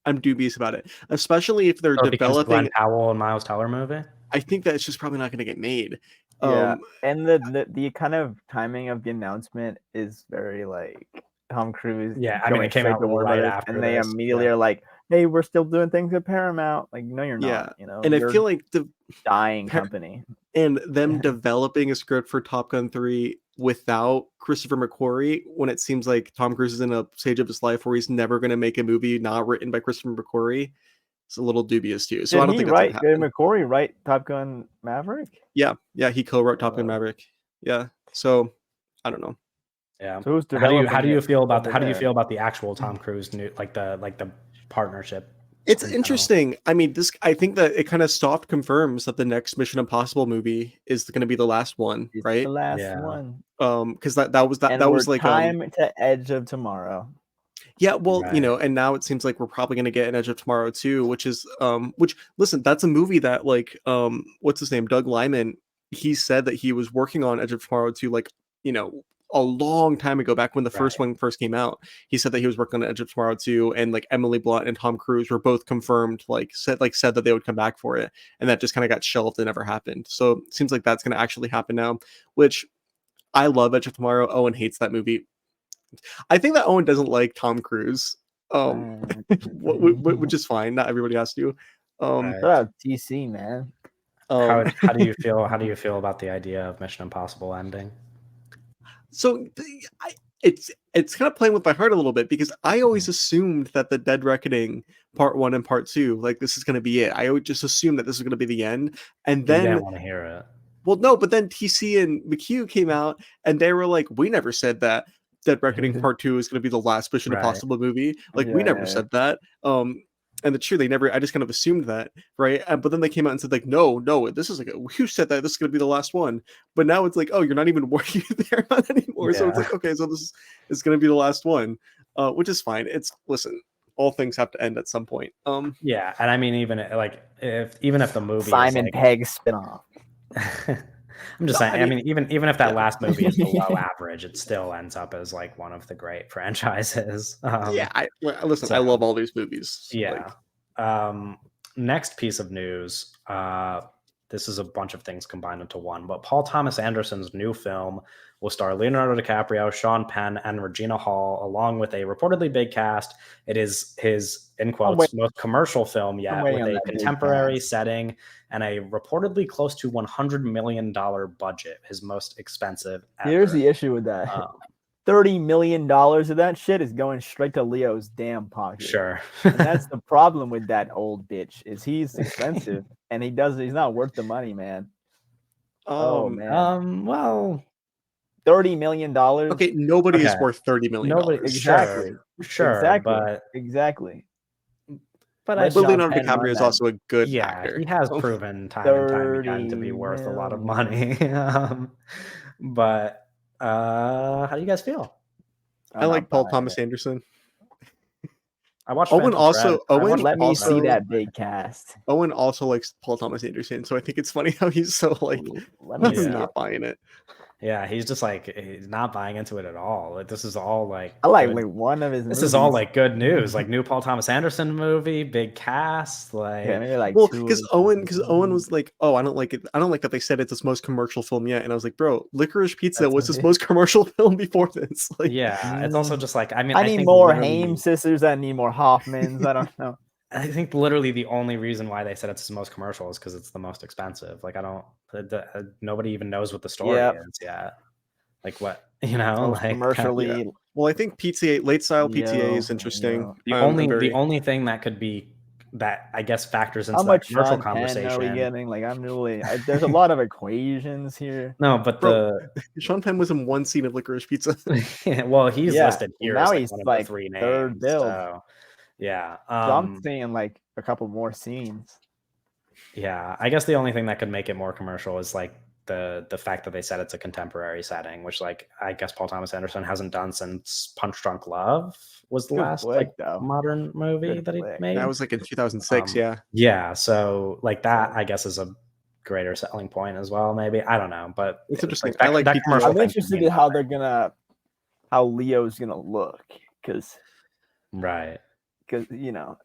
I'm dubious about it, especially if they're developing Glenn Powell and Miles Teller movie. I think that it's just probably not going to get made. Yeah, and the kind of timing of the announcement is very like Tom Cruise. Yeah, I mean, it came out right after, and they immediately are like, "Hey, we're still doing things at Paramount." Like, no, you're not. Yeah, you know, and I feel like the dying company and them developing a script for Top Gun 3 without Christopher McQuarrie, when it seems like Tom Cruise is in a stage of his life where he's never going to make a movie not written by Christopher McQuarrie. It's a little dubious too. So I don't think that's gonna happen. Did McQuarrie write Top Gun Maverick? Yeah, he co-wrote Top Gun Maverick. Yeah, so I don't know. Yeah. So how do you feel about the actual Tom Cruise like the partnership? It's interesting. I mean, I think that it kind of soft confirms that the next Mission Impossible movie is going to be the last one, right? The last one. Because that was like time to Edge of Tomorrow. Yeah, well, and now it seems like we're probably going to get an Edge of Tomorrow too, which listen, that's a movie that like, what's his name? Doug Liman, he said that he was working on Edge of Tomorrow too, like, a long time ago, back when the first one first came out. He said that he was working on Edge of Tomorrow too, and like Emily Blunt and Tom Cruise were both confirmed, said that they would come back for it, and that just kind of got shelved and never happened. So it seems like that's going to actually happen now, which I love Edge of Tomorrow. Owen hates that movie. I think that Owen doesn't like Tom Cruise, which is fine. Not everybody has to. TC, man. How do you feel? How do you feel about the idea of Mission Impossible ending? So it's kind of playing with my heart a little bit, because I always assumed that the Dead Reckoning Part 1 and Part 2, like, this is going to be it. I would just assume that this is going to be the end, and then you didn't want to hear it. Well, no, but then TC and McHugh came out, and they were like, "We never said that Dead Reckoning Part 2 is going to be the last Mission Impossible movie. Like, we never said that." And it's true, I just kind of assumed that, right? But then they came out and said, like, no, this is like, you said that this is going to be the last one. But now it's like, oh, you're not even working there anymore. Yeah. So it's like, okay, so this is going to be the last one, which is fine. Listen, all things have to end at some point. Yeah, and I mean, even if the movie Simon Pegg spinoff. I'm just saying. I mean, even if that last movie is below average, it still ends up as like one of the great franchises. I love all these movies. Yeah. Next piece of news. This is a bunch of things combined into one, but Paul Thomas Anderson's new film will star Leonardo DiCaprio, Sean Penn, and Regina Hall, along with a reportedly big cast. It is his, in quotes, most commercial film yet, with a contemporary setting and a reportedly close to $100 million budget, his most expensive ever. Here's the issue with that. $30 million of that shit is going straight to Leo's damn pocket. Sure. And that's the problem with that old bitch, is he's expensive and he's not worth the money, man. Oh man. Well, $30 million. Okay, nobody is worth $30 million. Nobody, exactly. Sure. But Leonardo DiCaprio is also a good actor. He has proven time and time again to be worth a lot of money. But how do you guys feel? I like Paul Thomas Anderson. I watched Owen also. Let me see that big cast. Owen also likes Paul Thomas Anderson, so I think it's funny how he's so like, I'm not buying it. Yeah, he's just like he's not buying into it at all. Like this is all like I like good. one of his This movies. is all like good news, like new Paul Thomas Anderson movie, big cast, like yeah, maybe like well, two. because Owen was like, "Oh, I don't like it. I don't like that they said it's his most commercial film yet." And I was like, "Bro, Licorice Pizza That's was his it. most commercial film before this." Like, yeah, it's also just like I mean, I I need think more literally, Haim sisters. I need more Hoffmans. I don't know. I think literally the only reason why they said it's his most commercial is because it's the most expensive. Like I don't, nobody even knows what the story Yep. is yet. Like what you know, Most like commercially. yeah. Well, I think PTA late style PTA is interesting. the only thing that could be that I guess factors into How that much commercial Sean Penn are we conversation. getting? Like I'm really. There's a lot of equations here. No, but Bro, Sean Penn was in one scene of Licorice Pizza. well, he's Yeah, listed well, here now as like he's one of like the three third names. build. So yeah, So I'm seeing like a couple more scenes. yeah. I guess the only thing that could make it more commercial is like the fact that they said it's a contemporary setting, which like I guess Paul Thomas Anderson hasn't done since Punch Drunk Love was the Good last flick, like though. modern movie Good that he flick. made. That was like in 2006. Yeah. Yeah. So like that, I guess, is a greater selling point as well. Maybe I don't know, but It's interesting. Like, I like that PTA. commercial. I'm thing interested to in how Leo's gonna look, because right. you know,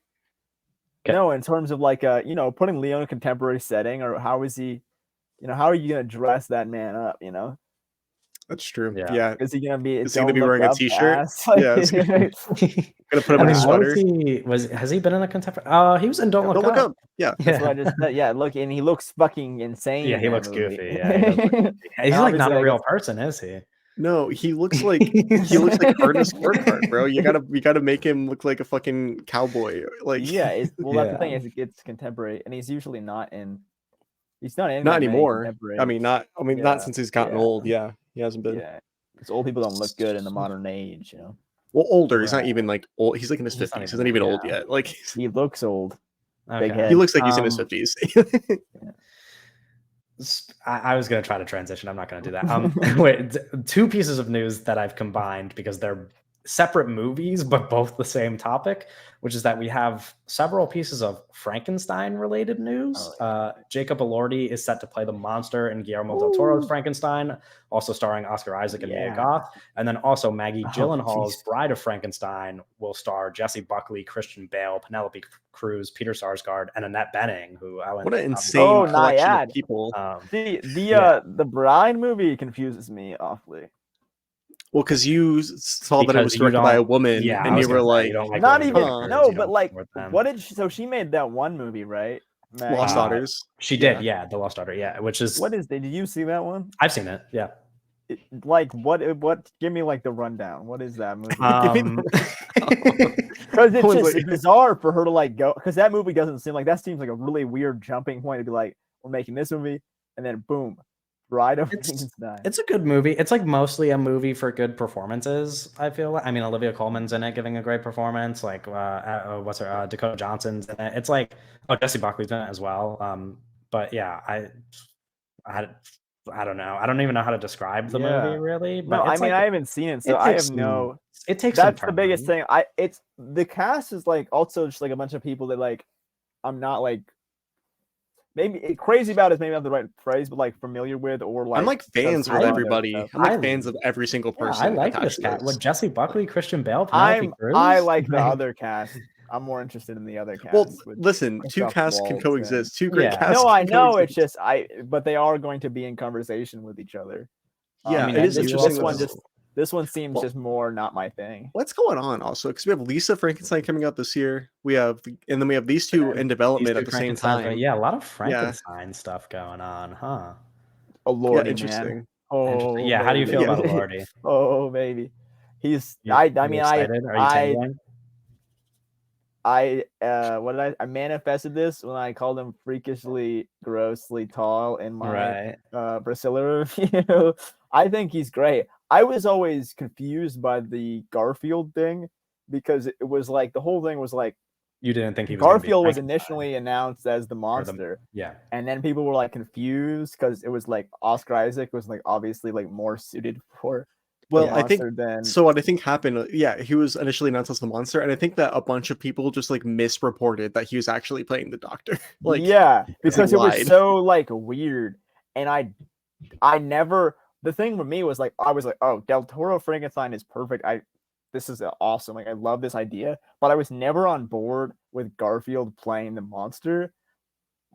no, in terms of like putting Leo in a contemporary setting, or how is he, how are you gonna dress that man up, That's true. Yeah. Yeah. Is he gonna be? Is he gonna be wearing a t-shirt? Like, Yeah. Gonna put him in a sweater. Has he been in a contemporary? He was in Don't Look Up. Yeah. That's what I just said. Yeah, look, and he looks fucking insane. Yeah, in he that looks movie. goofy. Yeah, he does look goofy. He's like not a real person, is he? No, he looks like Ernest Burkhart, bro. You gotta make him look like a fucking cowboy. Like yeah, that's the thing is it's contemporary, and he's usually not in. He's not in. not many anymore. contemporary. Not since he's gotten old. Yeah, he hasn't been. Yeah, because old people don't look good in the modern age, Well, older. He's not even like old. He's like in his He's 50s. not He's even- not even old yet. Like he looks old. Okay. Big head. he looks like he's in his 50s. I was going to try to transition. I'm not going to do that. Wait, two pieces of news that I've combined because they're separate movies, but both the same topic, which is that we have several pieces of Frankenstein related news. Jacob Elordi is set to play the monster in Guillermo del Toro's Frankenstein, also starring Oscar Isaac and Mia Goth. And then also Maggie Gyllenhaal's Bride of Frankenstein will star Jesse Buckley, Christian Bale, Penelope Cruz, Peter Sarsgaard, and Annette Bening, who what an insane collection of people. The Bride movie confuses me awfully. Well, because you saw that it was directed by a woman, and you were like, not even but like, what did she? So she made that one movie, right? Lost Daughters. She did, yeah, The Lost Daughter, yeah. Which is did you see that one? I've seen it, yeah. What? Give me like the rundown. What is that movie? Because it's just bizarre for her to like go. Because that movie doesn't seem like that. Seems like a really weird jumping point to be like, we're making this movie, and then boom. Bride of Frankenstein. It's a good movie. It's like mostly a movie for good performances. I feel like. I mean, Olivia Colman's in it, giving a great performance. Like, what's her? Dakota Johnson's in it. It's like, Jesse Buckley's in it as well. But yeah, I don't know. I don't even know how to describe the movie really. But no, I mean, I haven't seen it, so I have no. It takes. That's the biggest thing. It's the cast is like also just like a bunch of people that like, I'm not like. Maybe crazy about is maybe not the right phrase, but like familiar with, or like I'm like fans with everybody. I'm like fans of every single person. I like this cast with Jesse Buckley, Christian Bale. I like the other cast. I'm more interested in the other cast. Well, listen, two casts can coexist. Two great casts. No, I know. It's just but they are going to be in conversation with each other. Yeah, it is interesting. This one seems just more not my thing. What's going on also? Because we have Lisa Frankenstein coming out this year. We have these two in development at the same time. Yeah, a lot of Frankenstein stuff going on, huh? Oh Lordy, interesting. Man. Oh yeah. How do you feel about Lordy? Oh baby, he's. I manifested this when I called him freakishly, grossly tall in my Priscilla review. I think he's great. I was always confused by the Garfield thing because it was like the whole thing was like you didn't think he was Garfield was initially announced as the monster, yeah, and then people were like confused because it was like Oscar Isaac was like obviously like more suited for. Well, I think so. What I think happened, he was initially announced as the monster, and I think that a bunch of people just like misreported that he was actually playing the Doctor. Because it was so like weird, and I never the thing with me was like, I was like, oh, Del Toro Frankenstein is perfect. This is awesome. Like, I love this idea, but I was never on board with Garfield playing the monster.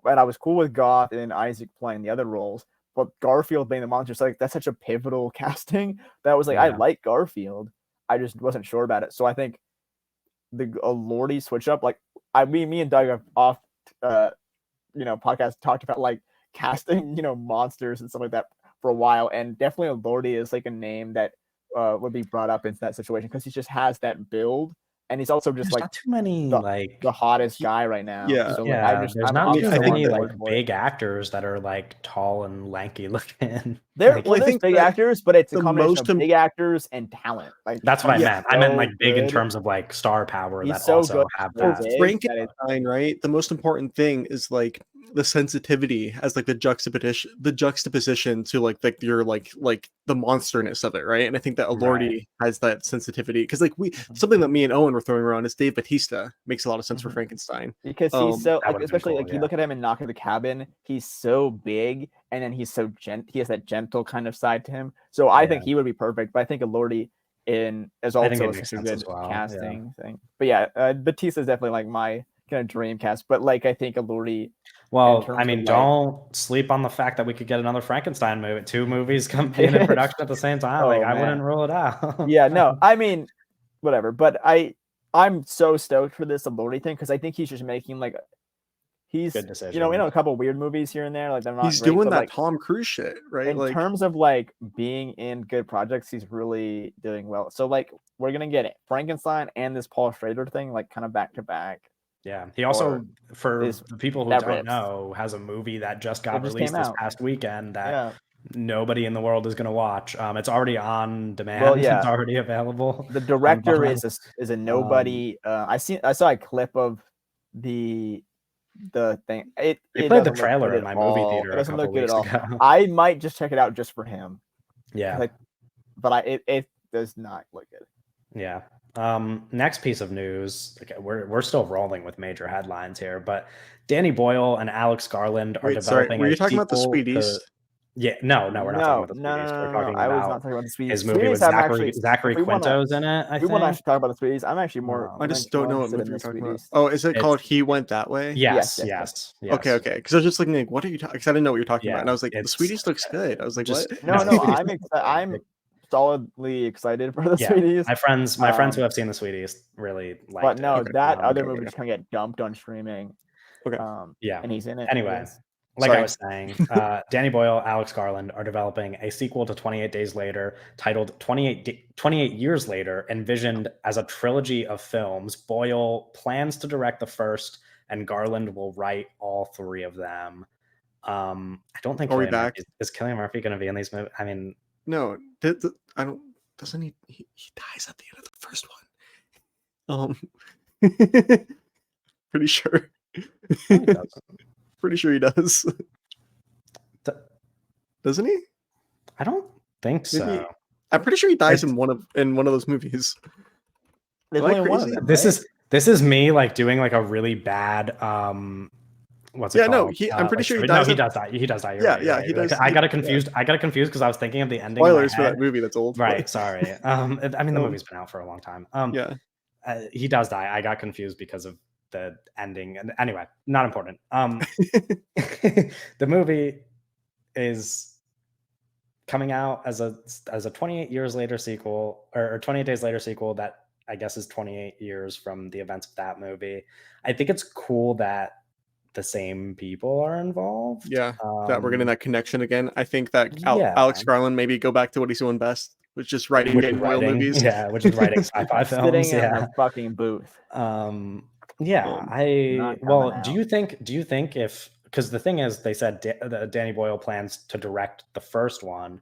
And I was cool with Goth and Isaac playing the other roles, but Garfield being the monster, so like that's such a pivotal casting that I was like, I like Garfield. I just wasn't sure about it. So I think the Lordy switch up, like me and Doug have off podcast talked about like casting, monsters and stuff like that for a while, and definitely Lordy is like a name that would be brought up into that situation because he just has that build, and he's also just there's like not too many the hottest guy right now. Yeah. So yeah, like, there's not too many like big actors that are like tall and lanky looking. There's big actors, but it's a combination of big actors and talent. Like that's what I meant. I meant like big in terms of like star power. He's that so also good. have For that. Frankenstein, right? The most important thing is like the sensitivity as like the juxtaposition to like your like the monsterness of it, right? And I think that Lordy has that sensitivity because like something that me and Owen were throwing around is Dave Bautista makes a lot of sense for Frankenstein because he's so like, especially cool, like you look at him in Knock at the Cabin, he's so big and then he's so he has that gentle kind of side to him. So I think he would be perfect, but I think Lordy is also such a good casting thing. But yeah, Batista is definitely like my kind of dream cast. But like I think Lordy. Well, I mean, don't sleep on the fact that we could get another Frankenstein movie. 2 movies being in production at the same time. I wouldn't rule it out. Yeah, no, I mean, whatever. But I'm so stoked for this Lordy thing because I think he's just making like he's good decision. In a couple of weird movies here and there, like they're not. He's doing that like, Tom Cruise shit, right? In terms of like being in good projects, he's really doing well. So like we're gonna get it, Frankenstein and this Paul Schrader thing, like kind of back to back. Yeah, he also, for the people who don't know, has a movie that just got released this past weekend that nobody in the world is going to watch. It's already on demand. Well, it's already available. The director is a nobody. I saw a clip of the thing. They played the trailer in my movie theater a couple weeks ago. I might just check it out just for him. Yeah, but it does not look good. Yeah. Next piece of news. Okay, we're still rolling with major headlines here, but Danny Boyle and Alex Garland are developing. Were you talking about the Sweeties? Yeah, no, we're not talking about the Sweeties. We're talking about I was not talking about the Sweeties. His movie with Zachary Quinto's in it. I think. We want to actually talk about the Sweeties. I'm actually more. I just don't know what movie you're talking about. Oh, is it called He Went That Way? Yes. Okay. Because I was just looking like, what are you talking? Because I didn't know what you're talking about, and I was like, the Sweeties looks good. I was like, what? No, I'm solidly excited for the Sweeties. My friends who have seen the Sweeties really like it. But no, that other movie just kind of get dumped on streaming. Okay. And he's in it. Anyway, like I was saying, Danny Boyle, Alex Garland are developing a sequel to 28 Days Later titled 28 Years Later, envisioned as a trilogy of films. Boyle plans to direct the first, and Garland will write all 3 of them. I don't think is Cillian Murphy going to be in these movies? I mean, no, I don't. Doesn't he? He dies at the end of the first one. Pretty sure. Pretty sure he does. Doesn't he? I don't think so. I'm pretty sure he dies in one of those movies. This is me like doing like a really bad what's it called? No, I'm pretty sure he dies. No, he does die. He does die. He does. I got it confused because I was thinking of the ending. Spoilers for that movie that's old. Right, sorry. I mean, the movie's been out for a long time. He does die. I got confused because of the ending. And anyway, not important. The movie is coming out as a 28 years later sequel, or 28 days later sequel that I guess is 28 years from the events of that movie. I think it's cool that the same people are involved. Yeah, that we're getting that connection again. I think that Alex Garland maybe go back to what he's doing best, which is writing movies. Yeah, which is writing sci-fi films. Sitting in a fucking booth. Do you think if, because the thing is, they said Danny Boyle plans to direct the first one,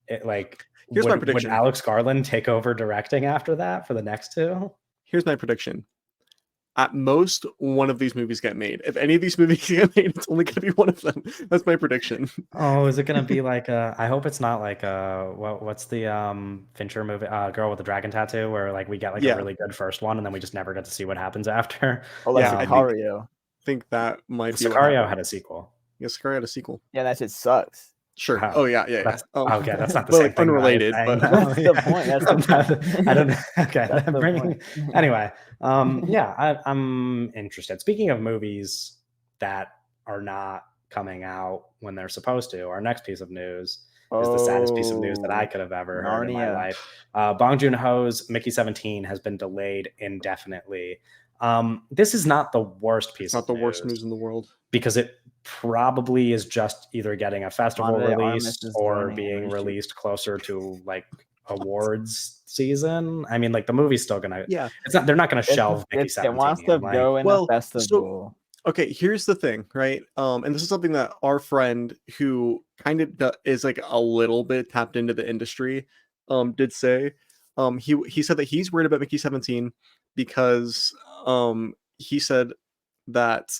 here's my prediction. Would Alex Garland take over directing after that for the next 2? Here's my prediction. At most, one of these movies get made. If any of these movies get made, it's only going to be one of them. That's my prediction. Oh, is it going to be like I hope it's not like what's the Fincher movie, Girl with the Dragon Tattoo, where like we get like a really good first one and then we just never get to see what happens after. Oh, like Sicario. I think that might be. Sicario had a sequel. Yeah, Sicario had a sequel. Yeah, that shit sucks. Sure. Oh, Oh yeah, yeah, yeah. that's okay. That's not the but same like thing that I was unrelated. saying. But That's the point. That's the point. I don't know. Okay, That's the bringing point. anyway. Yeah, I'm interested. Speaking of movies that are not coming out when they're supposed to, our next piece of news is the saddest piece of news that I Oh, could have ever heard in my Narnia. life. Bong Joon-ho's Mickey 17 has been delayed indefinitely. This is not the worst piece it's not of the worst news news in the world. because it probably is just either getting a festival Andre Armas release is or joining in being reshoot. released closer to like awards season. I mean, like the movie's still gonna. Yeah. It's not. They're not gonna shelve Mickey It 17. wants to Like, go in a festival. Okay, here's the thing, right? And this is something that our friend who kind of is like a little bit tapped into the industry did say. He said that he's worried about Mickey 17 because he said that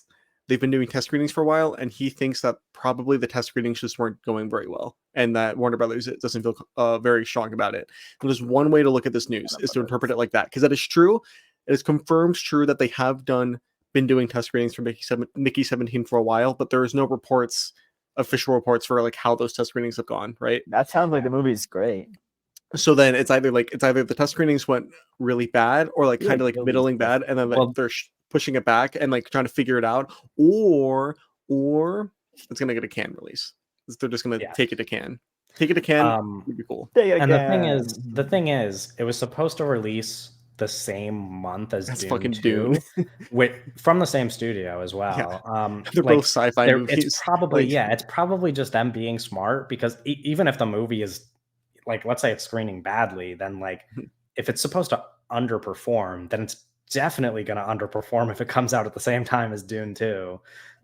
they've been doing test screenings for a while, and he thinks that probably the test screenings just weren't going very well, and that Warner Brothers doesn't feel very strong about it. And there's one way to look at this news is to interpret it like that, because that is true. It is confirmed true that they have been doing test screenings for Mickey 17 for a while, but there is no official reports for like how those test screenings have gone, right? That sounds like the movie's great. So then it's either the test screenings went really bad or like kind of like middling bad, and then like they're pushing it back and like trying to figure it out, or it's gonna get a Cannes release. They're just gonna take it to Cannes. Take it to Cannes would be cool. And the thing is, it was supposed to release the same month as Dune 2, from the same studio as well. Yeah. They're both sci-fi movies. It's probably it's probably just them being smart, because even if the movie is like, let's say it's screening badly, then like if it's supposed to underperform, then it's definitely going to underperform if it comes out at the same time as Dune 2.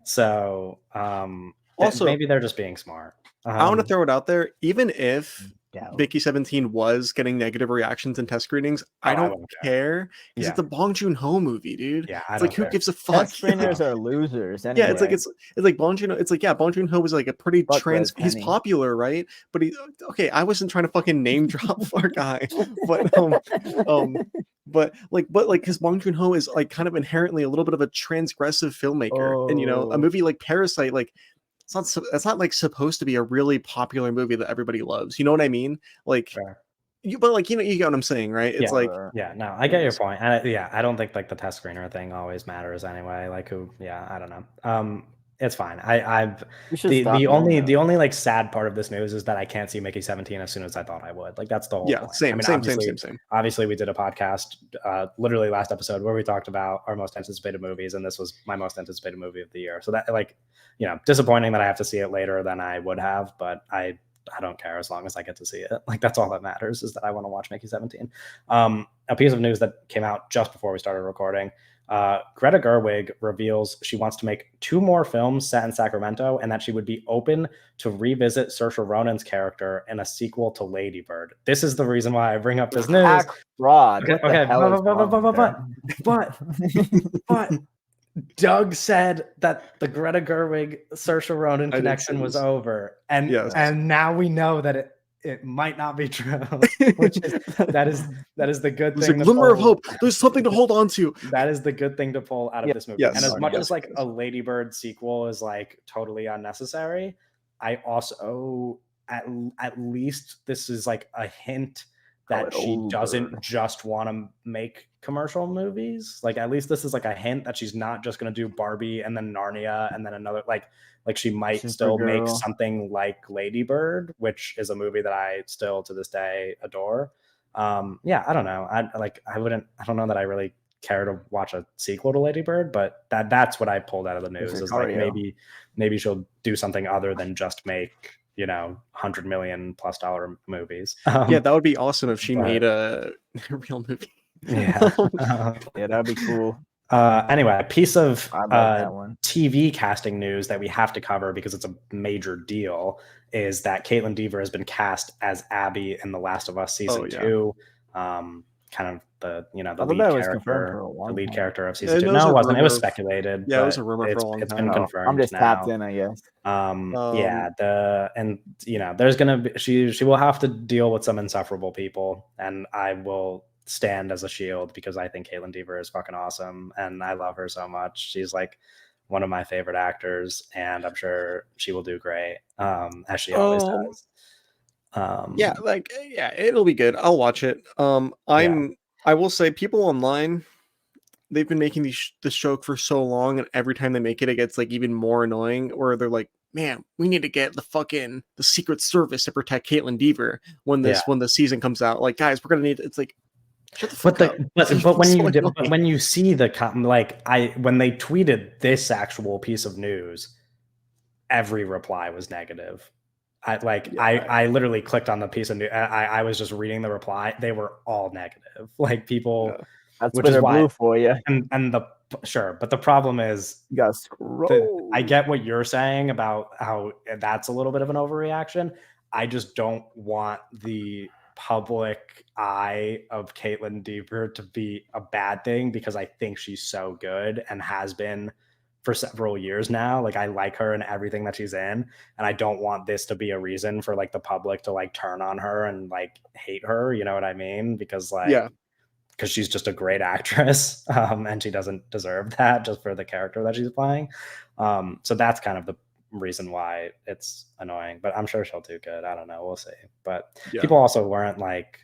So also maybe they're just being smart. I want to throw it out there, even if Mickey 17 was getting negative reactions in test screenings, I don't care, because it's a Bong Joon-ho movie, dude. Yeah, it's like, who gives a fuck? Test screeners are losers anyway. Yeah, it's like Bong Joon-ho. It's like, Bong Joon-ho was like a pretty he's popular, right? But I wasn't trying to fucking name drop our guy, but but because Bong Joon-ho is like kind of inherently a little bit of a transgressive filmmaker, and a movie like Parasite, like it's not like supposed to be a really popular movie that everybody loves. You know what I mean? Like, but like, you get what I'm saying, right? It's no, I get your point. And I don't think like the test screener thing always matters anyway. Like I don't know. It's fine. The only like sad part of this news is that I can't see Mickey 17 as soon as I thought I would. Like, that's the whole point. Same. Obviously we did a podcast literally last episode where we talked about our most anticipated movies, and this was my most anticipated movie of the year. So that, like, disappointing that I have to see it later than I would have, but I don't care as long as I get to see it. Like, that's all that matters, is that I want to watch Mickey 17. A piece of news that came out just before we started recording. Greta Gerwig reveals she wants to make 2 more films set in Sacramento, and that she would be open to revisit Saoirse Ronan's character in a sequel to Lady Bird. This is the reason why I bring up this news. Fraud. But Doug said that the Greta Gerwig Saoirse Ronan connection was over, and now we know that it might not be true, which is that is the good thing. There's a glimmer of hope. There's something to hold on to. That is the good thing to pull out of this movie. And as much as like a Lady Bird sequel is like totally unnecessary, I also at least this is like a hint that she doesn't just want to make commercial movies. Like, at least this is like a hint that she's not just going to do Barbie and then Narnia and then another, like she might still make something like Lady Bird, which is a movie that I still to this day adore. I don't know. I don't know that I really care to watch a sequel to Lady Bird, but that's what I pulled out of the news, is like maybe she'll do something other than just make $100 million+ movies. That would be awesome if she made a real movie. That'd be cool. Anyway, a piece of that one. TV casting news that we have to cover because it's a major deal is that Caitlin Dever has been cast as Abby in The Last of Us season 2. Kind of the lead character of season 2. No, it wasn't. It was speculated. Yeah, it was a rumor for a long time. It's been confirmed. I'm just tapped in, I guess. There's gonna be she will have to deal with some insufferable people, and I will stand as a shield because I think Caitlin Dever is fucking awesome and I love her so much. She's like one of my favorite actors, and I'm sure she will do great, as she always does. Yeah, it'll be good. I'll watch it. I will say, people online, they've been making this show for so long, and every time they make it, it gets like even more annoying. Where they're like, "Man, we need to get the Secret Service to protect Caitlin Deaver when the season comes out." Like, guys, we're gonna need. It's like, shut the fuck up. But when you see when they tweeted this actual piece of news, every reply was negative. I literally clicked on the piece of news. I was just reading the reply. They were all negative. Like, people, that's which Twitter is why, blue for you. And but the problem is, you gotta scroll. I get what you're saying about how that's a little bit of an overreaction. I just don't want the public eye of Caitlin Deaver to be a bad thing, because I think she's so good and has been for several years now. Like, I like her and everything that she's in, and I don't want this to be a reason for like the public to like turn on her and like hate her. You know what I mean? Because because she's just a great actress, and she doesn't deserve that just for the character that she's playing. So that's kind of the reason why it's annoying, but I'm sure she'll do good. I don't know. We'll see. But people also weren't like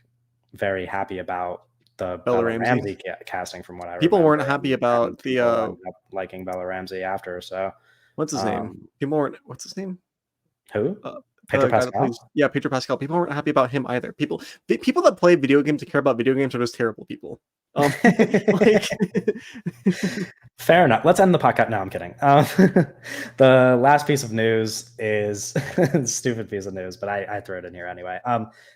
very happy about the Bella Ramsey casting, from what I remember. People weren't happy about the liking Bella Ramsey after. So what's his name? People weren't. What's his name? Who? Pedro Pascal? Pedro Pascal. People weren't happy about him either. People that play video games and care about video games are just terrible people. Fair enough. Let's end the podcast. No, I'm kidding. The last piece of news is a stupid piece of news, but I threw it in here anyway.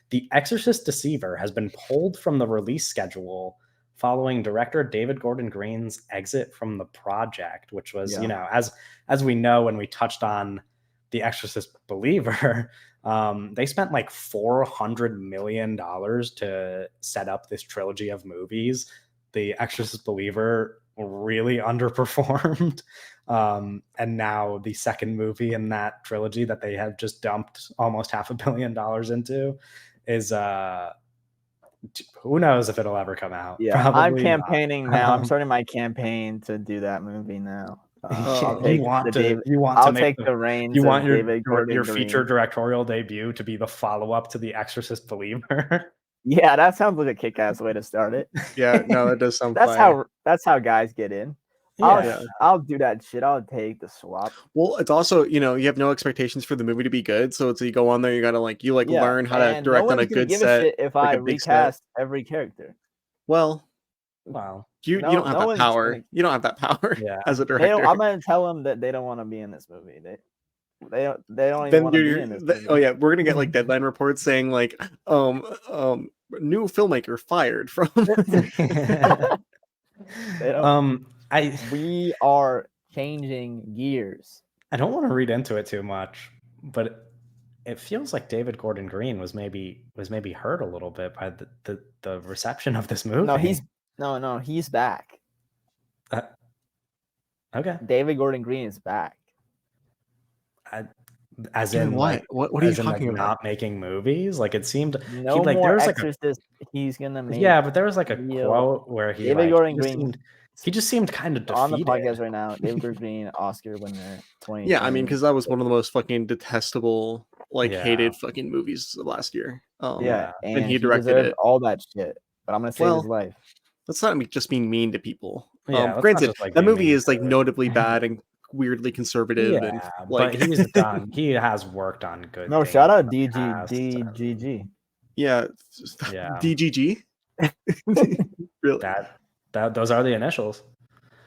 The Exorcist Deceiver has been pulled from the release schedule following director David Gordon Green's exit from the project, which was, as we know, when we touched on The Exorcist Believer, they spent like $400 million to set up this trilogy of movies. The Exorcist Believer really underperformed. And now the second movie in that trilogy that they have just dumped almost $500 million into is who knows if it'll ever come out. Yeah, Probably I'm campaigning now. I'm starting my campaign to do that movie now. I'll take the reins. You want your feature directorial debut to be the follow-up to The Exorcist Believer? Yeah, that sounds like a kick-ass way to start it. Yeah, no, that does sound. That's how guys get in. Yeah. I'll do that shit. I'll take the swap. Well, it's also, you have no expectations for the movie to be good, so it's you go on there, you gotta learn how to direct on a good set. A if I recast every character. Well, you don't have that power. You don't have that power as a director. I'm gonna tell them that they don't want to be in this movie. They don't even want to be in this movie. Oh yeah, we're gonna get deadline reports saying new filmmaker fired from. We are changing gears. I don't want to read into it too much, but it feels like David Gordon Green was maybe hurt a little bit by the reception of this movie. No, he's back. Okay. David Gordon Green is back. As in what? What are you talking about? Not making movies? Like, it seemed no more Exorcist. He's gonna make. Yeah, but there was like a quote where David Gordon Green. He just seemed kind of defeated. On the podcast right now, David Gordon Green, Oscar winner, 2020. Yeah, I mean, because that was one of the most fucking detestable, hated fucking movies of last year. And he directed it. All that shit. But I'm gonna save his life. Let's not just being mean to people. Yeah, granted, that movie is notably bad and weirdly conservative. Yeah, but he's done. He has worked on good. No, shout out DGG. Yeah. DGG. Really? Those are the initials.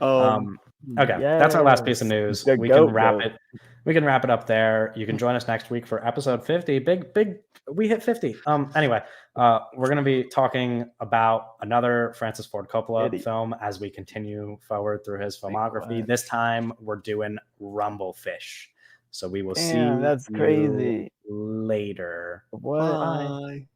Okay, that's our last piece of news. We can wrap it up there. You can join us next week for episode 50. Big. We hit 50. Anyway, we're going to be talking about another Francis Ford Coppola film as we continue forward through his filmography. This time we're doing Rumblefish. So we will see. That's crazy. Later. What? Bye.